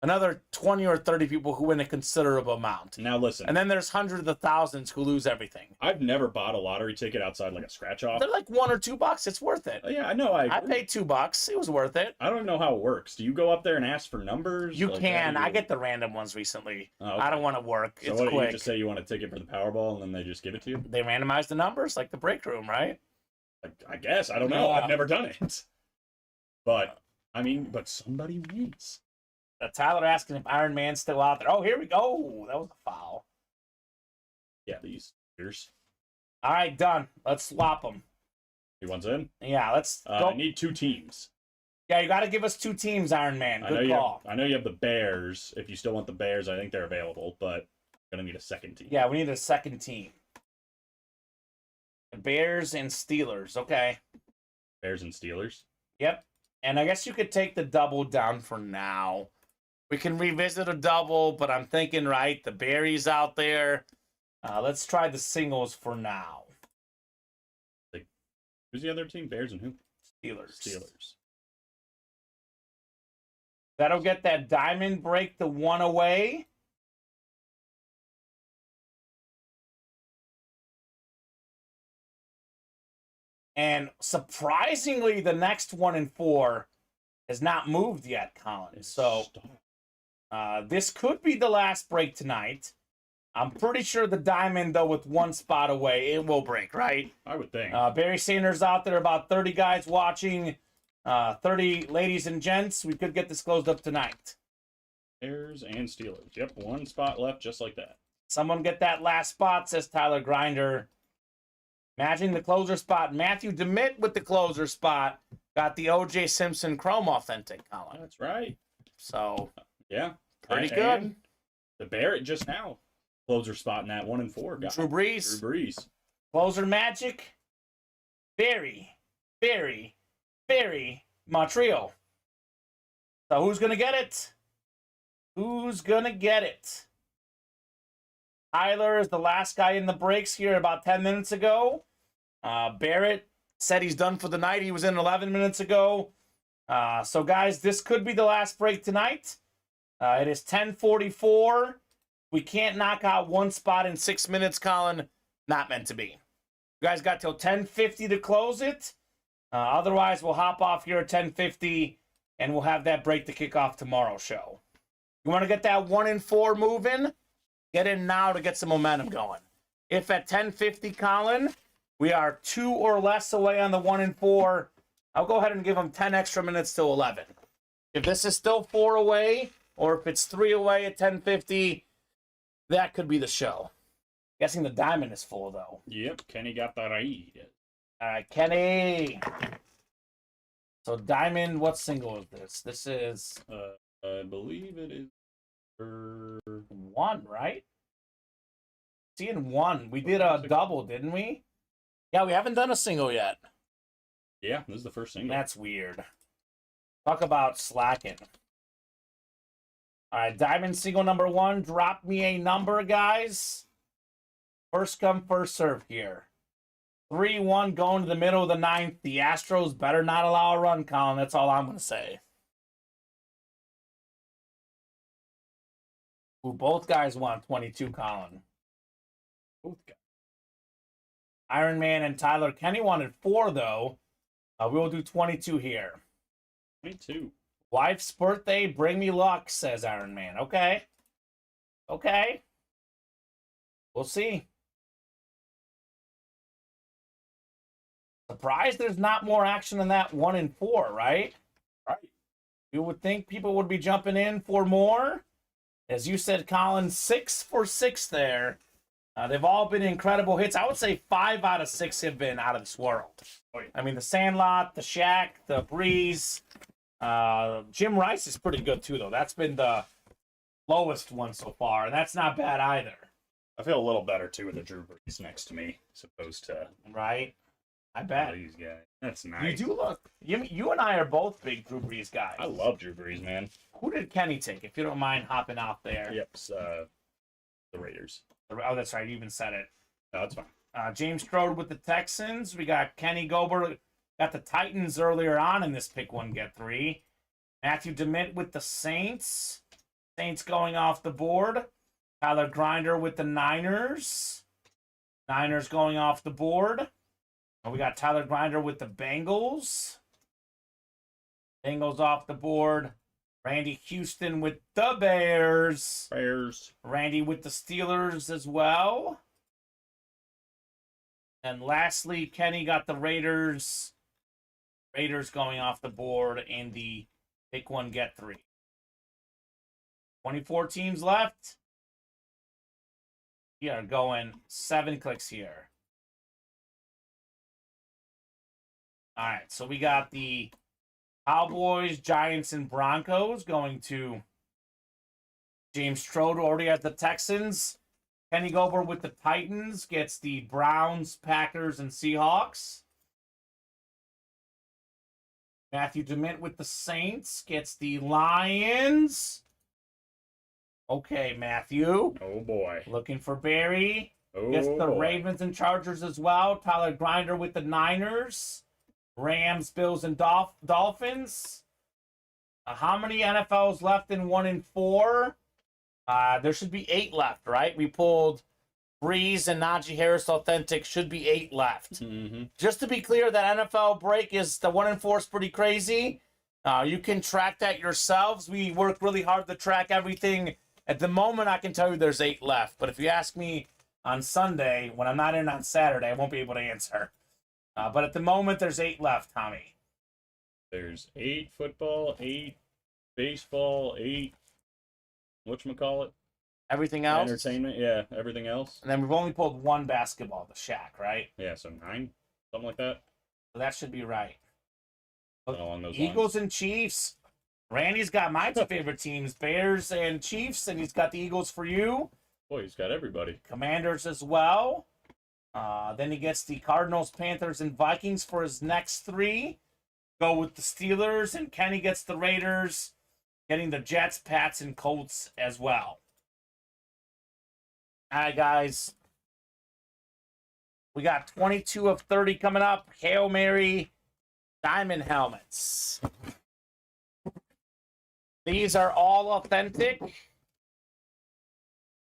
another 20 or 30 people who win a considerable amount. Now listen, And then there's hundreds of thousands who lose everything. I've never bought a lottery ticket outside like a scratch off. They're like $1 or $2. It's worth it. Yeah, I know. I paid $2. It was worth it. I don't know how it works. Do you go up there and ask for numbers? You Like, can. how do I you- get the random ones recently. Oh, okay. I don't want to work. So It's what do you quick. just say you want a ticket for the Powerball and then they just give it to you? They randomize the numbers like the break room, right? I guess. I don't know. Yeah. I've never done it. But I mean, but somebody wins. Tyler asking if Iron Man's still out there. Oh, here we go. That was a foul. Yeah, these years. All right, done. Let's swap them. He wants in. Yeah, let's go. I need 2 teams. Yeah, you got to give us 2 teams, Iron Man. I know Good you. call. I know you have the Bears. If you still want the Bears, I think they're available. But I'm gonna need a second team. Yeah, we need a second team. The Bears and Steelers. Okay. Bears and Steelers. Yep. And I guess you could take the double down for now. We can revisit a double, but I'm thinking, right, the Berries out there. Let's try the singles for now. Who's the other team? Bears and who? Steelers. Steelers. That'll get that diamond break the 1 away. And surprisingly, the next 1 and 4 has not moved yet, Colin. So this could be the last break tonight. I'm pretty sure the diamond, though, with 1 spot away, it will break, right? I would think. Barry Sanders out there, about 30 guys watching, 30 ladies and gents. We could get this closed up tonight. Bears and Steelers. Yep, 1 spot left, just like that. Someone get that last spot, says Tyler Grinder. Imagine the closer spot. Matthew DeMitt with the closer spot. Got the O.J. Simpson Chrome Authentic, Colin. That's right. So, Yeah. pretty And good. The Barrett just now. Closer spot in that 1 and 4 guy. Drew Brees. Drew Brees. Closer magic. Very, very, very Montreal. So who's going to get it? Who's going to get it? Tyler is the last guy in the breaks here about 10 minutes ago. Barrett said he's done for the night. He was in 11 minutes ago. So, guys, this could be the last break tonight. It is 10:44. We can't knock out 1 spot in 6 minutes, Colin. Not meant to be. You guys got till 10:50 to close it. Otherwise, we'll hop off here at 10:50, and we'll have that break to kick off tomorrow's show. You want to get that 1 and 4 moving? Get in now to get some momentum going. If at 10:50, Colin, we are 2 or less away on the 1 and 4, I'll go ahead and give them 10 extra minutes till 11. If this is still 4 away, or if it's 3 away at 10:50, that could be the show. Guessing the diamond is full, though. Yep, Kenny got that right. All right, Kenny. So diamond, what single is this? This is I believe it is for 1, right? Seeing 1. We did a double, didn't we? Yeah, we haven't done a single yet. Yeah, this is the first single. That's weird. Talk about slacking. All right, diamond single number 1. Drop me a number, guys. First come, first serve here. 3-1 going to the middle of the ninth. The Astros better not allow a run, Colin. That's all I'm going to say. Ooh, both guys want 22, Colin. Both guys. Iron Man and Tyler Kenny wanted 4, though. We will do 22 here. 22. Wife's birthday, bring me luck, says Iron Man. Okay. Okay. We'll see. Surprised there's not more action than that 1 and 4, right? Right. You would think people would be jumping in for more. As you said, Colin, 6 for 6 there. They've all been incredible hits. I would say 5 out of 6 have been out of this world. Oh, yeah. I mean, the Sandlot, the Shack, the Breeze. Jim Rice is pretty good, too, though. That's been the lowest one so far, and that's not bad either. I feel a little better, too, with the Drew Brees next to me, as opposed to Right? I bet. these guys. That's nice. You do look. You and I are both big Drew Brees guys. I love Drew Brees, man. Who did Kenny take, if you don't mind hopping out there? Yep, the Raiders. Oh, that's right. You even said it. No, that's fine. James Strode with the Texans. We got Kenny Gober. Got the Titans earlier on in this pick 1, get 3. Matthew DeMint with the Saints. Saints going off the board. Tyler Grinder with the Niners. Niners going off the board. And we got Tyler Grinder with the Bengals. Bengals off the board. Randy Houston with the Bears. Bears. Randy with the Steelers as well. And lastly, Kenny got the Raiders. Raiders going off the board in the pick 1, get 3. 24 teams left. We are going 7 clicks here. All right, so we got the Cowboys, Giants, and Broncos going to James Strode already at the Texans. Kenny Gober with the Titans gets the Browns, Packers, and Seahawks. Matthew DeMint with the Saints gets the Lions. Okay, Matthew. Oh, boy. Looking for Barry. Oh, Gets the boy. Ravens and Chargers as well. Tyler Grinder with the Niners. Rams, Bills, and Dolphins. How many NFLs left in 1 and 4? There should be 8 left, right? We pulled Breeze and Najee Harris Authentic. Should be 8 left. Mm-hmm. Just to be clear, that NFL break is the 1 and 4 is pretty crazy. You can track that yourselves. We work really hard to track everything. At the moment, I can tell you there's 8 left. But if you ask me on Sunday, when I'm not in on Saturday, I won't be able to answer. But at the moment, there's 8 left, Tommy. There's 8 football, 8 baseball, 8 whatchamacallit? Everything else? Entertainment, yeah, everything else. And then we've only pulled 1 basketball, the Shack, right? Yeah, so 9, something like that. So that should be right. Something along those Eagles lines. and Chiefs. Randy's got my 2 favorite teams, Bears and Chiefs, and he's got the Eagles for you. Boy, he's got everybody. Commanders as well. Then he gets the Cardinals, Panthers, and Vikings for his next 3. Go with the Steelers, and Kenny gets the Raiders, getting the Jets, Pats, and Colts as well. All right, guys. We got 22 of 30 coming up. Hail Mary diamond helmets. These are all authentic.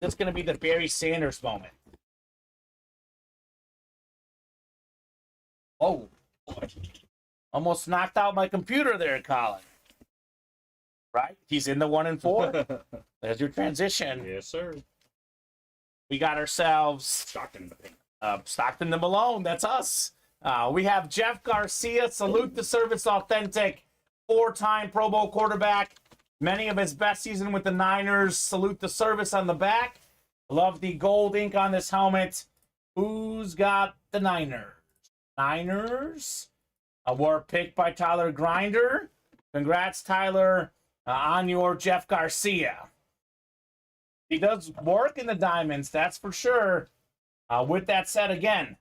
This is going to be the Barry Sanders moment. Oh, almost knocked out my computer there, Colin. Right? He's in the 1 and 4. There's your transition. Yes, sir. We got ourselves Stockton. Stockton the Malone. That's us. We have Jeff Garcia, salute the service, authentic, 4-time Pro Bowl quarterback. Many of his best season with the Niners. Salute the service on the back. Love the gold ink on this helmet. Who's got the Niners? Niners. A war pick by Tyler Grinder. Congrats, Tyler, on your Jeff Garcia. He does work in the diamonds, that's for sure. With that said, again,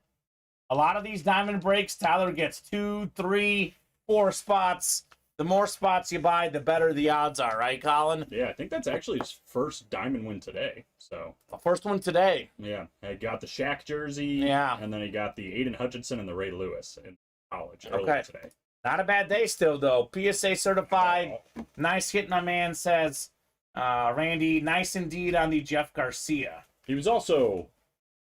a lot of these diamond breaks, Tyler gets 2, 3, 4 spots. the more spots you buy, the better the odds are, right, Colin? Yeah, I think that's actually his first diamond win today. So The first one today. yeah, he got the Shaq jersey. Yeah. And then he got the Aiden Hutchinson and the Ray Lewis in college earlier today. Not a bad day still, though. PSA certified. Nice hit, my man says. Randy, nice indeed on the Jeff Garcia. He was also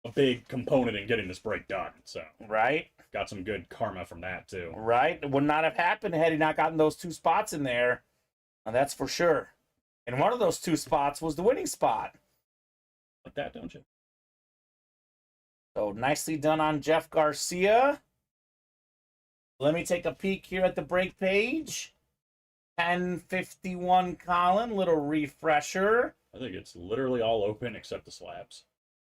a big component in getting this break done. So Right? got some good karma from that too. Right? It would not have happened had he not gotten those 2 spots in there. That's for sure. And one of those 2 spots was the winning spot. Like that, don't you? So nicely done on Jeff Garcia. Let me take a peek here at the break page. 10:51 Colin, little refresher. I think it's literally all open except the slabs.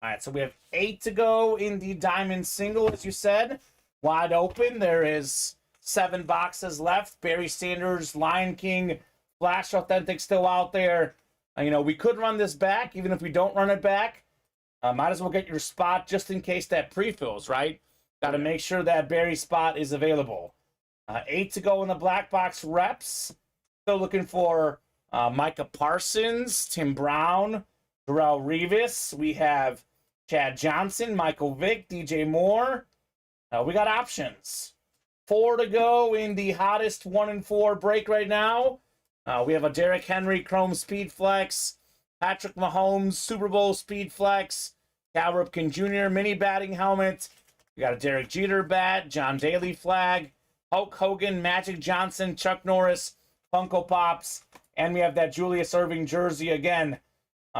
All right, so we have 8 to go in the diamond single, as you said. Wide open. There is 7 boxes left. Barry Sanders, Lion King, Flash Authentic still out there. We could run this back, even if we don't run it back. Might as well get your spot just in case that pre-fills, right? Got to make sure that Barry spot is available. 8 to go in the black box reps. Still looking for Micah Parsons, Tim Brown, Darrell Revis. We have Chad Johnson, Michael Vick, DJ Moore. We got options. 4 to go in the hottest 1 and 4 break right now. We have a Derrick Henry Chrome Speed Flex, Patrick Mahomes Super Bowl Speed Flex, Cal Ripken Jr. mini batting helmet. We got a Derek Jeter bat, John Daly flag, Hulk Hogan, Magic Johnson, Chuck Norris, Funko Pops, and we have that Julius Erving jersey again.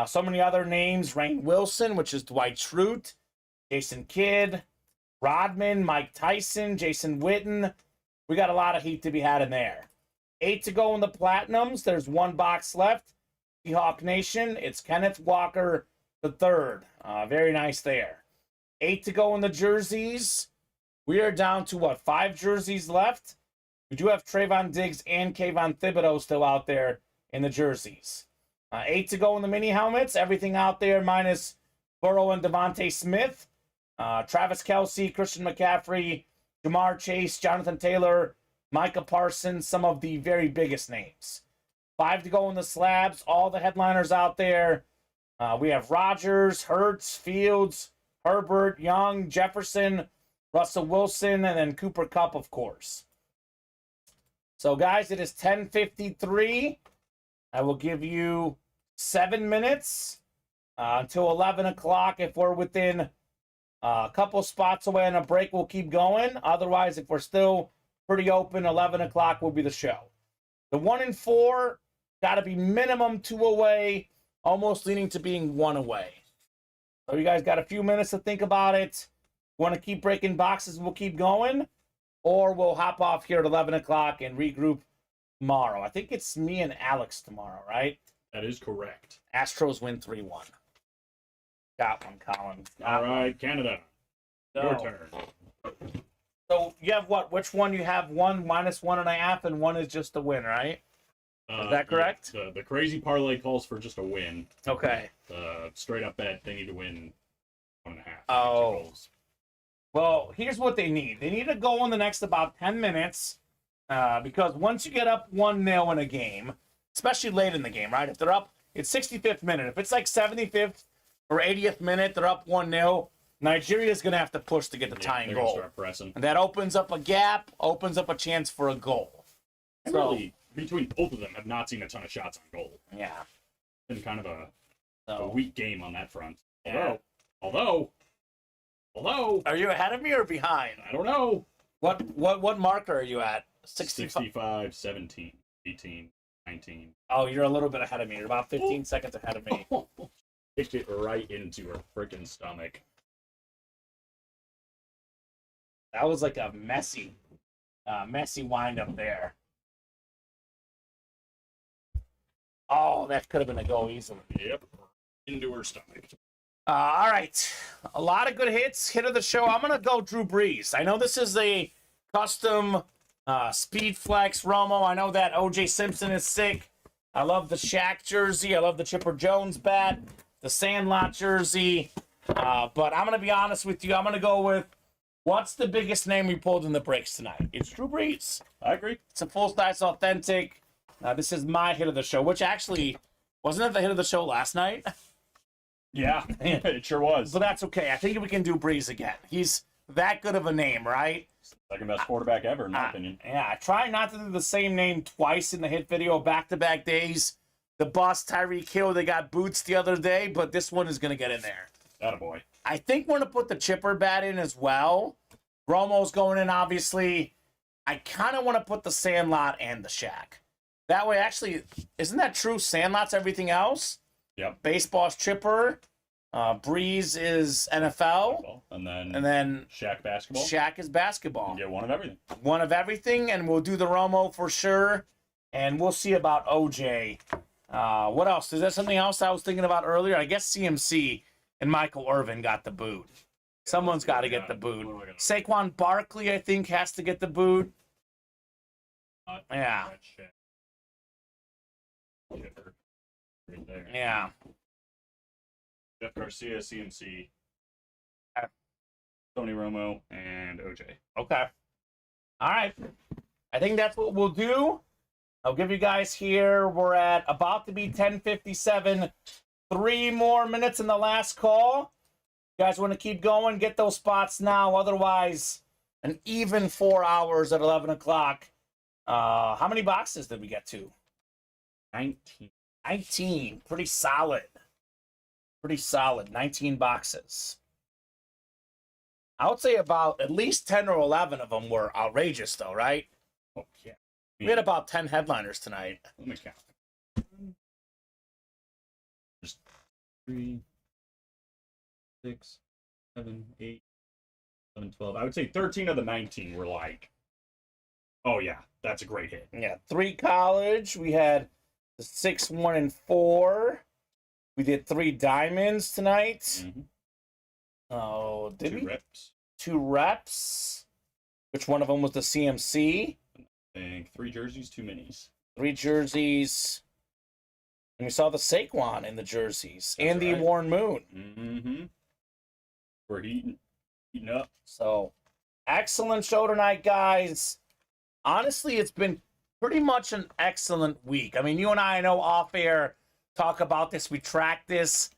So many other names: Rainn Wilson, which is Dwight Schrute, Jason Kidd, Rodman, Mike Tyson, Jason Witten. We got a lot of heat to be had in there. 8 to go in the platinums. There's 1 box left. Seahawk Nation. It's Kenneth Walker III. Very nice there. 8 to go in the jerseys. We are down to 5 jerseys left. We do have Trayvon Diggs and Kayvon Thibodeau still out there in the jerseys. 8 to go in the mini helmets. Everything out there minus Burrow and Devontae Smith. Travis Kelce, Christian McCaffrey, Jamar Chase, Jonathan Taylor, Micah Parsons, some of the very biggest names. 5 to go in the slabs. All the headliners out there. We have Rodgers, Hurts, Fields, Herbert, Young, Jefferson, Russell Wilson, and then Cooper Kupp, of course. So, guys, it is 10:53. I will give you 7 minutes until 11 o'clock. If we're within a couple spots away on a break, we'll keep going. Otherwise, if we're still pretty open, 11 o'clock will be the show. The 1 and 4 got to be minimum 2 away, almost leaning to being 1 away. So you guys got a few minutes to think about it. Want to keep breaking boxes, we'll keep going. Or we'll hop off here at 11 o'clock and regroup tomorrow. I think it's me and Alex tomorrow, right? That is correct. Astros win 3-1. Got one, Colin. All right, Canada. Your turn. So you have what? Which one? You have 1 minus 1.5, and 1 is just a win, right? Is that correct? The crazy parlay calls for just a win. Okay. The straight up bet, they need to win 1.5. Oh. Well, here's what they need. They need to go in the next about 10 minutes because once you get up 1-0 in a game, especially late in the game, right? If they're up, it's 65th minute. If it's like 75th or 80th minute, they're up 1-0. Nigeria's going to have to push to get the tying goal. Start pressing. And that opens up a gap, opens up a chance for a goal. And really, between both of them, have not seen a ton of shots on goal. Yeah. Been kind of a weak game on that front. Yeah. Although, are you ahead of me or behind? I don't know. What marker are you at? 65, 17, 18, 19. Oh, you're a little bit ahead of me. You're about 15 seconds ahead of me. Kicked it right into her freaking stomach. That was like a messy wind up there. Oh, that could have been a goal easily. Yep. Into her stomach. All right. A lot of good hits. Hit of the show. I'm going to go Drew Brees. I know this is a custom Speed Flex Romo. I know that O.J. Simpson is sick. I love the Shaq jersey. I love the Chipper Jones bat, the Sandlot jersey. But I'm going to be honest with you. I'm going to go with What's the biggest name we pulled in the breaks tonight? It's Drew Brees. I agree. It's a full-size authentic. This is my hit of the show, which actually, wasn't it the hit of the show last night? Yeah, it sure was. But that's okay. I think we can do Brees again. He's that good of a name, right? Second best quarterback ever, in my opinion. Yeah, I try not to do the same name twice in the hit video, back-to-back days. The bust, Tyreek Hill, they got boots the other day, but this one is going to get in there. Attaboy. I think we're going to put the chipper bat in as well. Romo's going in, obviously. I kind of want to put the Sandlot and the Shack. That way, actually, isn't that true? Sandlot's everything else. Yep. Baseball's chipper. Breeze is NFL. And then Shaq basketball. Shack is basketball. You get one of everything. One of everything, and we'll do the Romo for sure. And we'll see about OJ. What else? Is there something else I was thinking about earlier? I guess CMC and Michael Irvin got the boot. Someone's got to get the boot. Saquon Barkley, I think, has to get the boot. Yeah. Right there. Yeah. Jeff Garcia, CMC, Tony Romo, and OJ. Okay. All right. I think that's what we'll do. I'll give you guys here. We're at about to be 10:57. 3 more minutes in the last call. You guys want to keep going? Get those spots now. Otherwise, an even 4 hours at 11 o'clock. How many boxes did we get to? 19. 19. Pretty solid. Pretty solid. 19 boxes. I would say about at least 10 or 11 of them were outrageous, though, right? Oh, yeah. We had about 10 headliners tonight. Let me count. Just 3, 6, 7, 8, 11, 12. I would say 13 of the 19 were like, oh, yeah, that's a great hit. Yeah, 3 college. We had the 6, 1, and 4. We did 3 diamonds tonight. Mm-hmm. Oh, did 2 we? reps. 2 reps. Which one of them was the CMC? I think 3 jerseys, 2 minis. 3 jerseys. And we saw the Saquon in the jerseys. That's and the right. Warren Moon. Mm-hmm. We're heating up. So, excellent show tonight, guys. Honestly, it's been pretty much an excellent week. I mean, you and I know off air talk about this. We track this.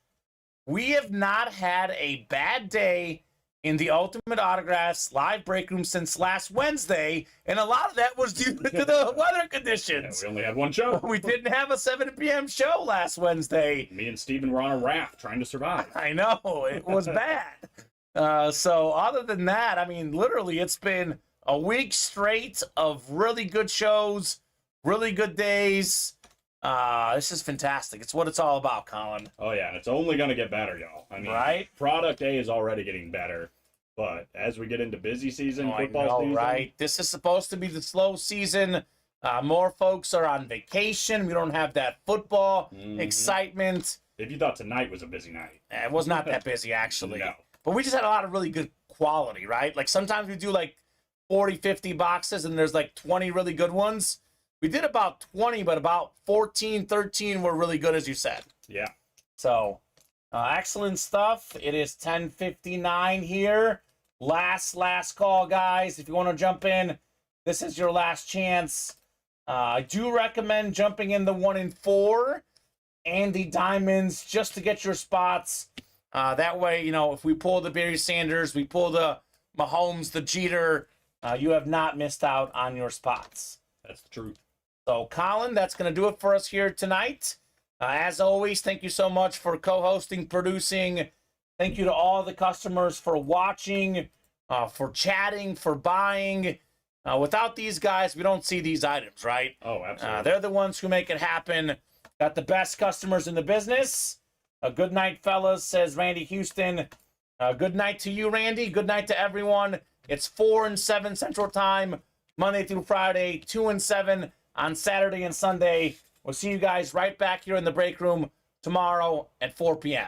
We have not had a bad day in the Ultimate Autographs live break room since last Wednesday, and a lot of that was due to the weather conditions. Yeah, we only had one show. We didn't have a 7 p.m. show last Wednesday. Me and Steven were on a raft trying to survive. I know, it was bad. So other than that, I mean, literally, it's been a week straight of really good shows, really good days. This is fantastic. It's what it's all about, Colin. Oh, yeah, and it's only going to get better, y'all. I mean, Right? Product A is already getting better, but as we get into busy season, I football know, season, right? This is supposed to be the slow season. More folks are on vacation. We don't have that football excitement. If you thought tonight was a busy night. It was not that busy, actually. No. But we just had a lot of really good quality, right? Like sometimes we do like 40, 50 boxes and there's like 20 really good ones. We did about 20, but about 14, 13 were really good, as you said. Yeah. So, excellent stuff. It is 10:59 here. Last call, guys. If you want to jump in, this is your last chance. I do recommend jumping in the 1 and 4 and the diamonds just to get your spots. That way, you know, if we pull the Barry Sanders, we pull the Mahomes, the Jeter, you have not missed out on your spots. That's the truth. So, Colin, that's going to do it for us here tonight. As always, thank you so much for co-hosting, producing. Thank you to all the customers for watching, for chatting, for buying. Without these guys, we don't see these items, right? Oh, absolutely. They're the ones who make it happen. Got the best customers in the business. Good night, fellas, says Randy Houston. Good night to you, Randy. Good night to everyone. It's 4 and 7 Central Time, Monday through Friday, 2 and 7 on Saturday and Sunday. We'll see you guys right back here in the break room tomorrow at 4 p.m.